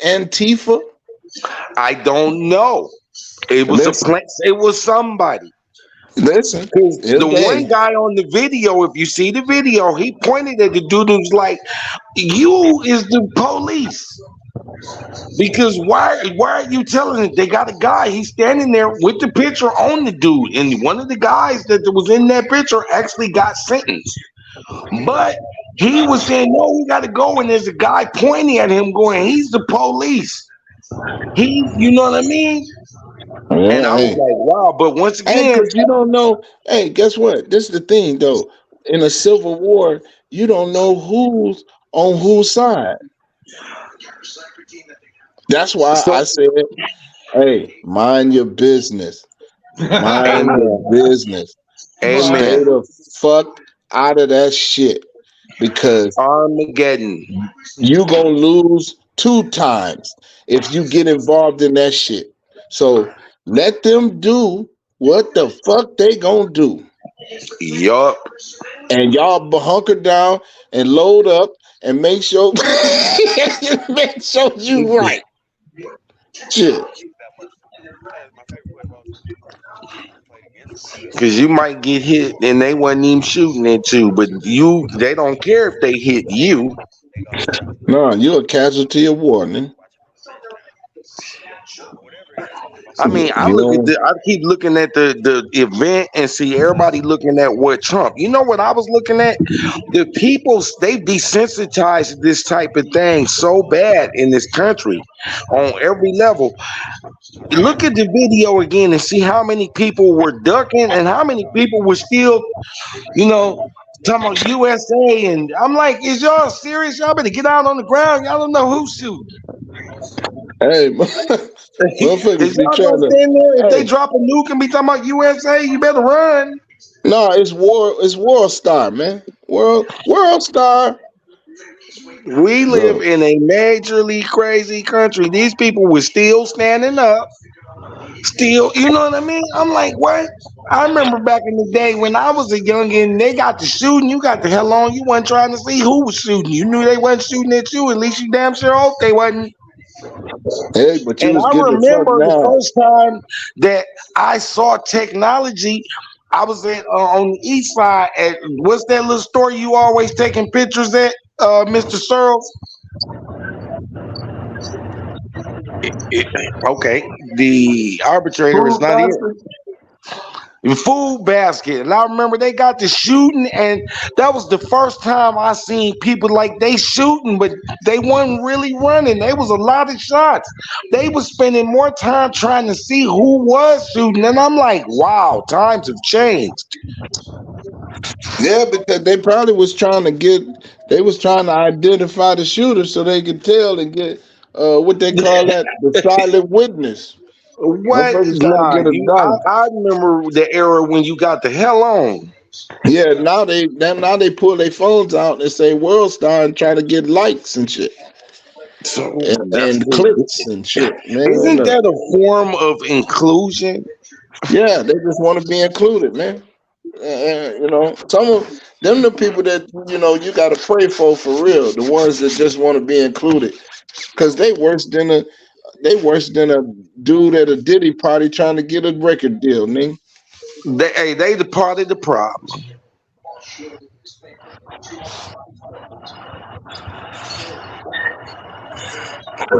Antifa? I don't know. It was a Listen, plan. It was somebody. listen. Because the one Okay, guy on the video, if you see the video, he pointed at the dude and was like, "You is the police." Because why are you telling it? They got a guy. He's standing there with the picture on the dude, and one of the guys that was in that picture actually got sentenced. But he was saying, "No, we got to go." And there's a guy pointing at him, going, "He's the police." You know what I mean? And yeah, I was hey, like, "Wow!" But once hey, again, because you don't know. Hey, guess what? This is the thing, though. In a civil war, you don't know who's on whose side. That's why so I said, "Hey, mind your business. Mind your amen, business. Right. Stay amen. the fuck out of that shit because Armageddon. you gonna lose two times if you get involved in that shit. So let them do what the fuck they gonna do, Yup. and y'all hunker down and load up and make sure make sure you right. Shit. Cause you might get hit and they wasn't even shooting at you, but they don't care if they hit you. No, you're a casualty of war, man. I mean, You I keep looking at the event and see everybody looking at what Trump. You know what I was looking at? The people, they've desensitized this type of thing so bad in this country on every level. Look at the video again and see how many people were ducking and how many people were still, you know, talking about USA. And I'm like, is y'all serious? Y'all better get out on the ground. Y'all don't know who's shooting. Hey, Is motherfuckers be y'all gonna trying to. stand there? If they Hey, drop a nuke and be talking about USA, you better run. no, it's war. It's World Star, man. World Star, We live bro. in a majorly crazy country. These people were still standing up, still, you know what I mean? I'm like, what? I remember back in the day when I was a youngin', they got to shooting. You got the hell on. You wasn't trying to see who was shooting. You knew they wasn't shooting at you. At least you damn sure hope they wasn't. Hey, but you And was I getting the fuck remember the now. first time that I saw technology. I was on the east side at what's that little store you always taking pictures at, Mr. Searles? Okay, the arbitrator is Food not here. basket. The food basket, and I remember they got to shooting, and that was the first time I seen people like they shooting, but they wasn't really running. There was a lot of shots. They was spending more time trying to see who was shooting, and I'm like, wow, times have changed. Yeah, because they probably was trying to get. They was trying to identify the shooter so they could tell and get what they call that, the silent witness. What? Motherfuckers trying to Nah, get a you. dollar. I remember the era when you got the hell on. Yeah, now they pull their phones out and say World Star and try to get likes and shit So and clicks and shit. Man, isn't look. that a form of inclusion? Yeah, they just want to be included, man. Some of them the people that you got to pray for real. The ones that just want to be included, because they worse than a dude at a Diddy party trying to get a record deal, nigga. They the part of the problem.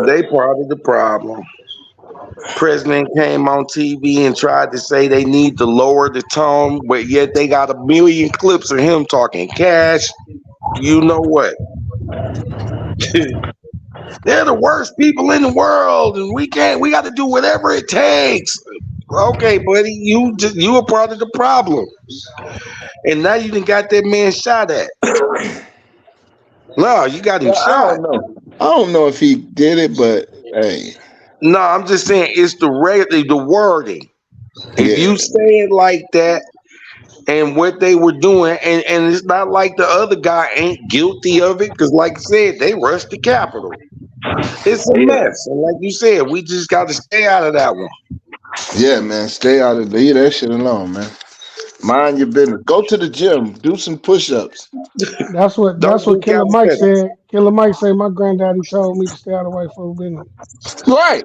They part of the problem. President came on TV and tried to say they need to lower the tone, but yet they got a million clips of him talking cash. You know what? They're the worst people in the world, and we can't. We got to do whatever it takes. Okay, buddy, you a part of the problem, and now you done got that man shot at. No, you got him Well, I shot. don't know. I don't know if he did it, but hey, No, I'm just saying it's the wording. If yeah, you say it like that, and what they were doing, and it's not like the other guy ain't guilty of it, because like I said, they rushed the Capitol. It's a yeah, mess, and like you said, we just got to stay out of that one. yeah, man. Stay out of leave that shit alone, man. Mind your business. Go to the gym. Do some push-ups. That's Don't what do Killer Mike calisthenics. said. Killer Mike said my granddaddy told me to stay out of white folk business. Right.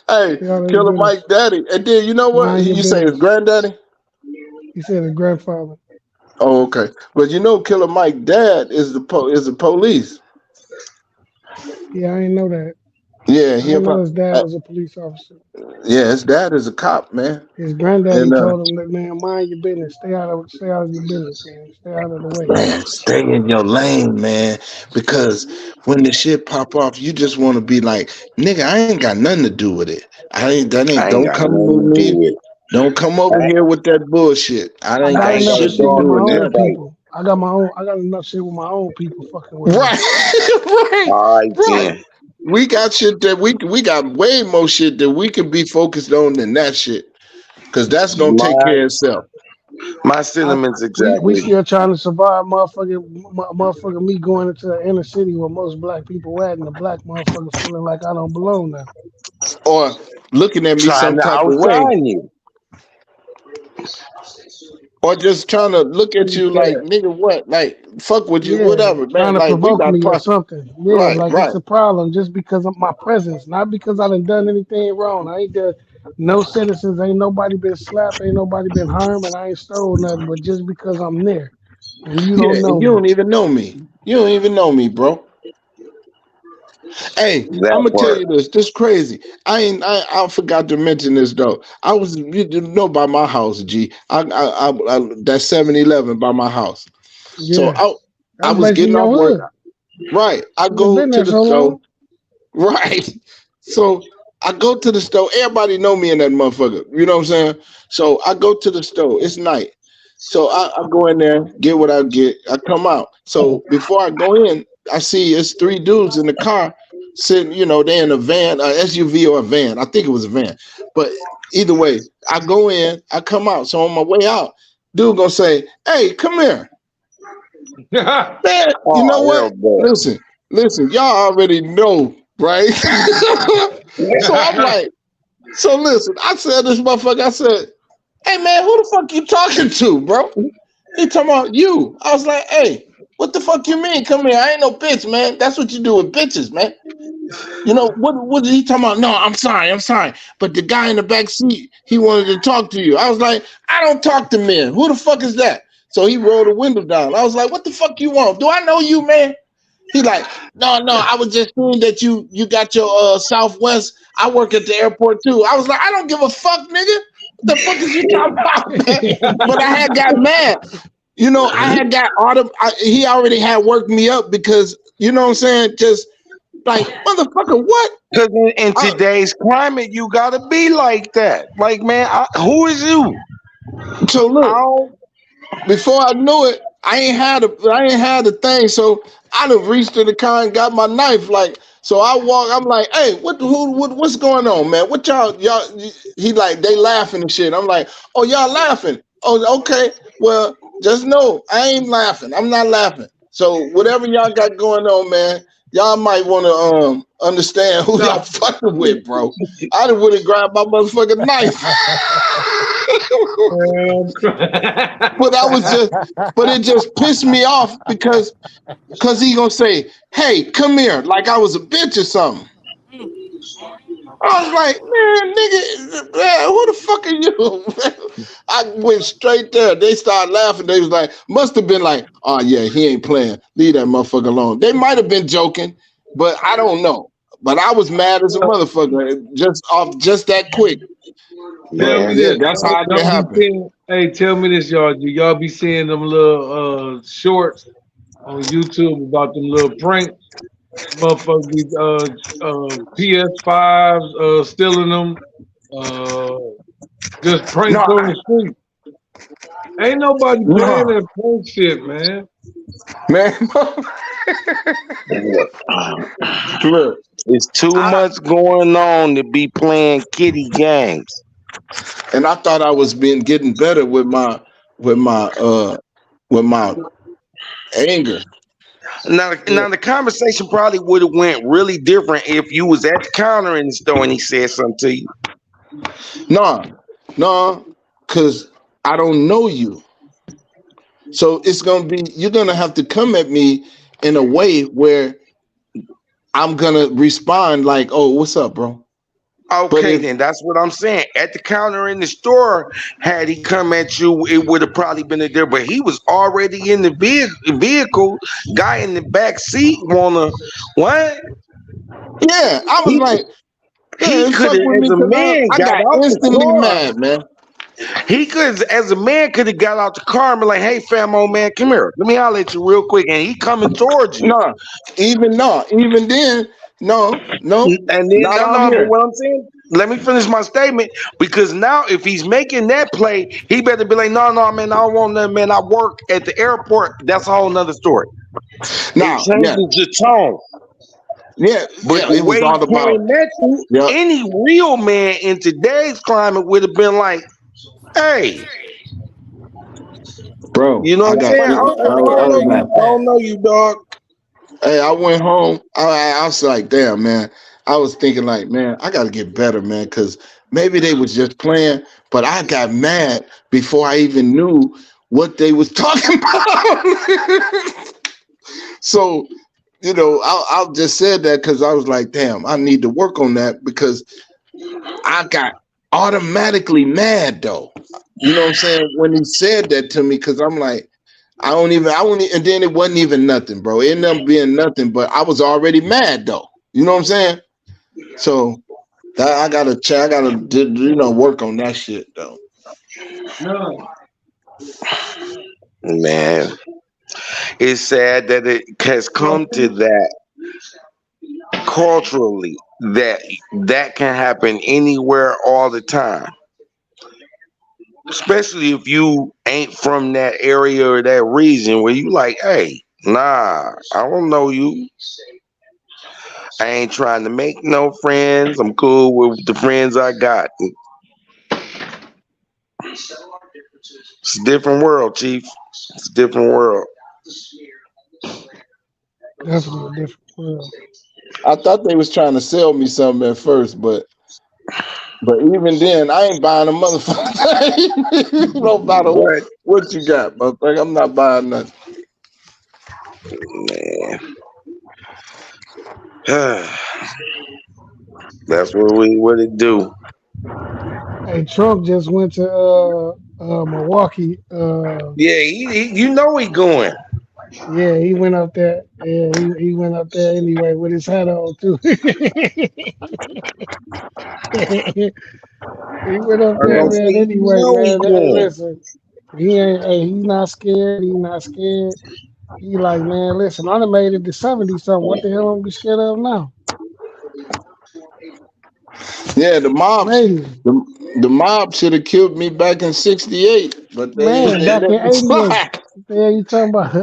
Hey, Stay out of his Killer Mike business. Daddy. And then you know what? Mind your You say his business. granddaddy? He said his grandfather. Oh, okay. But you know Killer Mike Dad is the police. Yeah, I didn't know that. Yeah, I didn't know his dad uh, was a police officer. yeah, his dad is a cop, man. His granddaddy And told him that, man, mind your business. Stay out of your business, man. Stay out of the way. man, stay in your lane, man. Because when the shit pop off, you just want to be like, nigga, I ain't got nothing to do with it. I ain't that ain't I ain't don't got come nothing with to do me. with Don't come over it. here with that bullshit. I I ain't got I got ain't enough got of a shit shit to with dog do my with in this own nothing. fight. people. I got enough shit with my own people fucking with me. Right, right, right. All right, We got shit that we got way more shit that we can be focused on than that shit. Cause that's gonna take my care of itself. my I, sentiments we exactly. still trying to survive, motherfucker. Me going into the inner city where most black people at, and the black motherfucker feeling like I don't belong now. Or looking at me Trying some to type of way. outshine you. Or just trying to look at Peace, you like, cat. nigga, what? Like, fuck with you, Yeah, whatever, trying man. to Like, we provoke got me or something. Yeah, right, like it's right. a problem just because of my presence, not because I done anything wrong. I ain't done no citizens, ain't nobody been slapped, ain't nobody been harmed, and I ain't stole nothing. But just because I'm there, and you Yeah, don't and know you me, don't even know me. You don't even know me, bro. Hey, I'm That gonna tell part. you this. This crazy. I forgot to mention this though. I was you know by my house, G. That 7-Eleven by my house. So yeah, I that's was basically getting your off work. hood. Right. I You go been to there the so store. long. Right. So I go to the store. Everybody know me in that motherfucker. You know what I'm saying? So I go to the store. It's night. So I go in there, get what I get. I come out. So before I go in, I see it's three dudes in the car. sitting, they in a van, a SUV or a van. I think it was a van. But either way, I go in, I come out. So on my way out, dude gonna say, "Hey, come here, man." You know Oh what? hell Listen, y'all already know, right? So I'm no. like, so listen, I said this motherfucker. I said, "Hey man, who the fuck you talking to, bro?" He talking about you. I was like, "Hey, what the fuck you mean? Come here. I ain't no bitch, man. That's what you do with bitches, man." What did he talking about? No, I'm sorry. But the guy in the back seat, he wanted to talk to you. I was like, I don't talk to men. Who the fuck is that? So he rolled the window down. I was like, what the fuck you want? Do I know you, man? He like, no, I was just seeing that you got your Southwest. I work at the airport too. I was like, I don't give a fuck, nigga. What the fuck is you talking about, man? But I had got mad. I had got he already had worked me up because what I'm saying, just like, motherfucker, what? Because in Uh, today's climate, you gotta be like that. Like, man, who is you? so I look, don't. before I knew it, I ain't had the thing. So I done reached to the car and got my knife. Like, so I walk. I'm like, hey, what's going on, man? What y'all? He like, they laughing and shit. I'm like, oh, y'all laughing? Oh, okay. Well, just know I ain't laughing. I'm not laughing. So whatever y'all got going on, man, y'all might want to understand who y'all fucking with, bro. I done would have grabbed my motherfucking knife. But I was just, but it just pissed me off because he gonna say, "Hey, come here," like I was a bitch or something. I was like, man, nigga, man, who the fuck are you? I went straight there. They started laughing. They was like, must have been like, oh yeah, he ain't playing. Leave that motherfucker alone. They might have been joking, but I don't know. But I was mad as a motherfucker, just off just that quick. Tell But me Man, yeah, this. that's how it Y'all be happened. seeing, hey, tell me this, y'all. Do y'all be seeing them little shorts on YouTube about them little pranks? Motherfuckers be PS5s stealing them, uh just No, pranks on the street. Ain't nobody playing no, that prank shit, man. man. Look, it's too I much going on to be playing kitty games. and I thought I was being getting better with my uh with my anger. Now the conversation probably would have went really different if you was at the counter in the store and he said something to you. No, no, because I don't know you. So it's gonna be you're gonna have to come at me in a way where I'm gonna respond like, "Oh, what's up, bro?" But Okay, if then that's what I'm saying. At the counter in the store, had he come at you, it would have probably been a there. But he was already in the vehicle. Guy in the back seat wanna what? yeah, I was He like, he yeah, could fuck have, with as me a because man, I got got out the instantly car. mad, man. He could, as a man, could have got out the car and be like, "Hey, fam, old man, come here. Let me holler at you real quick." And he coming towards you. No, even then, no, And then not no, out no. But here. what I'm saying, let me finish my statement because now if he's making that play, he better be like, "No, no, man, I don't want that, man. I work at the airport." That's a whole nother story. It No, yeah, changes the tone. But yeah, the it was way he all about, came at you, yeah, any real man in today's climate would have been like, "Hey, bro. you know what I I'm got saying? But I, you I, just I look don't at know it you. like I don't that. know you, dog." Hey, I went home. I was like, damn, man. I was thinking, like, man, I got to get better, man, because maybe they was just playing, but I got mad before I even knew what they was talking about. So, I'll just said that because I was like, damn, I need to work on that because I got automatically mad though. You know what I'm saying? When he said that to me, because I'm like, I won't, and then it wasn't even nothing, bro. It ended up being nothing, but I was already mad though. You know what I'm saying? So that I gotta, work on that shit though. No. Man, it's sad that it has come to that culturally that that can happen anywhere all the time, especially if you ain't from that area or that region where you like, hey, nah, I don't know you. I ain't trying to make no friends. I'm cool with the friends I got. It's a different world, Chief. It's a different world. Definitely a different world. I thought they was trying to sell me something at first, but even then, I ain't buying a motherfucker. No matter What? what you got, motherfucker. I'm not buying nothing. Man. That's what it do. Hey, Trump just went to Milwaukee. Yeah, you know he going. Yeah, he went up there. Yeah, he went up there anyway with his hat on too. He went up I'm there, gonna say man. you Anyway, know he man. Hey, going. listen, he ain't. Hey, he's not scared. He's not scared. He like, man. Listen, I done made it to 70 something. What the hell I'm be scared of now? Yeah, the mobs, Made it, the mob should have killed me back in '68, but man. they Back let in me '88. slide. What the hell you talking about?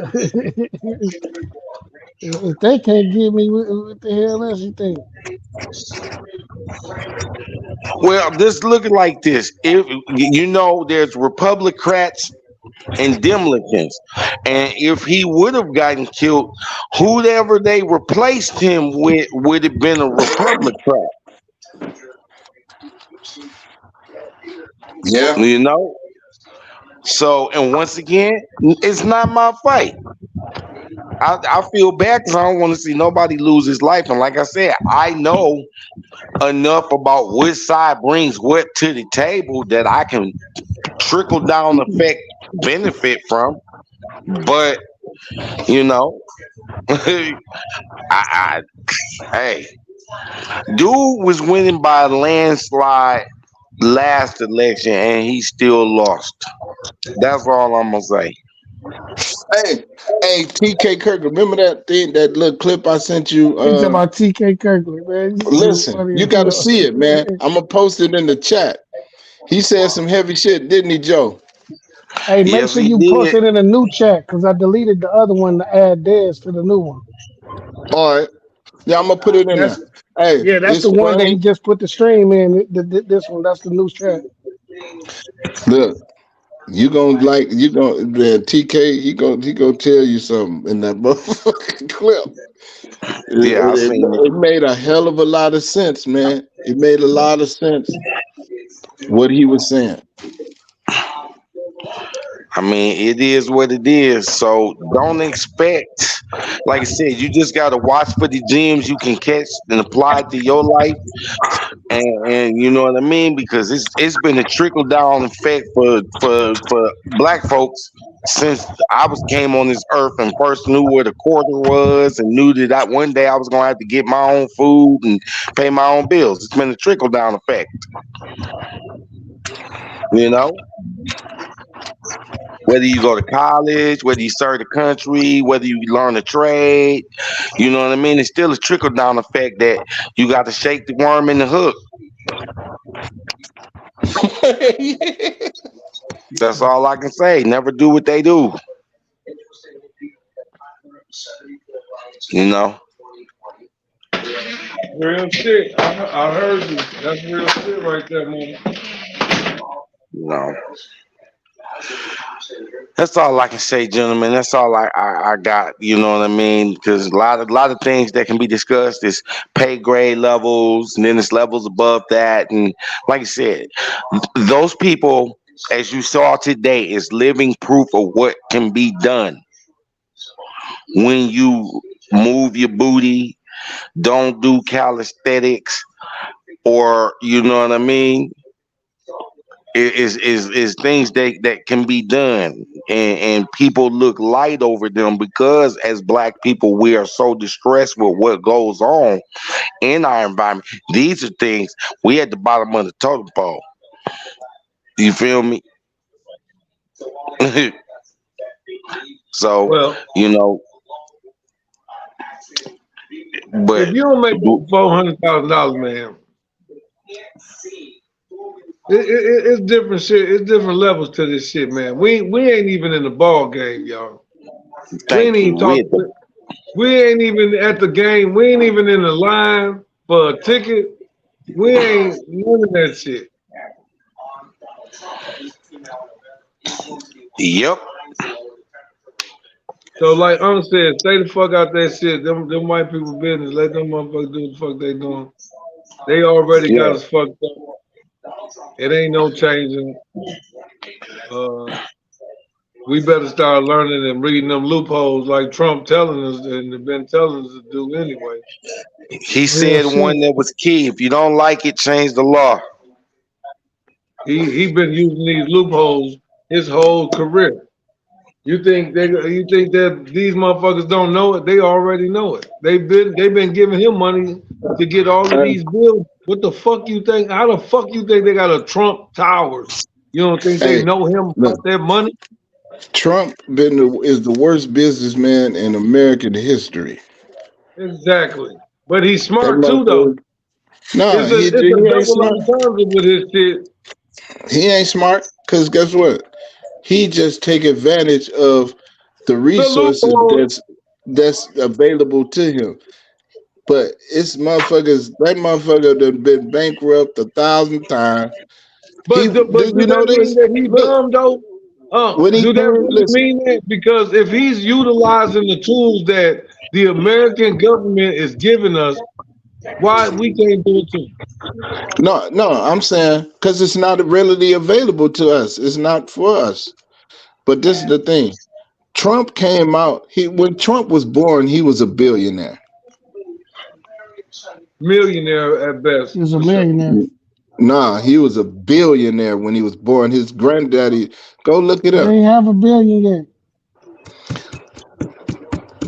If they can't get me, what the hell else you think? Well, this looking like this. If you know, there's Republicans and Democrats, and if he would have gotten killed, whoever they replaced him with would have been a Republican. Yeah. You know. So, and once again, it's not my fight. I feel bad because I don't want to see nobody lose his life. And like I said, I know enough about which side brings what to the table that I can trickle down effect benefit from. But you know, I hey, dude was winning by a landslide last election and he still lost. That's all I'm gonna say. Hey, hey, TK Kirk, remember that thing, that little clip I sent you? You talking about TK Kirkland, man? You Listen, funny you as got to hell. see it, man. I'm gonna post it in the chat. He said some heavy shit, didn't he, Joe? Hey, make Yes, sure he you post did. it in a new chat because I deleted the other one to add theirs to the new one. All right. Yeah, I'm gonna put it in there. That's Hey, Yeah, that's it's the one that he funny. just put the stream in. This one, that's the new chat. Look, you gonna the TK. He gonna tell you something in that motherfucking clip. Yeah, I seen it. It made a hell of a lot of sense, man. It made a lot of sense what he was saying. I mean, it is what it is. So don't expect, like I said, you just got to watch for the gems you can catch and apply it to your life. And you know what I mean? Because it's been a trickle down effect for black folks since I was came on this earth and first knew what a quarter was and knew that one day I was gonna have to get my own food and pay my own bills. It's been a trickle down effect, you know. Whether you go to college, whether you serve the country, whether you learn a trade, you know what I mean? It's still a trickle down effect that you got to shake the worm in the hook. That's all I can say. Never do what they do. You know. Real shit. I heard you. That's real shit right there, man. You know. That's all I can say, gentlemen. That's all I got. You know what I mean? Because a lot of things that can be discussed is pay grade levels, and then it's levels above that. And like I said, those people, as you saw today, is living proof of what can be done when you move your booty, don't do calisthenics, or you know what I mean. Is things that can be done, and people look light over them because as black people we are so distressed with what goes on in our environment. These are things we at the bottom of the totem pole. You feel me? So Well, you know, if but you don't make $400,000, man, it's different shit. It's different levels to this shit, man. We ain't even in the ball game, y'all. We ain't thank even you. We at the talking. We ain't even at the game. We ain't even in the line for a ticket. We ain't none of that shit. Yep. So like Unc said, stay the fuck out that shit. Them white people business. Let them motherfuckers do what the fuck they doing. They already got Yeah. us fucked up. It ain't no changing. Uh, we better start learning and reading them loopholes like Trump telling us and been telling us to do anyway. He Real said shit. one that was key. If you don't like it, change the law. He been using these loopholes his whole career. You think that these motherfuckers don't know it? They already know it. They've been giving him money to get all of Hey, these bills. What the fuck you think? How the fuck you think they got a Trump Towers? You don't think they hey, know him look, about their money? Trump is the worst businessman in American history. Exactly. But he's That smart too, though. motherfucker. Nah, It's a he ain't double smart. entendre with his shit. He ain't smart because guess what? He just take advantage of the The resources loophole. that's available to him. But it's motherfuckers. That motherfucker done been bankrupt 1,000 times. He But do do you know that mean this? that he's Look, dumb though? when he Do that came, really listen. mean that? Because if he's utilizing the tools that the American government is giving us, why we can't do it too? No, no, I'm saying because it's not readily available to us. It's not for us. But this is the thing. Trump came out. He when Trump was born, he was a billionaire. Millionaire at best, He was a for sure. millionaire. Nah, he was a billionaire when he was born. His granddaddy, go look it They up. ain't have a billion yet.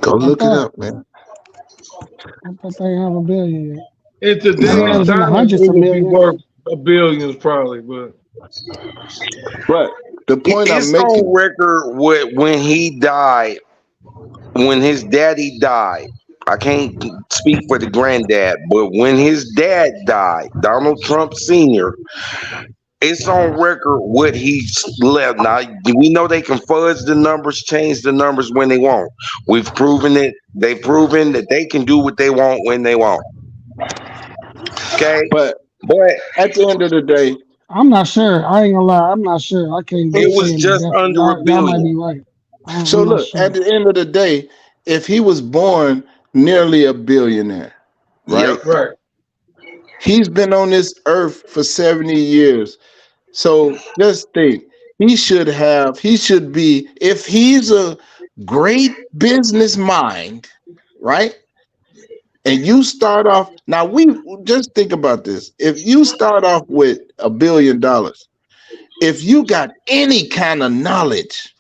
Go I look it thought. up, man. I thought they ain't have a billion yet. In I know they today's No. was in the time, hundreds it of would be millions. worth a billions probably, but But the point I'm It's on making, record when he died, when his daddy died. I can't speak for the granddad, but when his dad died, Donald Trump Sr., it's on record what he left. Now we know they can fudge the numbers, change the numbers when they want. We've proven it. They've proven that they can do what they want when they want. Okay, but but at the end of the day, I'm not sure. I ain't gonna lie. I'm not sure. I can't be it was saying it just definitely. under a Y'all might billion. be right. so I'm not look, at sure. the end of the day, if he was born nearly a billionaire, Yep. right? right. He's been on this earth for 70 years. So just think, he should be, if he's a great business mind, right? And you start off, now we just think about this. If you start off with $1 billion, if you got any kind of knowledge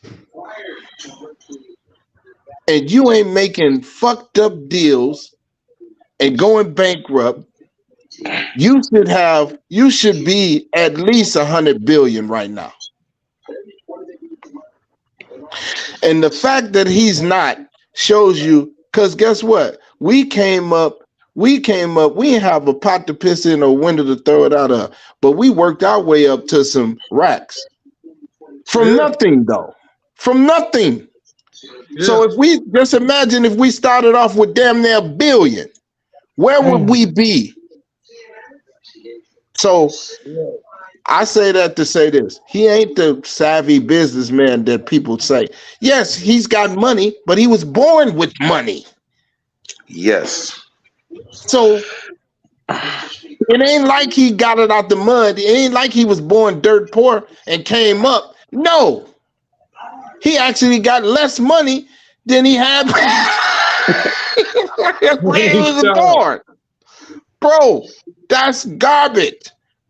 and you ain't making fucked up deals and going bankrupt, you should be at least 100 billion right now. And the fact that he's not shows you, because guess what? We didn't have a pot to piss in or window to throw it out of, but we worked our way up to some racks from Yeah, nothing, though. From nothing. So yeah. if we just imagine if we started off with damn near a billion, where would Damn. we be? So Yeah. I say that to say this. He ain't the savvy businessman that people say. Yes, he's got money, but he was born with money. Yes. So it ain't like he got it out the mud. It ain't like he was born dirt poor and came up. No, he actually got less money than he had when he was Stop. born. Bro, that's garbage.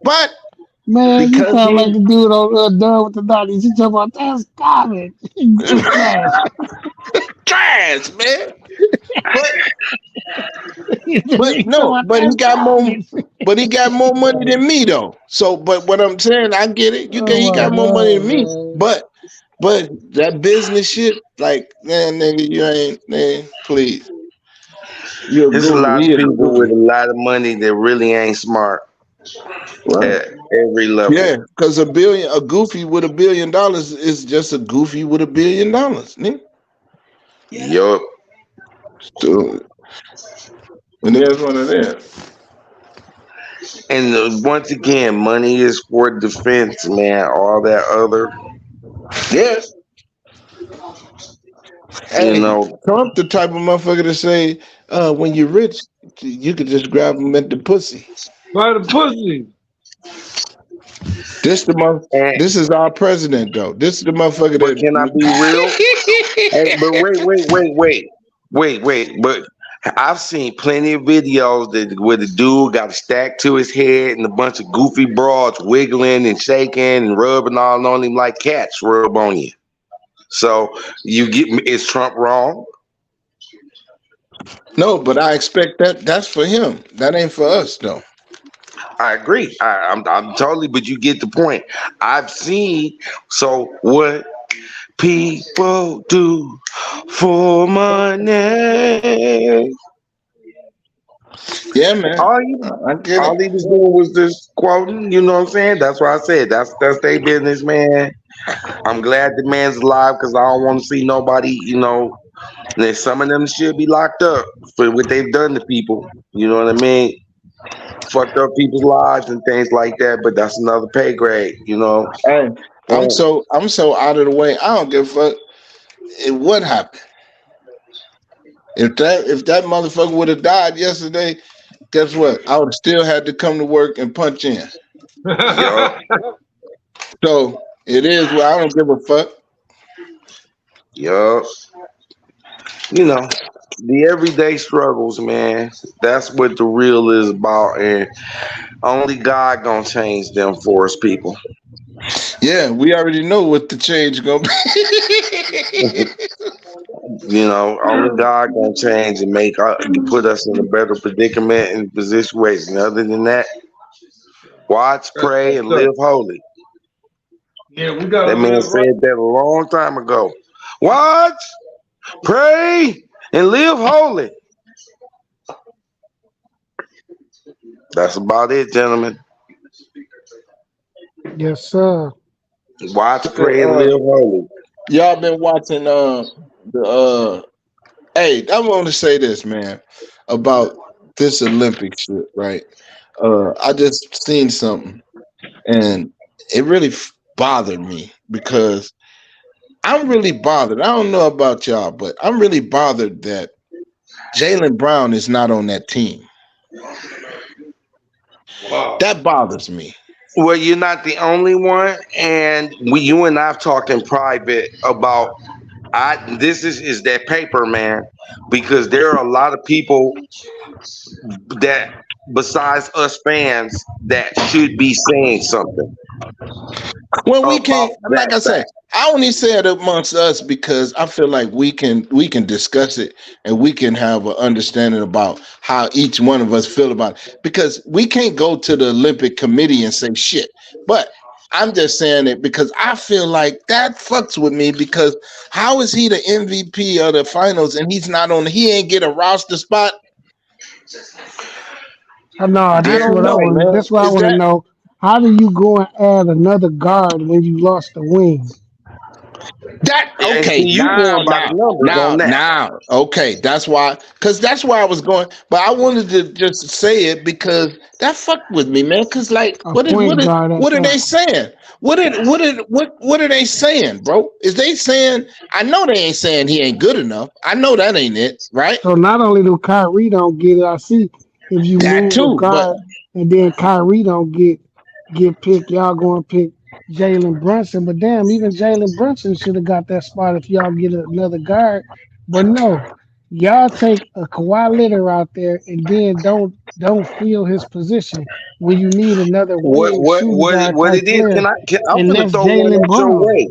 But Man, you because sound like he the dude on Done with the Donkeys. You talking about that's garbage. It's trash. trash, man. But You but talking no, about that's garbage. but he got more money than me though. So but what I'm saying, I get it. He Oh got my more money than god, me. man. But that business shit, like man, nigga, you ain't man, please. You're a There's a goofy. lot He of is a people with goofy. a lot of money that really ain't smart Right. at every level. Yeah, because a goofy with $1 billion is just a goofy with $1 billion. Nigga. Yup. So and there's one of them. And once again, money is for defense, man. All that other, Yes. you Hey, know. Trump the type of motherfucker to say, when you're rich, you could just grab him at the pussy. By the pussy. This the month. And This is our president, though. This is the motherfucker but can I be real? Hey, but wait. But I've seen plenty of videos that where the dude got a stack to his head and a bunch of goofy broads wiggling and shaking and rubbing all on him like cats rub on you. So you get me? Is Trump wrong? No, but I expect that. That's for him. That ain't for us, though. I agree. I'm totally, but you get the point. I've seen. So what people do for money? Yeah, man. All he I get all it. he was doing was just quoting. You know what I'm saying? That's why I said that's their business, man. I'm glad the man's alive because I don't want to see nobody. And some of them should be locked up for what they've done to people. You know what I mean? Fucked up people's lives and things like that. But that's another pay grade. Hey, I'm And so I'm so out of the way. I don't give a fuck. What happened? If that motherfucker would have died yesterday, guess what? I would have still had to come to work and punch in. yup, So it is what I don't give a fuck. yup. You know, the everyday struggles, man. That's what the real is about, and only God gonna change them for us, people. Yeah, we already know what the change gonna be. Only God gonna change and put us in a better predicament and situation. Other than that, watch, That's pray, what's and up. live holy. Yeah, we gotta That man live right. said that a long time ago. Watch, pray, and live holy. That's about it, gentlemen. Yes, sir. Watch, So, pray, and live holy. y'all been watching the hey, I want to say this, man, about this Olympic shit, right? I just seen something and it really bothered me because I'm really bothered. I don't know about y'all, but I'm really bothered that Jalen Brown is not on that team. Wow. That bothers me. Well, you're not the only one, and you and I've talked in private about. This is that paper, man, because there are a lot of people that, besides us fans, that should be saying something Well, we about can't. that Like I said, fact. I only say it amongst us because I feel like we can discuss it and we can have an understanding about how each one of us feel about it. Because we can't go to the Olympic Committee and say shit. But I'm just saying it because I feel like that fucks with me because how is he the MVP of the finals and he's not on? He ain't get a roster spot. I know. I This is There, what don't I know, want. man. That's what I Is want to that know. How do you go and add another guard when you lost the wing? that and see, okay? you Now, going by the now, numbers on now, that. now. Okay, that's why. Because that's why I was going. But I wanted to just say it because that fucked with me, man. Because like, A point guard at what are that. they saying? What are they saying, bro? Is they saying? I know they ain't saying he ain't good enough. I know that ain't it, right? So not only do Kyrie don't get it, I see if you That move a too. But guard and then Kyrie don't get picked, y'all going to pick Jalen Brunson. But damn, even Jalen Brunson should have got that spot if y'all get another guard. But no, y'all take a Kawhi Leonard out there and then don't fill his position when you need another What wing what shooting what it, guard what type it is? player, I'm and gonna that's throw one Jalen at your Brown. way.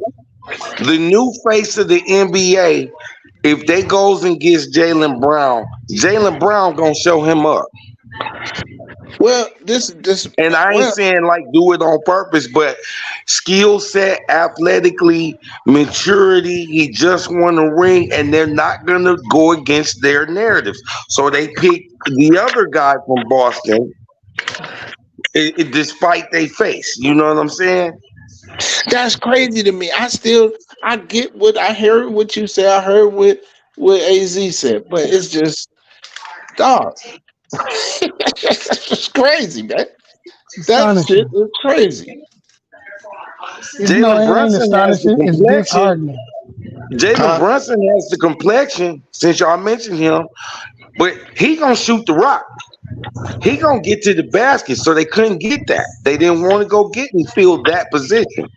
The new face of the NBA. If they goes and gets Jalen Brown gonna show him up. well, this And I ain't well, saying like do it on purpose, but skill set, athletically, maturity, he just won a ring, and they're not gonna go against their narratives. So they pick the other guy from Boston, despite they face. You know what I'm saying? that's crazy to me. I get what I heard what you say. I heard what AZ said, but it's just dog. It's crazy, man. That shit Astonishing. is crazy. It's no, Jalen it ain't Brunson has the astonishing. It's complexion. disheartening. Jalen Huh? Brunson has the complexion. Since y'all mentioned him, but he gonna shoot the rock. He gonna get to the basket. So they couldn't get that. They didn't want to go get and fill that position.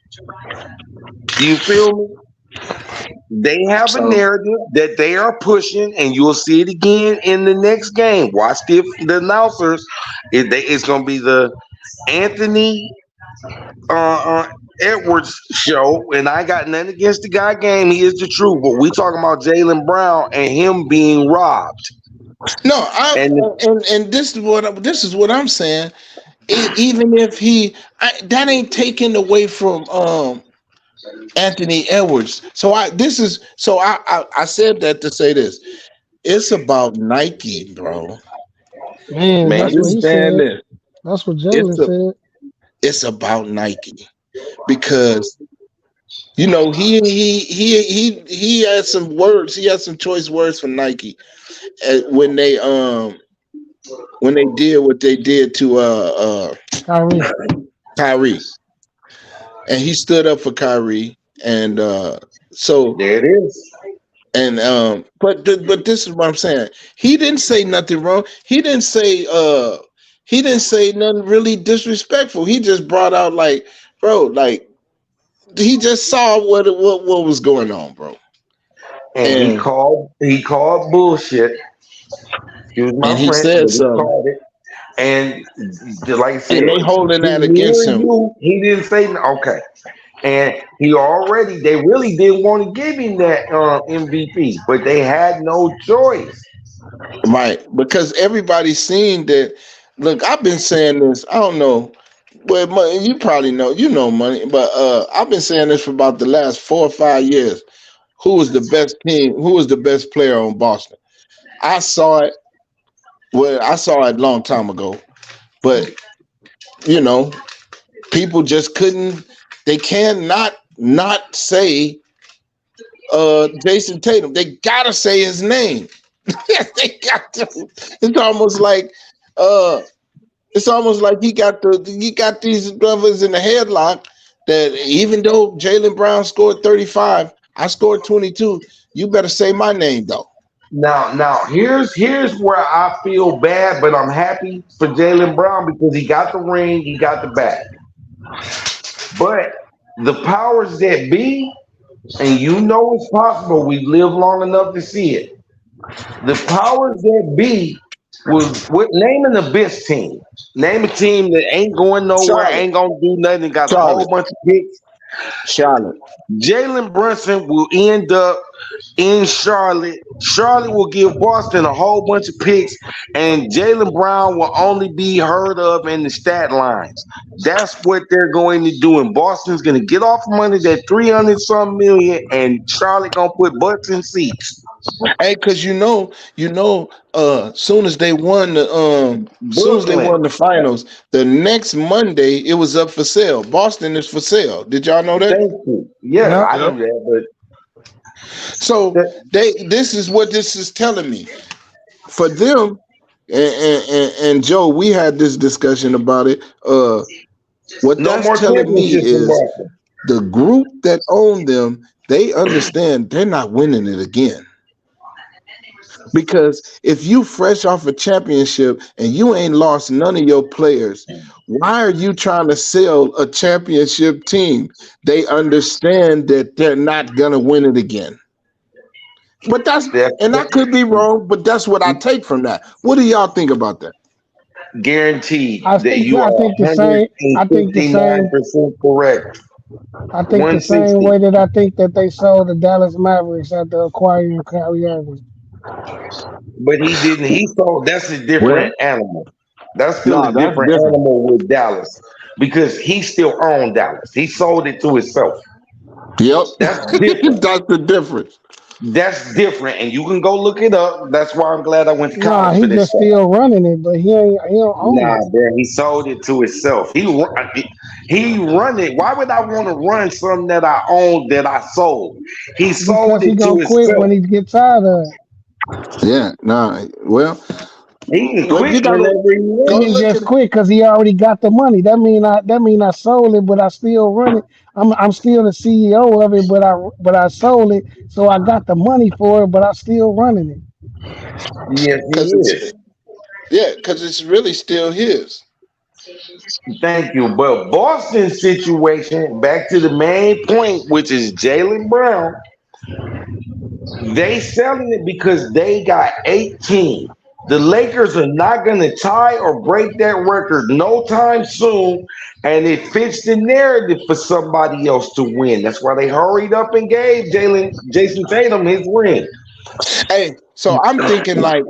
You feel me? They have a So narrative that they are pushing, and you'll see it again in the next game. Watch the announcers. It's going to be the Anthony uh, Edwards show, and I got nothing against the guy game. He is the truth, but we talking about Jalen Brown and him being robbed. no, I And and this is what I'm saying. Even if that ain't taken away from Anthony Edwards. So I said that to say this. It's about Nike, bro. Man, that's what he Understand said. this. That's what It's Jalen a, said. it's about Nike because he had some words. He had some choice words for Nike when they did what they did to Kyrie. Kyrie, and he stood up for Kyrie, and so there it is. and but this is what I'm saying. He didn't say nothing wrong. He didn't say nothing really disrespectful. He just brought out like, bro, like he just saw what was going on, bro. And he And called bullshit. Excuse my and he French, said but he something, called it. And like I and said, they holding to that me against and him. you, he didn't say okay. And they really didn't want to give him that MVP, but they had no choice. Right, because everybody's seen that. Look, I've been saying this. I don't know, but you probably know. You know, money. But I've been saying this for about the last 4 or 5 years. Who was the best team? Who was the best player on Boston? I saw it. Well, I saw it a long time ago. But you know, people just couldn't. They cannot not say Jason Tatum. They gotta say his name. They got to. It's almost like uh it's almost like he got these brothers in the headlock that even though Jalen Brown scored 35, I scored 22. You better say my name though. Now here's where I feel bad, but I'm happy for Jalen Brown because he got the ring, he got the bag. But the powers that be, and you know it's possible. We live long enough to see it. The powers that be was what naming the best team. Name a team that ain't going nowhere, Charlotte, ain't gonna do nothing, got a whole Charlotte, bunch of picks. Charlotte. Jalen Brunson will end up in Charlotte. Charlotte will give Boston a whole bunch of picks, and Jalen Brown will only be heard of in the stat lines. That's what they're going to do. And Boston's going to get off money that 300 some million, and Charlotte going to put butts in seats. Hey, cause soon as they Brooklyn. won the finals, the next Monday it was up for sale. Boston is for sale. Did y'all know that? Thank you. Yeah, Yep. I Yep. knew that, So but this is what this is telling me. For them, and Joe, we had this discussion about it. What no that's more telling me championships in is Boston. the group that own them, they understand they're not winning it again. Because if you fresh off a championship and you ain't lost none of your players, why are you trying to sell a championship team? They understand that they're not gonna win it again. But That's and I could be wrong, but that's what I take from that. What do y'all think about that? guaranteed I that think you I are think the same. I think the same. 159% correct. I think the same 160. way that I think that they sold the Dallas Mavericks after acquiring Kyrie Irving. But he didn't. He sold. That's a different Well, animal. That's still a no, that's different different. animal with Dallas because he still owned Dallas. He sold it to himself. Yep. That's different. That's the difference. That's different, and you can go look it up. That's why I'm glad I went to Nah, college he for this just stuff. still running it, but he don't own Nah, it bro, he sold it to himself. He run it. Why would I want to run something that I own that I sold? He sold because he it to gonna quit himself. when he get tired of it. Yeah, nah. Well, He can well, you quit gotta whenever he go He wants. didn't look at just it. quit because he already got the money. That mean I sold it, but I still run it. I'm still the CEO of it, but I sold it, so I got the money for it, but I still running it. Yes, he Because it's is. yeah, because it's really still his. Thank you. But Boston's situation, back to the main point, which is Jalen Brown, they selling it because they got 18. The Lakers are not going to tie or break that record no time soon, and it fits the narrative for somebody else to win. That's why they hurried up and gave Jason Tatum his ring. Hey, so I'm thinking like,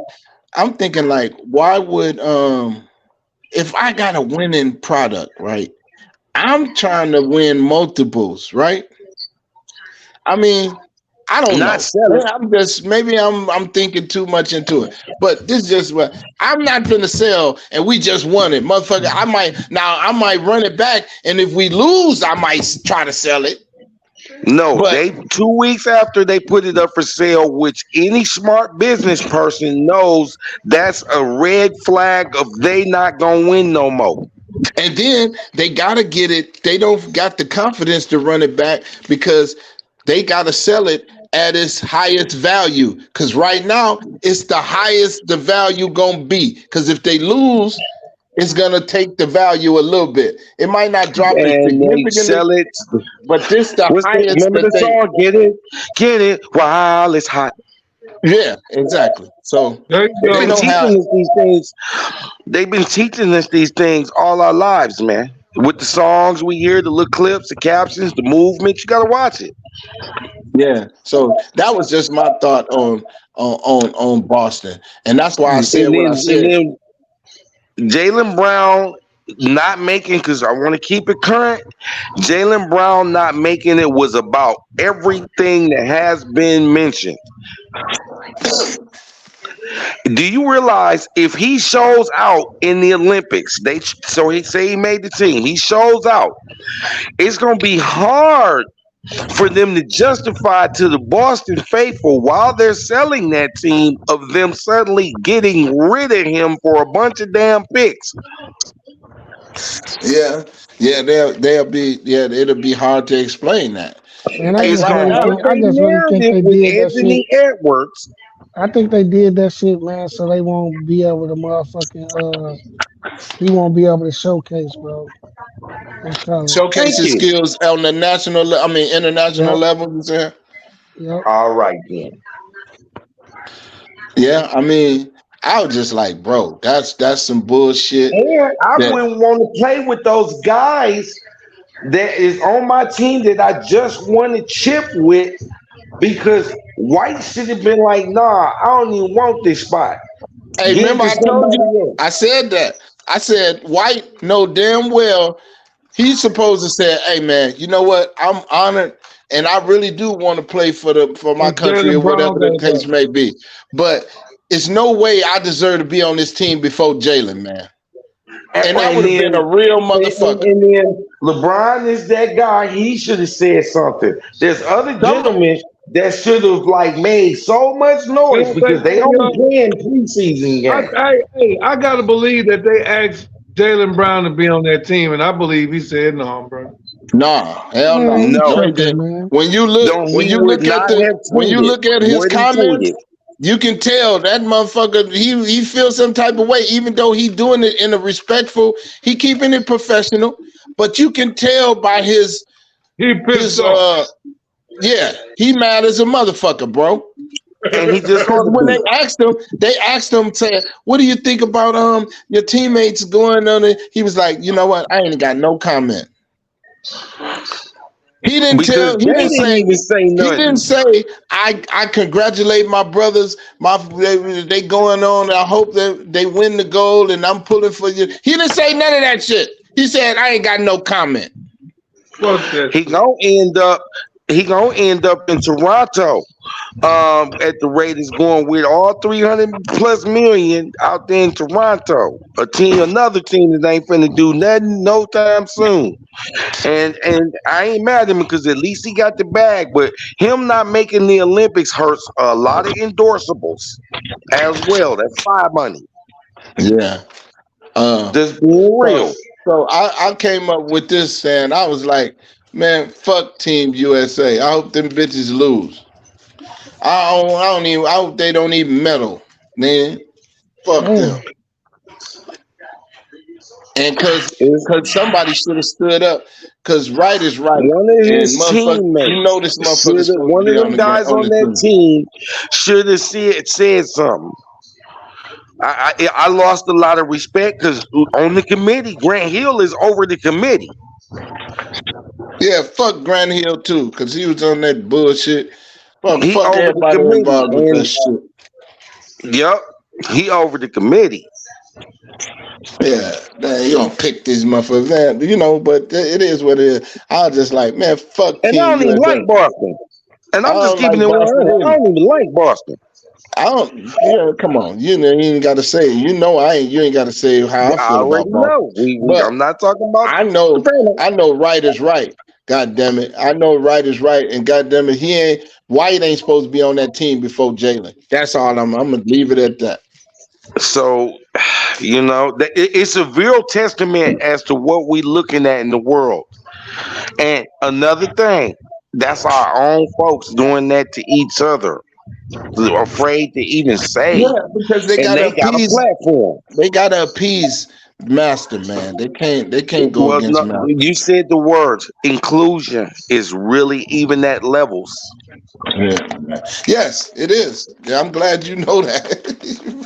why would if I got a winning product, right? I'm trying to win multiples, right? I mean, I don't Not know. sell it. Maybe I'm thinking too much into it. But this is just what I'm not gonna sell and we just won it. Motherfucker, I might run it back and if we lose, I might try to sell it. No, But they 2 weeks after they put it up for sale, which any smart business person knows that's a red flag of they not gonna win no more. and then they gotta get it, they don't got the confidence to run it back because they gotta sell it at its highest value. Cause right now it's the highest the value gonna be. Cause if they lose, it's gonna take the value a little bit. It might not drop it And they significantly, sell it. but this the What's the highest remember that the they. song? Get it while it's hot. Yeah, exactly. So There you They've they been go. don't have. teaching us these things. They've been teaching us these things all our lives, man. With the songs we hear, the little clips, the captions, the movement, you gotta watch it. Yeah. So that was just my thought on Boston, and that's why I And said what I said. then Jalen Brown not making, because I want to keep it current. Jalen Brown not making it was about everything that has been mentioned. Do you realize if he shows out in the Olympics, he say he made the team, he shows out, it's gonna be hard for them to justify to the Boston faithful while they're selling that team of them suddenly getting rid of him for a bunch of damn picks. Yeah, yeah, they'll be, yeah, it'll be hard to explain that. Man, I Hey, It's just right gonna really now, think hurt I their just really think narrative they with did that shit. Anthony Edwards. I think they did that shit, man, so they won't be able to he won't be able to showcase, bro. I'm telling. Thank showcase his you. skills on the I mean international Yep, level. You saying? yep. All right then. Yeah, I mean, I was just like, bro, that's some bullshit. And I That wouldn't want to play with those guys that is on my team that I just won a chip with because White should have been like, nah, I don't even want this spot. Hey, Give it remember to I told you? somebody else. I said that. I said White know damn well he's supposed to say, "Hey, man, you know what? I'm honored, and I really do want to play for my And country or Jalen whatever Brown the got case that. may be." But it's no way I deserve to be on this team before Jalen, man. And that And would have been a then real motherfucker. and then LeBron is that guy. He should have said something. There's other Some, gentlemen that should have like made so much noise because they only playing preseason games. I gotta believe that they asked Jalen Brown to be on that team, and I believe he said no, bro. nah, hell Man, no, you No, no, he tripping, didn't. man. don't. He would not have When you tweeted look at his what he comments, tweeted. you can tell that motherfucker he feels some type of way, even though he doing it in a respectful, he keeping it professional. But you can tell by He pissed his off. yeah, he mad as a motherfucker, bro. And he just ought Because to when be. they asked him, saying, "What do you think about your teammates going on it?" He was like, "You know what? I ain't got no comment." He didn't Because tell. He they didn't didn't say. even say He didn't nothing. say. I congratulate my brothers. They going on. I hope that they win the gold, and I'm pulling for you. He didn't say none of that shit. He said, "I ain't got no comment." Fuck that He shit. gonna end up. he gonna end up in Toronto. At the rate it's going with all 300 plus million out there in Toronto. Another team that ain't finna do nothing no time soon. And I ain't mad at him because at least he got the bag. But him not making the Olympics hurts a lot of endorsables as well. That's five money. Yeah. Uh, Just being so real. I came up with this saying I was like, man, fuck Team USA. I hope them bitches lose. I hope they don't even medal. Man, fuck them. Damn. And It's cause somebody should have stood up. Cause right is right. one of And his motherfucker, you know teammates this motherfucker's should have, supposed to one be of on them the guys on on the that team. team should have said something. I lost a lot of respect because on the committee, Grant Hill is over the committee. Yeah, fuck Grant Hill too, cause he was on that bullshit. He Fuck over the everybody committee, involved with that and shit. yep, he over the committee. Yeah, man, you don't pick these motherfuckers, man. You know, but it is what it is. I was just like, man, fuck And I Team don't even USA. like Boston. And I I'm just don't keeping like it Boston 100. I either. don't even like Boston. I don't. Yeah, come on. You know, you ain't got to say it. You know, I ain't. You ain't got to say how I I feel already about Boston. know. We But I'm not talking about I know, Sopranos. I know, right is right. God damn it, I know right is right, and God damn it, he ain't. White ain't supposed to be on that team before Jalen. That's all. I'm gonna leave it at that. So, it's a real testament as to what we looking at in the world. And another thing, that's our own folks doing that to each other, afraid to even Yeah, say. because they And gotta they got a appease. platform. They gotta appease Master, man. They can't. They can't go Well, against no, Master. you said the words inclusion is really even at levels. Yeah, man. Yes, it is. Yeah, I'm glad you know that.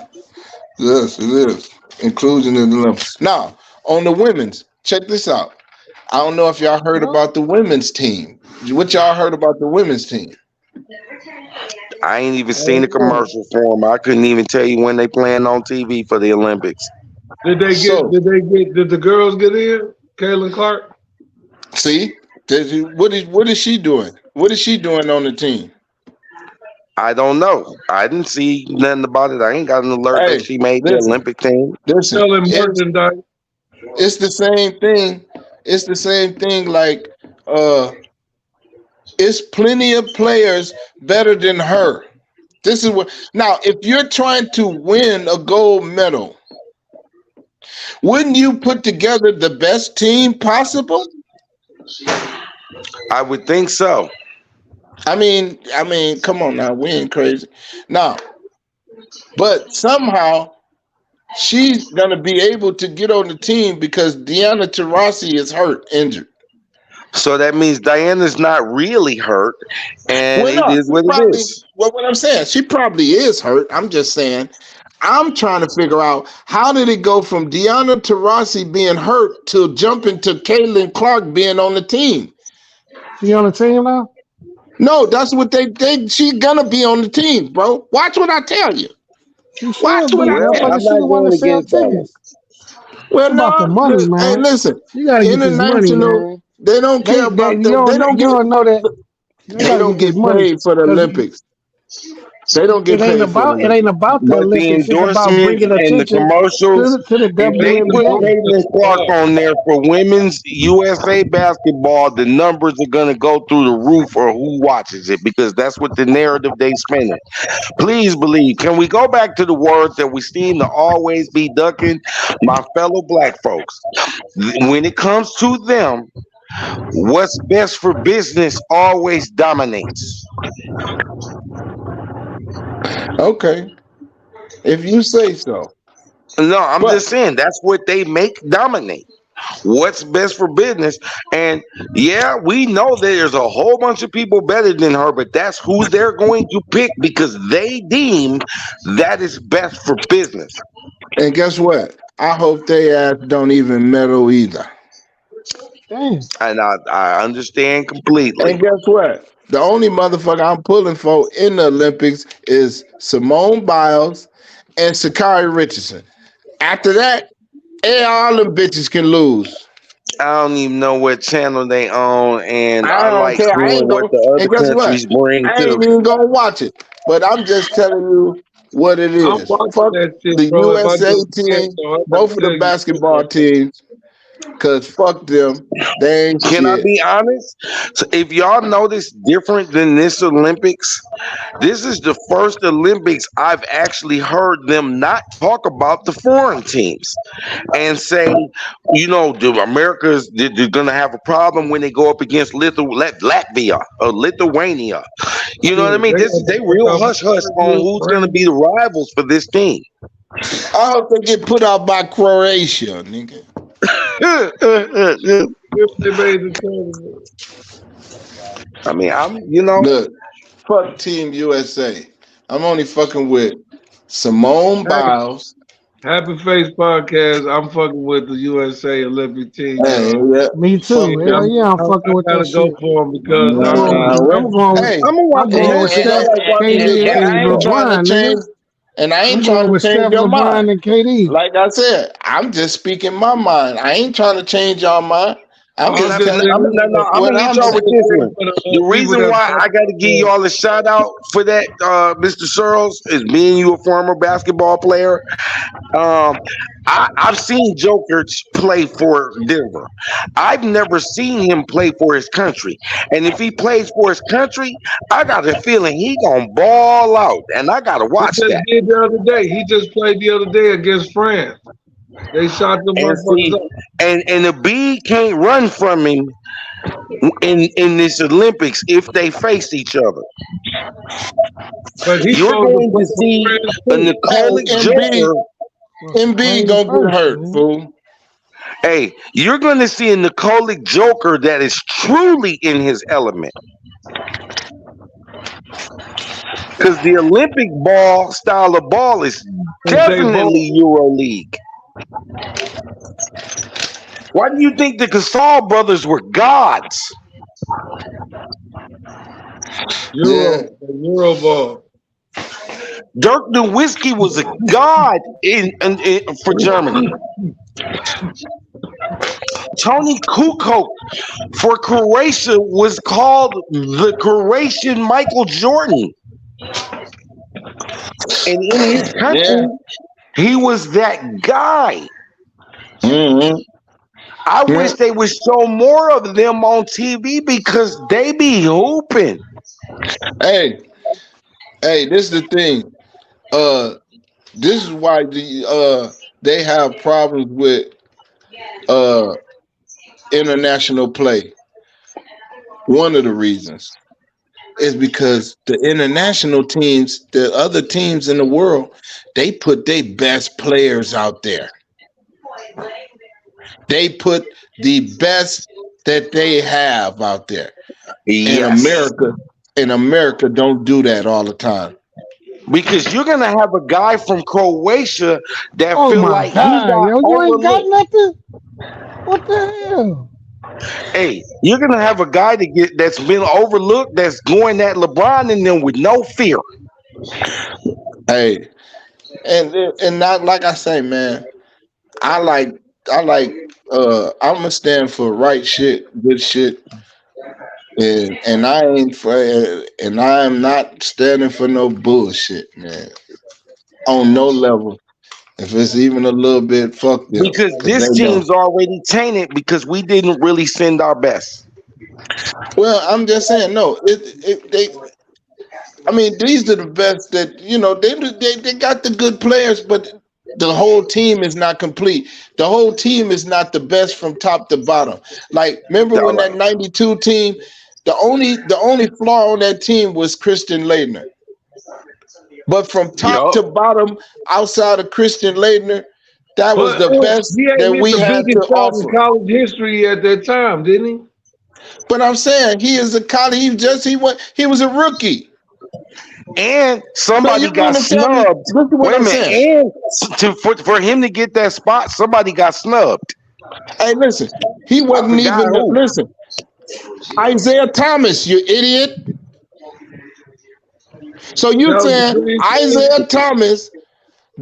Yes, it is. Inclusion in the level. Now, on the women's, check this out. I don't know if y'all heard Well, about the women's team. What y'all heard about the women's team? I ain't even seen a oh, commercial for them. I couldn't even tell you when they playing on TV for the Olympics. Did they get? So, Did they get? Did the girls get in? Kaylin Clark. see, what is she doing? What is she doing on the team? I don't know. I didn't see nothing about it. I ain't got an alert that Hey, she made the listen, Olympic team. listen. Selling merchandise. It's the same thing. It's the same thing. Like, uh, it's plenty of players better than her. This is what now, if you're trying to win a gold medal, wouldn't you put together the best team possible? I would think so. Come on now, we ain't crazy. Now, but somehow she's gonna be able to get on the team because Deanna Taurasi is hurt, injured. So that means Diana's not really hurt, and Well, it no, is she what it probably. is. Well, what I'm saying, she probably is hurt. I'm just saying. I'm trying to figure out how did it go from Deanna Taurasi being hurt to jumping to Caitlin Clark being on the team? she on the team now? No, that's what they she gonna be on the team, bro. Watch what I tell you. She Watch should what be, I Well, tell motherfucker. I'm you. She not the one that going sell against that one. tickets. It's Well, about the no, money, hey, man. listen. You gotta get this money, International, man. they don't care They about you the. don't you don't know that they They gotta don't get this get money paid for the because Olympics. They don't it get paid for the it ain't Olympics. about the But the Olympics. It's about endorsements bringing and the attention commercials, to the if they put WNBA. Caitlin Clark on there for women's USA basketball, the numbers are going to go through the roof or who watches it because that's what the narrative they spinning. Please believe. Can we go back to the words that we seem to always be ducking? My fellow black folks, when it comes to them, what's best for business always dominates. Okay, if you say so. No, I'm But just saying that's what they make dominate. What's best for business? And yeah, we know there's a whole bunch of people better than her, but that's who they're going to pick because they deem that is best for business. and guess what? I hope they ass don't even medal either. Damn. And I understand And completely. guess what? The only motherfucker I'm pulling for in the Olympics is Simone Biles and Sakari Richardson. After that, all them bitches can lose. I don't even know what channel they own, and I I don't like care. I seeing ain't what going. the And other guess what? countries bring I too. ain't even gonna watch it. But I'm just telling you what it I'm is. watching Fuck that shit, the bro. If I USA get a chance, team, so I gotta both of the tell you basketball something. teams, cause fuck them. They ain't Can I shit. be honest? So if y'all notice different than this Olympics, this is the first Olympics I've actually heard them not talk about the foreign teams and say, the Americas they're gonna have a problem when they go up against Latvia or Lithuania. You know what I Shit, mean? they This got is the they fuck real out hush hush on against who's gonna be France. the rivals for this team. I hope they get put out by Croatia, nigga. If they made the tournament. I mean, Look, fuck Team USA. I'm only fucking with Simone Hey, Biles. Happy Face Podcast. I'm fucking with the USA Olympic team, Hey, y'all. yeah, Me fuck too. Hell them. yeah, I'm I fucking with that gotta go shit. for them because I'm I going. Well, I'm going with. hey, I'm gonna watch I'm the going with Olympics. I Steph, like watching the KD, and I ain't basketball. trying to LeBron, nigga. change, and I ain't I'm trying going to with change Steph, your mind. LeBron, and KD. Like I said, I'm just speaking my mind. I ain't trying to change your mind. I'm I'm just just telling letting you you know. I'm what gonna hit I'm y'all I'm with saying. just this saying one. for The the people reason that why follow I got to give me. y'all a shout out for that, Mr. Searles, is being you a former basketball player. Um, I've seen Jokic play for Denver. I've never seen him play for his country. And if he plays for his country, I got a feeling he gonna ball out, and I gotta He watch just that. did the other day. He just played the other day against France. They shot the And motherfuckers see, up. and the B can't run from him in this Olympics if they face each other. But he's You're supposed to going play to for see France a too. Hey, Nicolic MB, Joker. Supposed to MB play the gonna get first, hurt, man. fool. Hey, you're going to see a Nicolic Joker that is truly in his element. Because the Olympic ball style of ball is Since they both definitely EuroLeague. Why do you think the Gasol brothers were gods? Yeah, Euro ball. Dirk Nowitzki was a god for Germany. Tony Kukoc for Croatia was called the Croatian Michael Jordan. And in his yeah. country, he was that guy. hmm I Yeah. wish they would show more of them on TV because they be hooping. Hey, hey, this is the thing. Uh, this is why they have problems with uh international play. One of the reasons is because the international teams, the other teams in the world, they put their best players out there. They put the best that they have out there. And Yes. In America don't do that all the time. Because you're gonna have a guy from Croatia that Oh feel my like he God, got yo, you ain't got overlooked. nothing. What the hell? Hey, you're gonna have a guy that's been overlooked that's going at LeBron and them with no fear. Hey, and not like I say, man. I like I like I'm gonna stand for right shit, good shit, and I ain't for and I am not standing for no bullshit, man. On no level. If it's even a little bit, fuck them, Because cause they this know. team's already tainted because we didn't really send our best. Well, I'm just saying, no. They. I mean, these are the best that they got the good players, but the whole team is not complete. The whole team is not the best from top to bottom. Like, remember All when right. that '92 team, the only flaw on that team was Christian Leitner. But from top Yup. to bottom, outside of Christian Leitner, that was But the best he ain't that hit we the had to biggest shot in offer. college history at that time, didn't he? But I'm saying he is a college. He was a rookie. And So somebody you got mean to tell me snubbed. this is what Wait a I'm minute. saying? And for him to get that spot, somebody got snubbed. Hey, listen, he I wasn't forgot even who. listen. Isaiah Thomas, you idiot. So you That was the saying dream team. Isaiah Thomas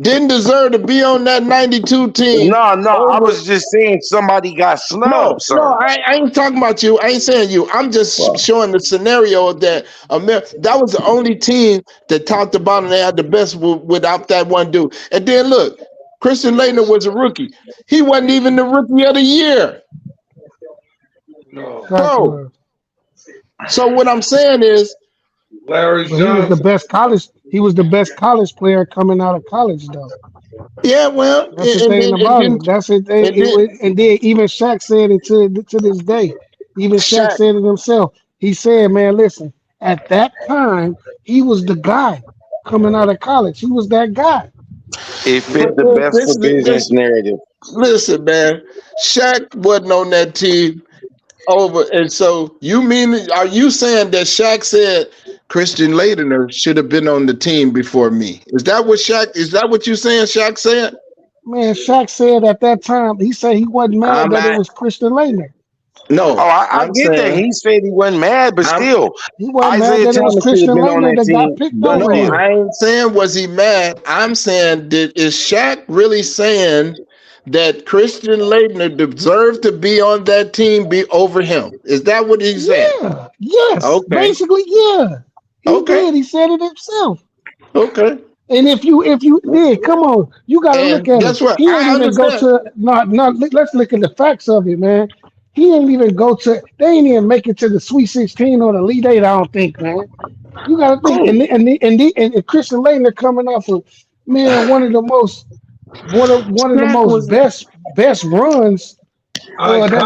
didn't deserve to be on that 92 team No, no, I over. was just saying somebody got No, snubbed, no, sir. I ain't talking about you. I ain't saying you. I'm just Well, showing the scenario that that was the only team that talked about and they had the best without that one dude. And then look, Christian Laettner was a rookie. He wasn't even the rookie of the year, No. Shaq bro. was, So what I'm saying is, Larry but he was the Johnson. best college. He was the best college player coming out of college, though. yeah, well, That's the thing and about then it. That's it. and then And then even Shaq said it to this day. Even Shaq Shaq. said it himself. He said, "Man, listen. At that time, he was the guy coming out of college. He was that guy." it But fit the best for business narrative. listen, man, Shaq wasn't on that team over, and so you mean are you saying that Shaq said Christian Laettner should have been on the team before me? Is that what Shaq? Is that what you saying? Shaq said. Man, Shaq said at that time, he said he wasn't mad I'm that it at was Christian Laettner. Oh, no. I I'm get that. saying He said he wasn't mad, but I'm still, He wasn't mad Isaiah that it was Thomas should have Christian been on Laettner that that got team, picked but over no. still. him. I ain't saying was he mad. I'm saying is Shaq really saying that Christian Laettner deserved to be on that team be over him? Is that what he's saying? Yeah, yes, Okay. basically, yeah. He Okay. did. He said it himself. Okay. And if you did, come on, you got to look And at it. guess what? He ain't I even go understand. to not. Let's look at the facts of it, man. He ain't even go to. They ain't even make it to the Sweet 16 or the Elite Eight. I don't think, man. You got to think, Cool. and Christian Laettner coming off of man one of the Shaq most was best runs.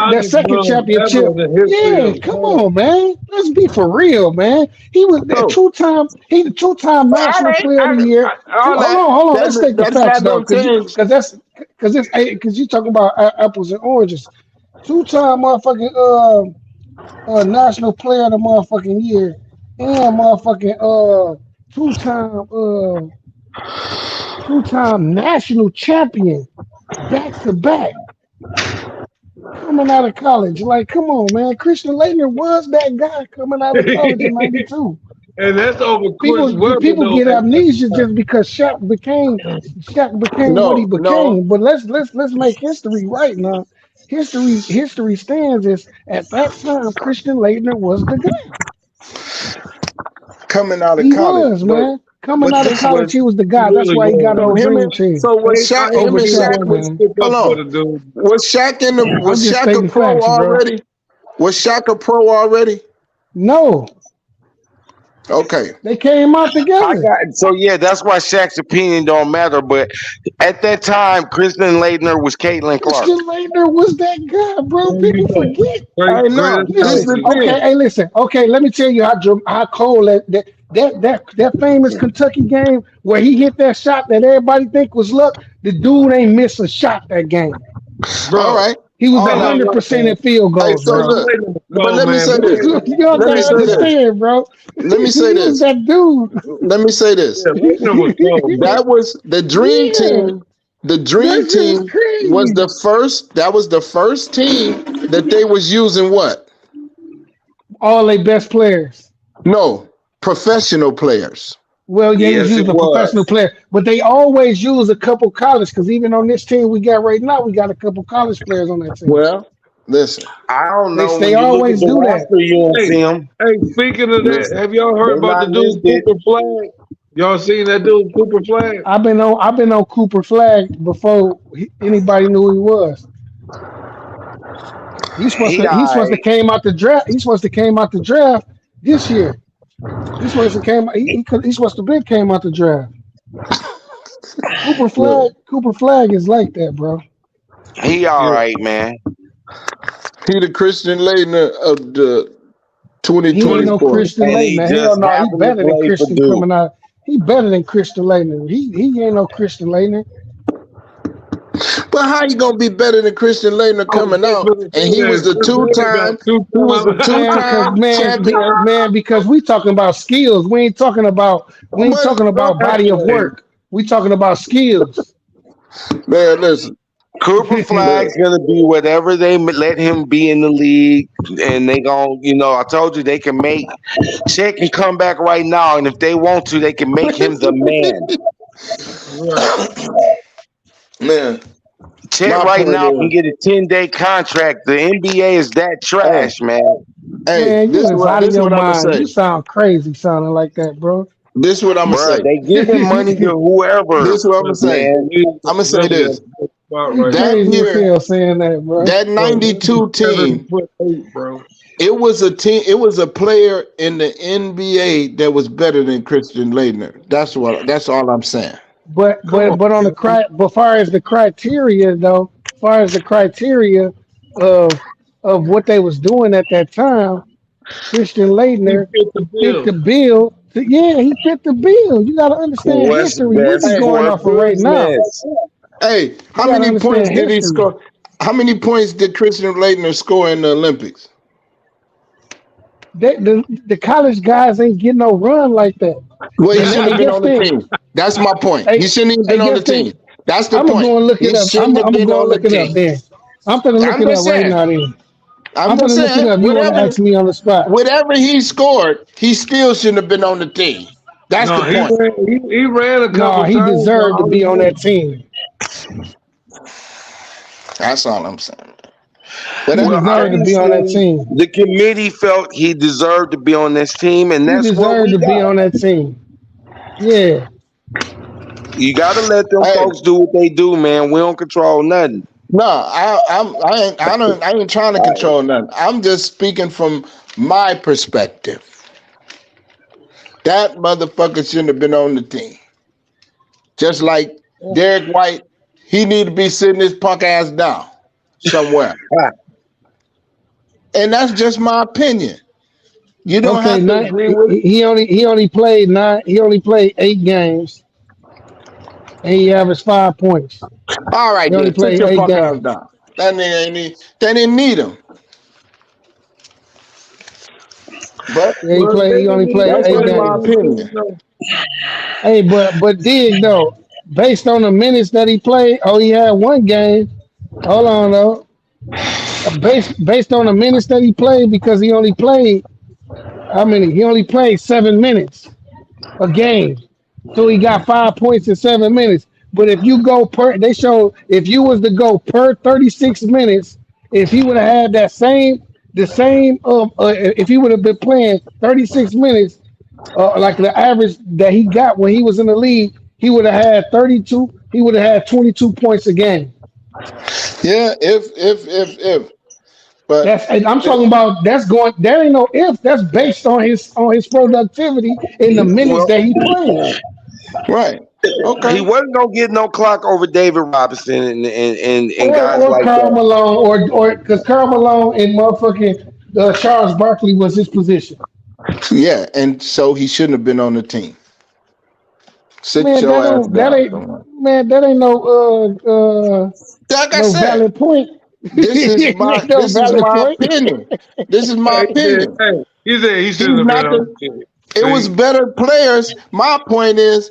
That Iconic second run ever championship. in the history Yeah, of come sports. on, man. Let's be for real, man. He was the so. two time. He the 2 time All national right. player of the year. All that. Hold on. That's Let's take the that's facts not though, gonna change. because you talking about apples and oranges. 2 time motherfucking national player of the motherfucking year and motherfucking 2 time 2 time national champion back to back coming out of college. Like, come on, man. Christian Laettner was that guy coming out of college in '92. And that's over Chris Webber People though get at the amnesia time. just because Shaq became what he No, no. became. But let's make history right now. History stands as at that time Christian Laettner was the guy. Coming out of He college, was, man. Coming but out of this college, was he was the He guy. That's really why he got was. on so the him dream and team so was Shaq. Ain't Him over and nobody Shaq, Shaq want was to man. stick hold up for on. the dude. Was Shaq in the I'm was just Shaq a stating pro facts, bro. already? Was Shaq a pro already? No, Okay. they came out I together. got so yeah, that's why Shaq's opinion don't matter. But at that time, Kristen Leitner was Caitlin Clark. Christian Laettner was that guy, bro. There you People go. forget. I know. Great This is Listen, the analogy. okay, thing. hey, listen, okay. Let me tell you how cold that famous Kentucky game where he hit that shot that everybody think was luck. The dude ain't miss a shot that game. All Bro, right. He was All a right. tell you hundred what, percent man. in field Hey, goals, so bro. Christian look, Laettner was but cold, let me man. say We this. can't, You we Let me gotta can't say do this. that. understand, bro. Let me say He was this. that dude. Let me say this. Yeah, Laettner was cold, man. That was the dream Yeah, team. The dream that shit is team was crazy. the first. That was the first team that they was using what? All they best players. No, professional players. Well, yeah, he was Yes, it using a professional was. player, but they always use a couple college because even on this team we got right now, we got a couple college players on that team. Well, listen, I don't They know. they When you look at always the do that. roster, you don't Hey, see him. speaking of that, listen. have y'all heard They're about the not dude listed. Cooper Flag? Y'all seen that dude Cooper Flag? I've been on Cooper Flag before anybody knew who he was. He He's supposed to alright. came out the draft. He's supposed to came out the draft this year. He's supposed to came he's supposed to been came out the draft. Look, Cooper Flag is like that, bro. He Yeah. alright, man. he the Christian Laettner of the He ain't no 2024. Christian And he Laettner. Hell just no, he happened to better than play for Christian Duke. coming out. He better than Christian Laettner. He ain't no Christian Laettner. But how you gonna be better than Christian Laettner I was coming just out? gonna And say that Chris Laettner got two he was a two Man, because time champion. because we talking about skills. We ain't But talking about body of accolades. work. We talking about skills. man, listen, Cooper look, Flag's gonna be whatever they let him be in the league, and they gon' I told you they can make Chet can come back right now, and if they want to, they can make him the man. Right. Man, Chet my right point now can is, get a 10-day contract. The NBA is that hey, trash, man. hey, Man, you is out of this is your what I'm gonna mind. say. You sound crazy sounding like that, bro. This is what I'm gonna Bruh, say. they giving money to whoever, This is what I'm gonna But say. man. I'm gonna say really a this. good spot You right That now. crazy as year, hell saying that, bro. that Bro, Wemby's 92 team, 7'8", bro. it was a team. It was a player in the NBA that was better than Christian Leitner. That's what. That's all I'm saying. But Come but on, but on the man. but far as the criteria though, far as the criteria of what they was doing at that time, Christian He Leitner fit the fit bill. the bill. Yeah, he fit the bill. You got to understand What's history. We best just Hey, going for off of right now. business? hey, You how got to many points understand did he history. score? How many points did Christian Leitner score in the Olympics? The college guys ain't getting no run like that. Well, he And shouldn't hey, have been guess on the this. team. That's my point. He Hey, shouldn't have been on the guess this. team. That's the I'm gonna point. go and look He it up. shouldn't have I'm gonna been go on and the look it up. team. Then I'm gonna look I'm it just up right saying. now. Then I'm I'm just gonna look it saying. up. You want to ask me on the spot? Whatever he scored, he still shouldn't have been on the team. That's the No, he point. ran. He ran a No, couple he times. deserved to I be on remember. that team. That's all I'm saying. He Whatever. Well, deserved to be on that obviously, team. the committee felt he deserved to be on this team, and He that's what deserved we to be got. on that team. Yeah. You got to let them Hey, folks do what they do, man. We don't control nothing. no, I ain't trying to control nothing. I'm just speaking from my perspective. That motherfucker shouldn't have been on the team. Just like Derek White, he need to be sitting his punk ass down somewhere. And that's just my opinion. You don't Okay. have to agree with it. He only played nine. He only played 8 games, and he averaged 5 points. All right, He only then sit played your eight punk ass games. down. They didn't need him. But Yeah, Well, they He only didn't need played that's eight just nobody my on games. the team, opinion. though. Hey, but dig though, based on the minutes that he played, oh, he had 1 game. Hold on though. Based on the minutes that he played, because he only played how many? He only played 7 minutes a game. So he got 5 points in 7 minutes. But if you go per, they show if you was to go per 36 minutes, if he would have had the same, if he would have been playing 36 minutes, like the average that he got when he was in the league, he would have had 32. He would have had 22 points a game. Yeah, if. But That's and I'm talking about that's going. There ain't no if. That's based on his productivity in the minutes Well, that he played. right. he Okay. wasn't gonna get no clock over David Robinson and guys Or like Karl that. Malone, or because Karl Malone and motherfucking Charles Barkley was his position. Yeah, and so he shouldn't have been on the team. Sit Man, your ass that down ain't somewhere. man, that ain't Like I no said, valid point. Ain't no this is valid my point. opinion. This is my Hey, opinion. he said he He's shouldn't have been not on the the team. it was See, better players. My point is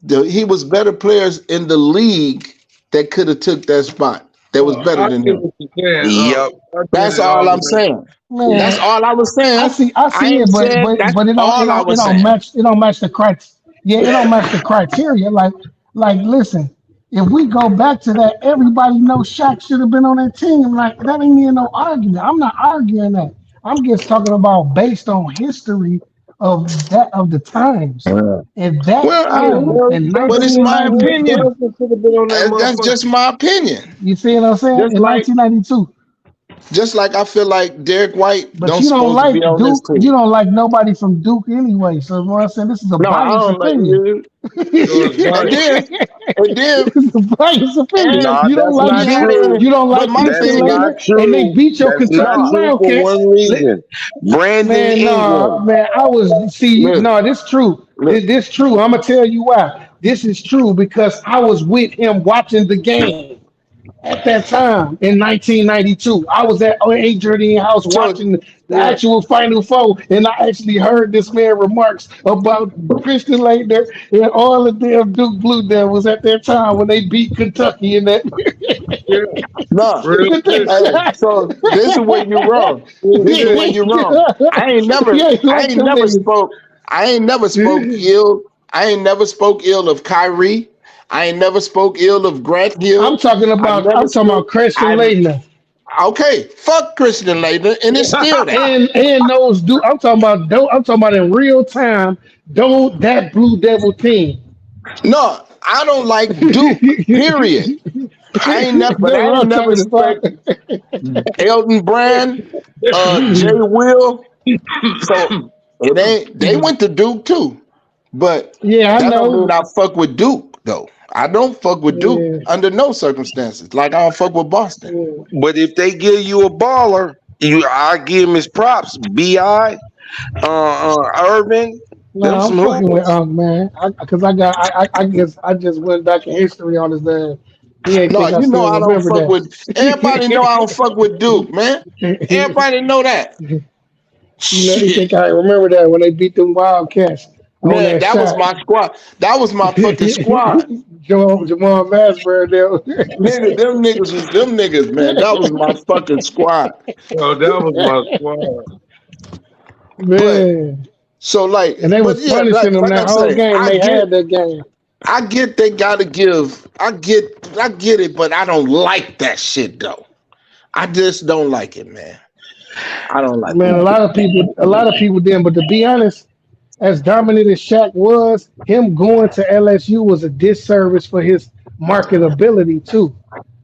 he was better players in the league that could have took that spot. That was better I than get him. what you're saying. Yep. I get That's it all all the I'm way. saying. That's Man, all I was saying. I I see ain't it, saying that's but all I it was don't saying. match the criteria. Yeah, it don't match the criteria. Like listen, if we go back to that, everybody knows Shaq should have been on that team. Like that ain't even no argument. I'm not arguing that. I'm just talking about based on history of the times. Yeah. At that Well, I time mean, in but it's my Derek 1992, opinion. Johnson should have been on that That's motherfucker. just my opinion. you see what I'm saying? Just In like 1992. I feel like Derek White But don't you don't supposed to like be on this Duke. team. You don't like nobody from Duke anyway. So what I'm saying, this is a No, I biased don't like opinion. you. So it's And biased. then and then It's a biased opinion. and Nah, You don't that's like not Duke. true. yeah, You don't but like my Christian That's thing is not Leitner, and they true. beat your That's not Kentucky no. true for Wildcats. one reason. Brandon Man, no, Ingram. man. I was see. Look, No, this true. look. This true. I'm gonna tell you why. This is true because I was with him watching the game at that time in 1992. I was at Adrian House So watching the yeah, actual Final Four, and I actually heard this man remarks about Christian Leitner and all the damn Duke Blue Devils at that time when they beat Kentucky in that. Yeah, no. real at shit. Hey, so this is where you're wrong. Real This is shit. where you're wrong. you ain't I like ain't them never niggas. spoke I ain't never spoke ill. I ain't never spoke ill of Kyrie. I ain't never spoke ill of Grant I'm Hill. talking I about never I'm talking about spoke. Christian I Laettner. okay. Fuck Christian Laettner, and it's still that. And those do I'm talking about in real time, don't that Blue Devil team. No, I don't like Duke. Period. I ain't never, but That's I what ain't I'm never talking about. respect Elton Brand, Jay Will. So it ain't. They went to Duke too, but Yeah, I that don't mean know. I fuck with Duke though. I don't fuck with Duke Yeah, under no circumstances. Like I don't fuck with Boston. yeah. But if they give you a baller, I give him his props. Bi, Irvin, them No, I'm some fucking with hoopers. Unc, man. Cause I guess I just went back in history on his dad. He ain't No, think I you know still I don't remember fuck that. with. Everybody know I don't fuck with Duke, man. Everybody know that. He Shit. think I remember that when they beat them Wildcats on Man, that that was shot. my squad. That was my fucking squad. Jamal Masburg there. Nigga, them niggas was them niggas, man. That was my fucking squad. Oh, that was my squad. But Man. so like, And they but was yeah, punishing them like that I whole say, game. They had that game. I get they gotta give. I get it, but I don't like that shit though. I just don't like it, man. I don't like Man, it. a lot of people didn't. But to be honest, as dominant as Shaq was, him going to LSU was a disservice for his marketability too.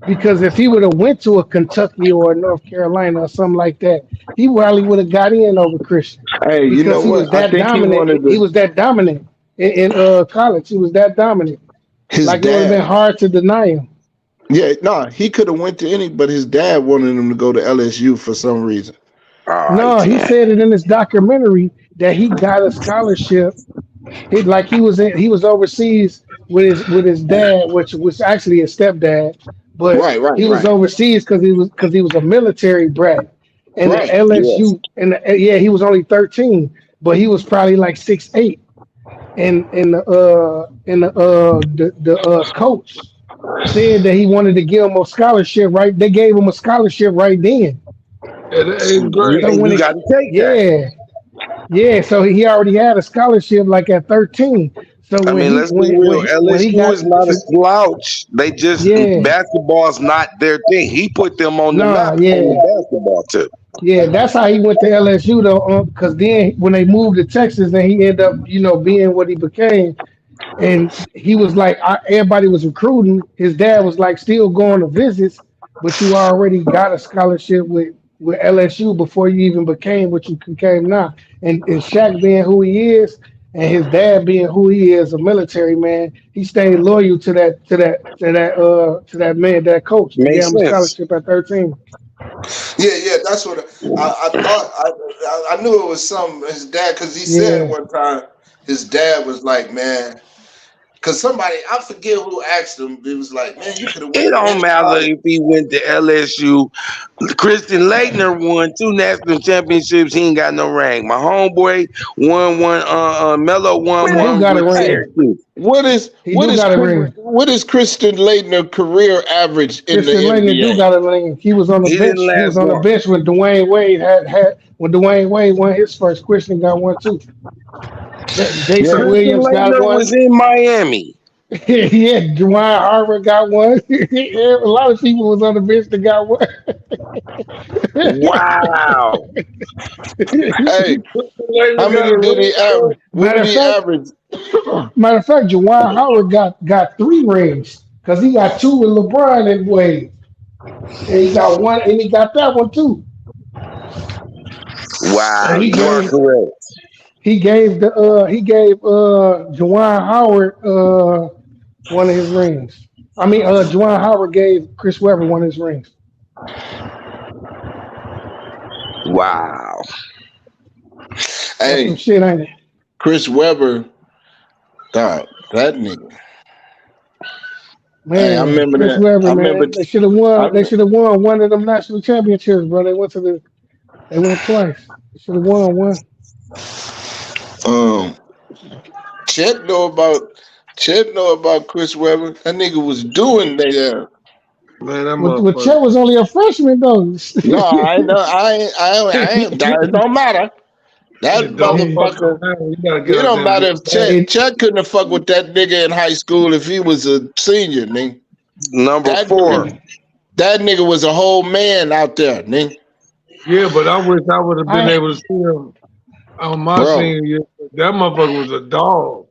Because if he would have went to a Kentucky or a North Carolina or something like that, he probably would have got in over Christian Hey, you know because he was what? I that think he dominant. wanted He to. was that dominant in college. He was that dominant. His Like it would have been dad. hard to deny him. Yeah, no, he could have went to any, but his dad wanted him to go to LSU for some reason. He No, he can't. said it in his documentary that he got a scholarship. He was overseas with his dad, which was actually his stepdad, but Right, right, he was right, overseas because he was a military brat, and the right. Yes. LSU yeah, he was only 13, but he was probably like 6'8", and the coach said that he wanted to give him a scholarship. Right, they gave him a scholarship right then. At the eighth So grade. And when you it got to take that. yeah, yeah, so he already had a scholarship like at 13. So I when mean, he let's be real. when he LSU got is not a slouch. They just yeah, basketball's not their thing. He put them on the nah, map on the yeah, basketball tip. yeah, that's how he went to LSU though, because then when they moved to Texas, then he ended up, being what he became. And he was like, everybody was recruiting. His dad was like, still going to visits, but you already got a scholarship with LSU before you even became what you became now. And Shaq being who he is, and his dad being who he is, a military man, he stayed loyal to that man, that coach that gave Makes him a sense. scholarship at 13. Yeah, yeah, that's what I thought. I knew it was some his dad because he said Yeah, one time his dad was like, man, because somebody I forget who asked him. It was like, man, you could have It went to don't any matter college. if he went to LSU. Christian Laettner won two national championships. He ain't got no ring. My homeboy won one. Melo won he Man, do one got a with ring. hey, Syracuse. He do got a ring. What is Christian Laettner career average in the Christian Laettner do NBA? got a ring. He was on the He didn't bench. He was last on the long. bench when Dwayne Wade had when Dwayne Wade won his first. Christian got one too. Jason Yeah. Christian Williams got Laettner was one. in Miami. Yeah, Dwight Harvard got one. Yeah, a lot of people was on the bench that got one. Wow. Hey, how Later got many a did he ring average? too. What matter did of he fact, average? matter of fact, Dwight Howard got three rings because he got two with LeBron and Wade, and he got one, and he got that one too. So Wow. he You are gave correct. he gave Juwan Howard one of his rings. I mean, Juwan Howard gave Chris Webber one of his rings. Wow. That's some Hey, shit, ain't it? Chris Webber, dog, that nigga. Hey, I Man, remember Chris that. I Webber, remember. man, they should have won. They I, should have won one of them national championships, bro. They went twice. They should have won one. um, Chet know about Chet know about Chris Webber. That nigga was doing that. Man, that With motherfucker. Chet was only a freshman though. No, I know. I ain't. It don't matter. That It don't Yeah. fucking motherfucker. matter. You gotta get It out don't there and matter get if paid. It, Chet couldn't have fucked with that nigga in high school if he was a senior, nigga. Number That four. nigga, that nigga was a whole man out there, nigga. Yeah, but I wish I would have been I able to see him on my Bro, senior year. That motherfucker was a dog.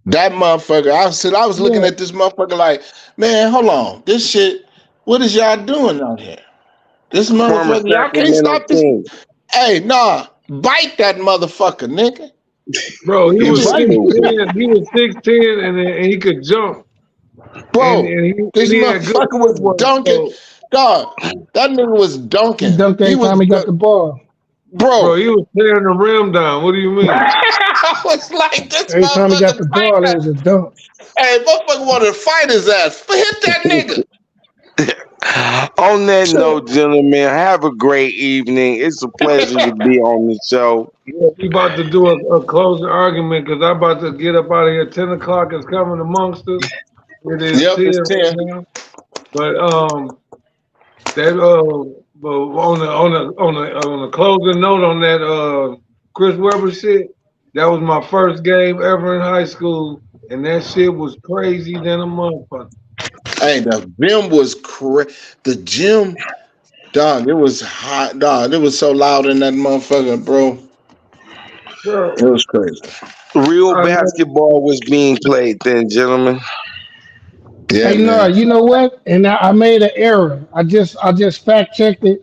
that motherfucker. I was looking yeah. at this motherfucker like, man, hold on, this shit. What is y'all doing out here? This Former motherfucker, y'all can't Sacramento stop this. King. Hey, nah, bite that motherfucker, nigga. Bro, he You was Right. stupid. 6'10". He was 6'10", and he could jump. And Bro, and he this and he had good motherfucker was footwork. dunking. So, Dog, that nigga was He dunking. dunked He every was, time he got the ball. bro, bro. he was tearing the rim down. What do you mean? I was like, this Every time he got motherfucker the bite ball, it that. was a dunk. Hey, motherfucker wanted to fight his ass. Hit that nigga. On that Sure. note, gentlemen, have a great evening. It's a pleasure to be on the show. Yeah, we about to do a closing argument because I'm about to get up out of here. 10 o'clock is coming amongst us. It is Yep, 10 it's right 10. now. But that but on the closing note on that Chris Webber shit, that was my first game ever in high school, and that shit was crazy than a motherfucker. Hey, the gym was crazy. The gym, dog, it was hot, dog. It was so loud in that motherfucker, bro. It Bro, was crazy. Real I know. basketball was being played then, gentlemen. Yeah, Hey, no, man. you know what? And I made an error. I just fact checked it.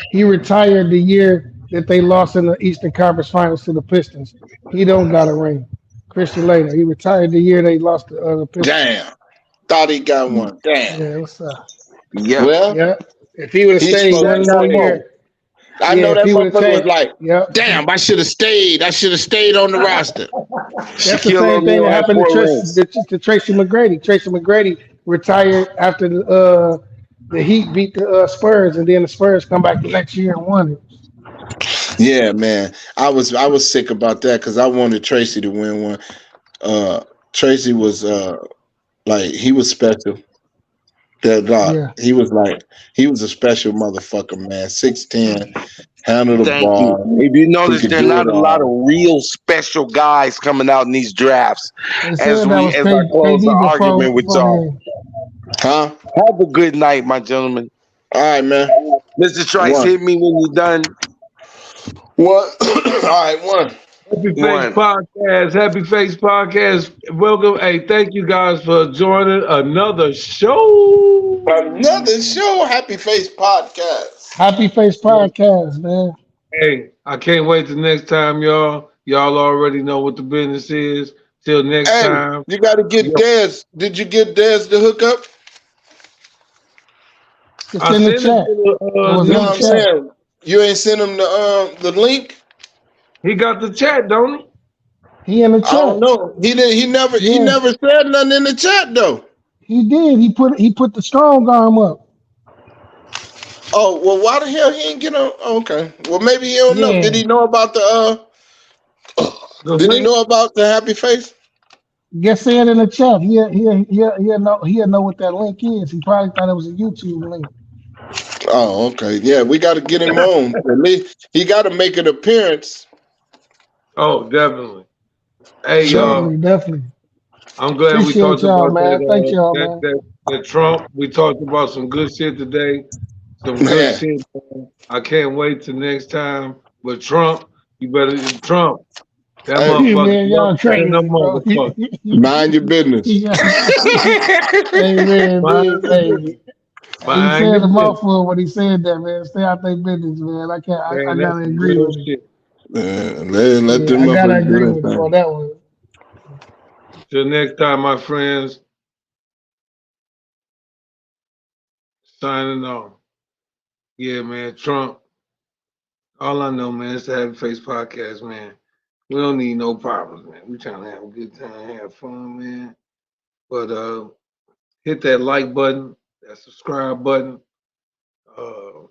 He retired the year that they lost in the Eastern Conference Finals to the Pistons. He don't got a ring. Christian later. He retired the year they lost to the Pistons. Damn. Thought he got one. Damn. Yeah, what's up? Yep. Well, Yeah. If he would have he's stayed supposed to one Shout more out stay. Mo. year, I yeah, know if that he would have motherfucker was stayed, like, yep. damn, I should have stayed. I should have stayed on the roster. That's the Shaquille same thing O'Neal that had happened to four Tracy rings. to Tracy McGrady. Tracy McGrady retired after the Heat beat the Spurs, and then the Spurs come back the next year and won it. Yeah, man. I was sick about that because I wanted Tracy to win one. Uh Tracy was like he was special. That dog. Yeah, He was a special motherfucker, man. 6'10", handle the Thank you. ball. If you He notice, could there are do not it a lot of all. real special guys coming out in these drafts. they As said that was as I close the KD argument with before y'all, him. Huh? have a good night, my gentlemen. All right, man. Mr. Trice, One. hit me when you're done. One. All right, one. Happy Face One. Podcast. Happy Face Podcast. Welcome. Hey, thank you guys for joining another show. Another show, Happy Face Podcast. Happy Face Podcast, man. Hey, I can't wait till next time, y'all. Y'all already know what the business is. Till next Hey, time. you got to get Yo, Dez. Did you get Dez to hook up? It's I in the sent it chat. to It was in No, the I'm Nick. chat. saying you ain't sent him the link. He got the chat, don't he? He in the I don't chat. know. He didn't. He Yeah, never said nothing in the chat though. he did. He put the strong arm up. Oh well, why the hell he ain't get on? Okay, well maybe he don't know. Did Yeah, he know about the? The Did he link? know about the happy face? just say it in the chat. He'll know what that link is. He probably thought it was a YouTube link. Oh, okay. Yeah, we got to get him on. At least he got to make an appearance. Oh, definitely. Hey, So y'all. Definitely, definitely. I'm glad we Appreciate talked y'all, about that. man. Thank y'all, That man. that that Trump. We talked about some good shit today. Some good man, shit. Man. I can't wait till next time. But Trump, you better Trump. That hey, motherfucker Man, lucky y'all than a crazy, bro. motherfucker. mind your business. Yeah. Hey, man, Mind big, your hey, business. he Mind said your a business. mouthful when he said that, man. Stay out their business, man. I can't. I Man, that's gotta some agree real with him. shit. Let Yeah, them I gotta motherfuckers do agree their with him thing. on that one. Till next time, my friends, signing off. Yeah, man, Trump. All I know, man, is the Happy Face Podcast, man. We don't need no problems, man. We trying to have a good time, have fun, man. But hit that like button, that subscribe button. Uh,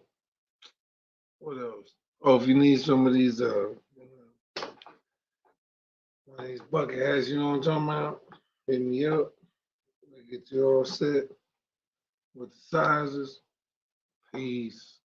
what else? Oh, if you need some of these one of these bucket hats, you know what I'm talking about? Hit me up. We'll get you all set with the sizes. Peace.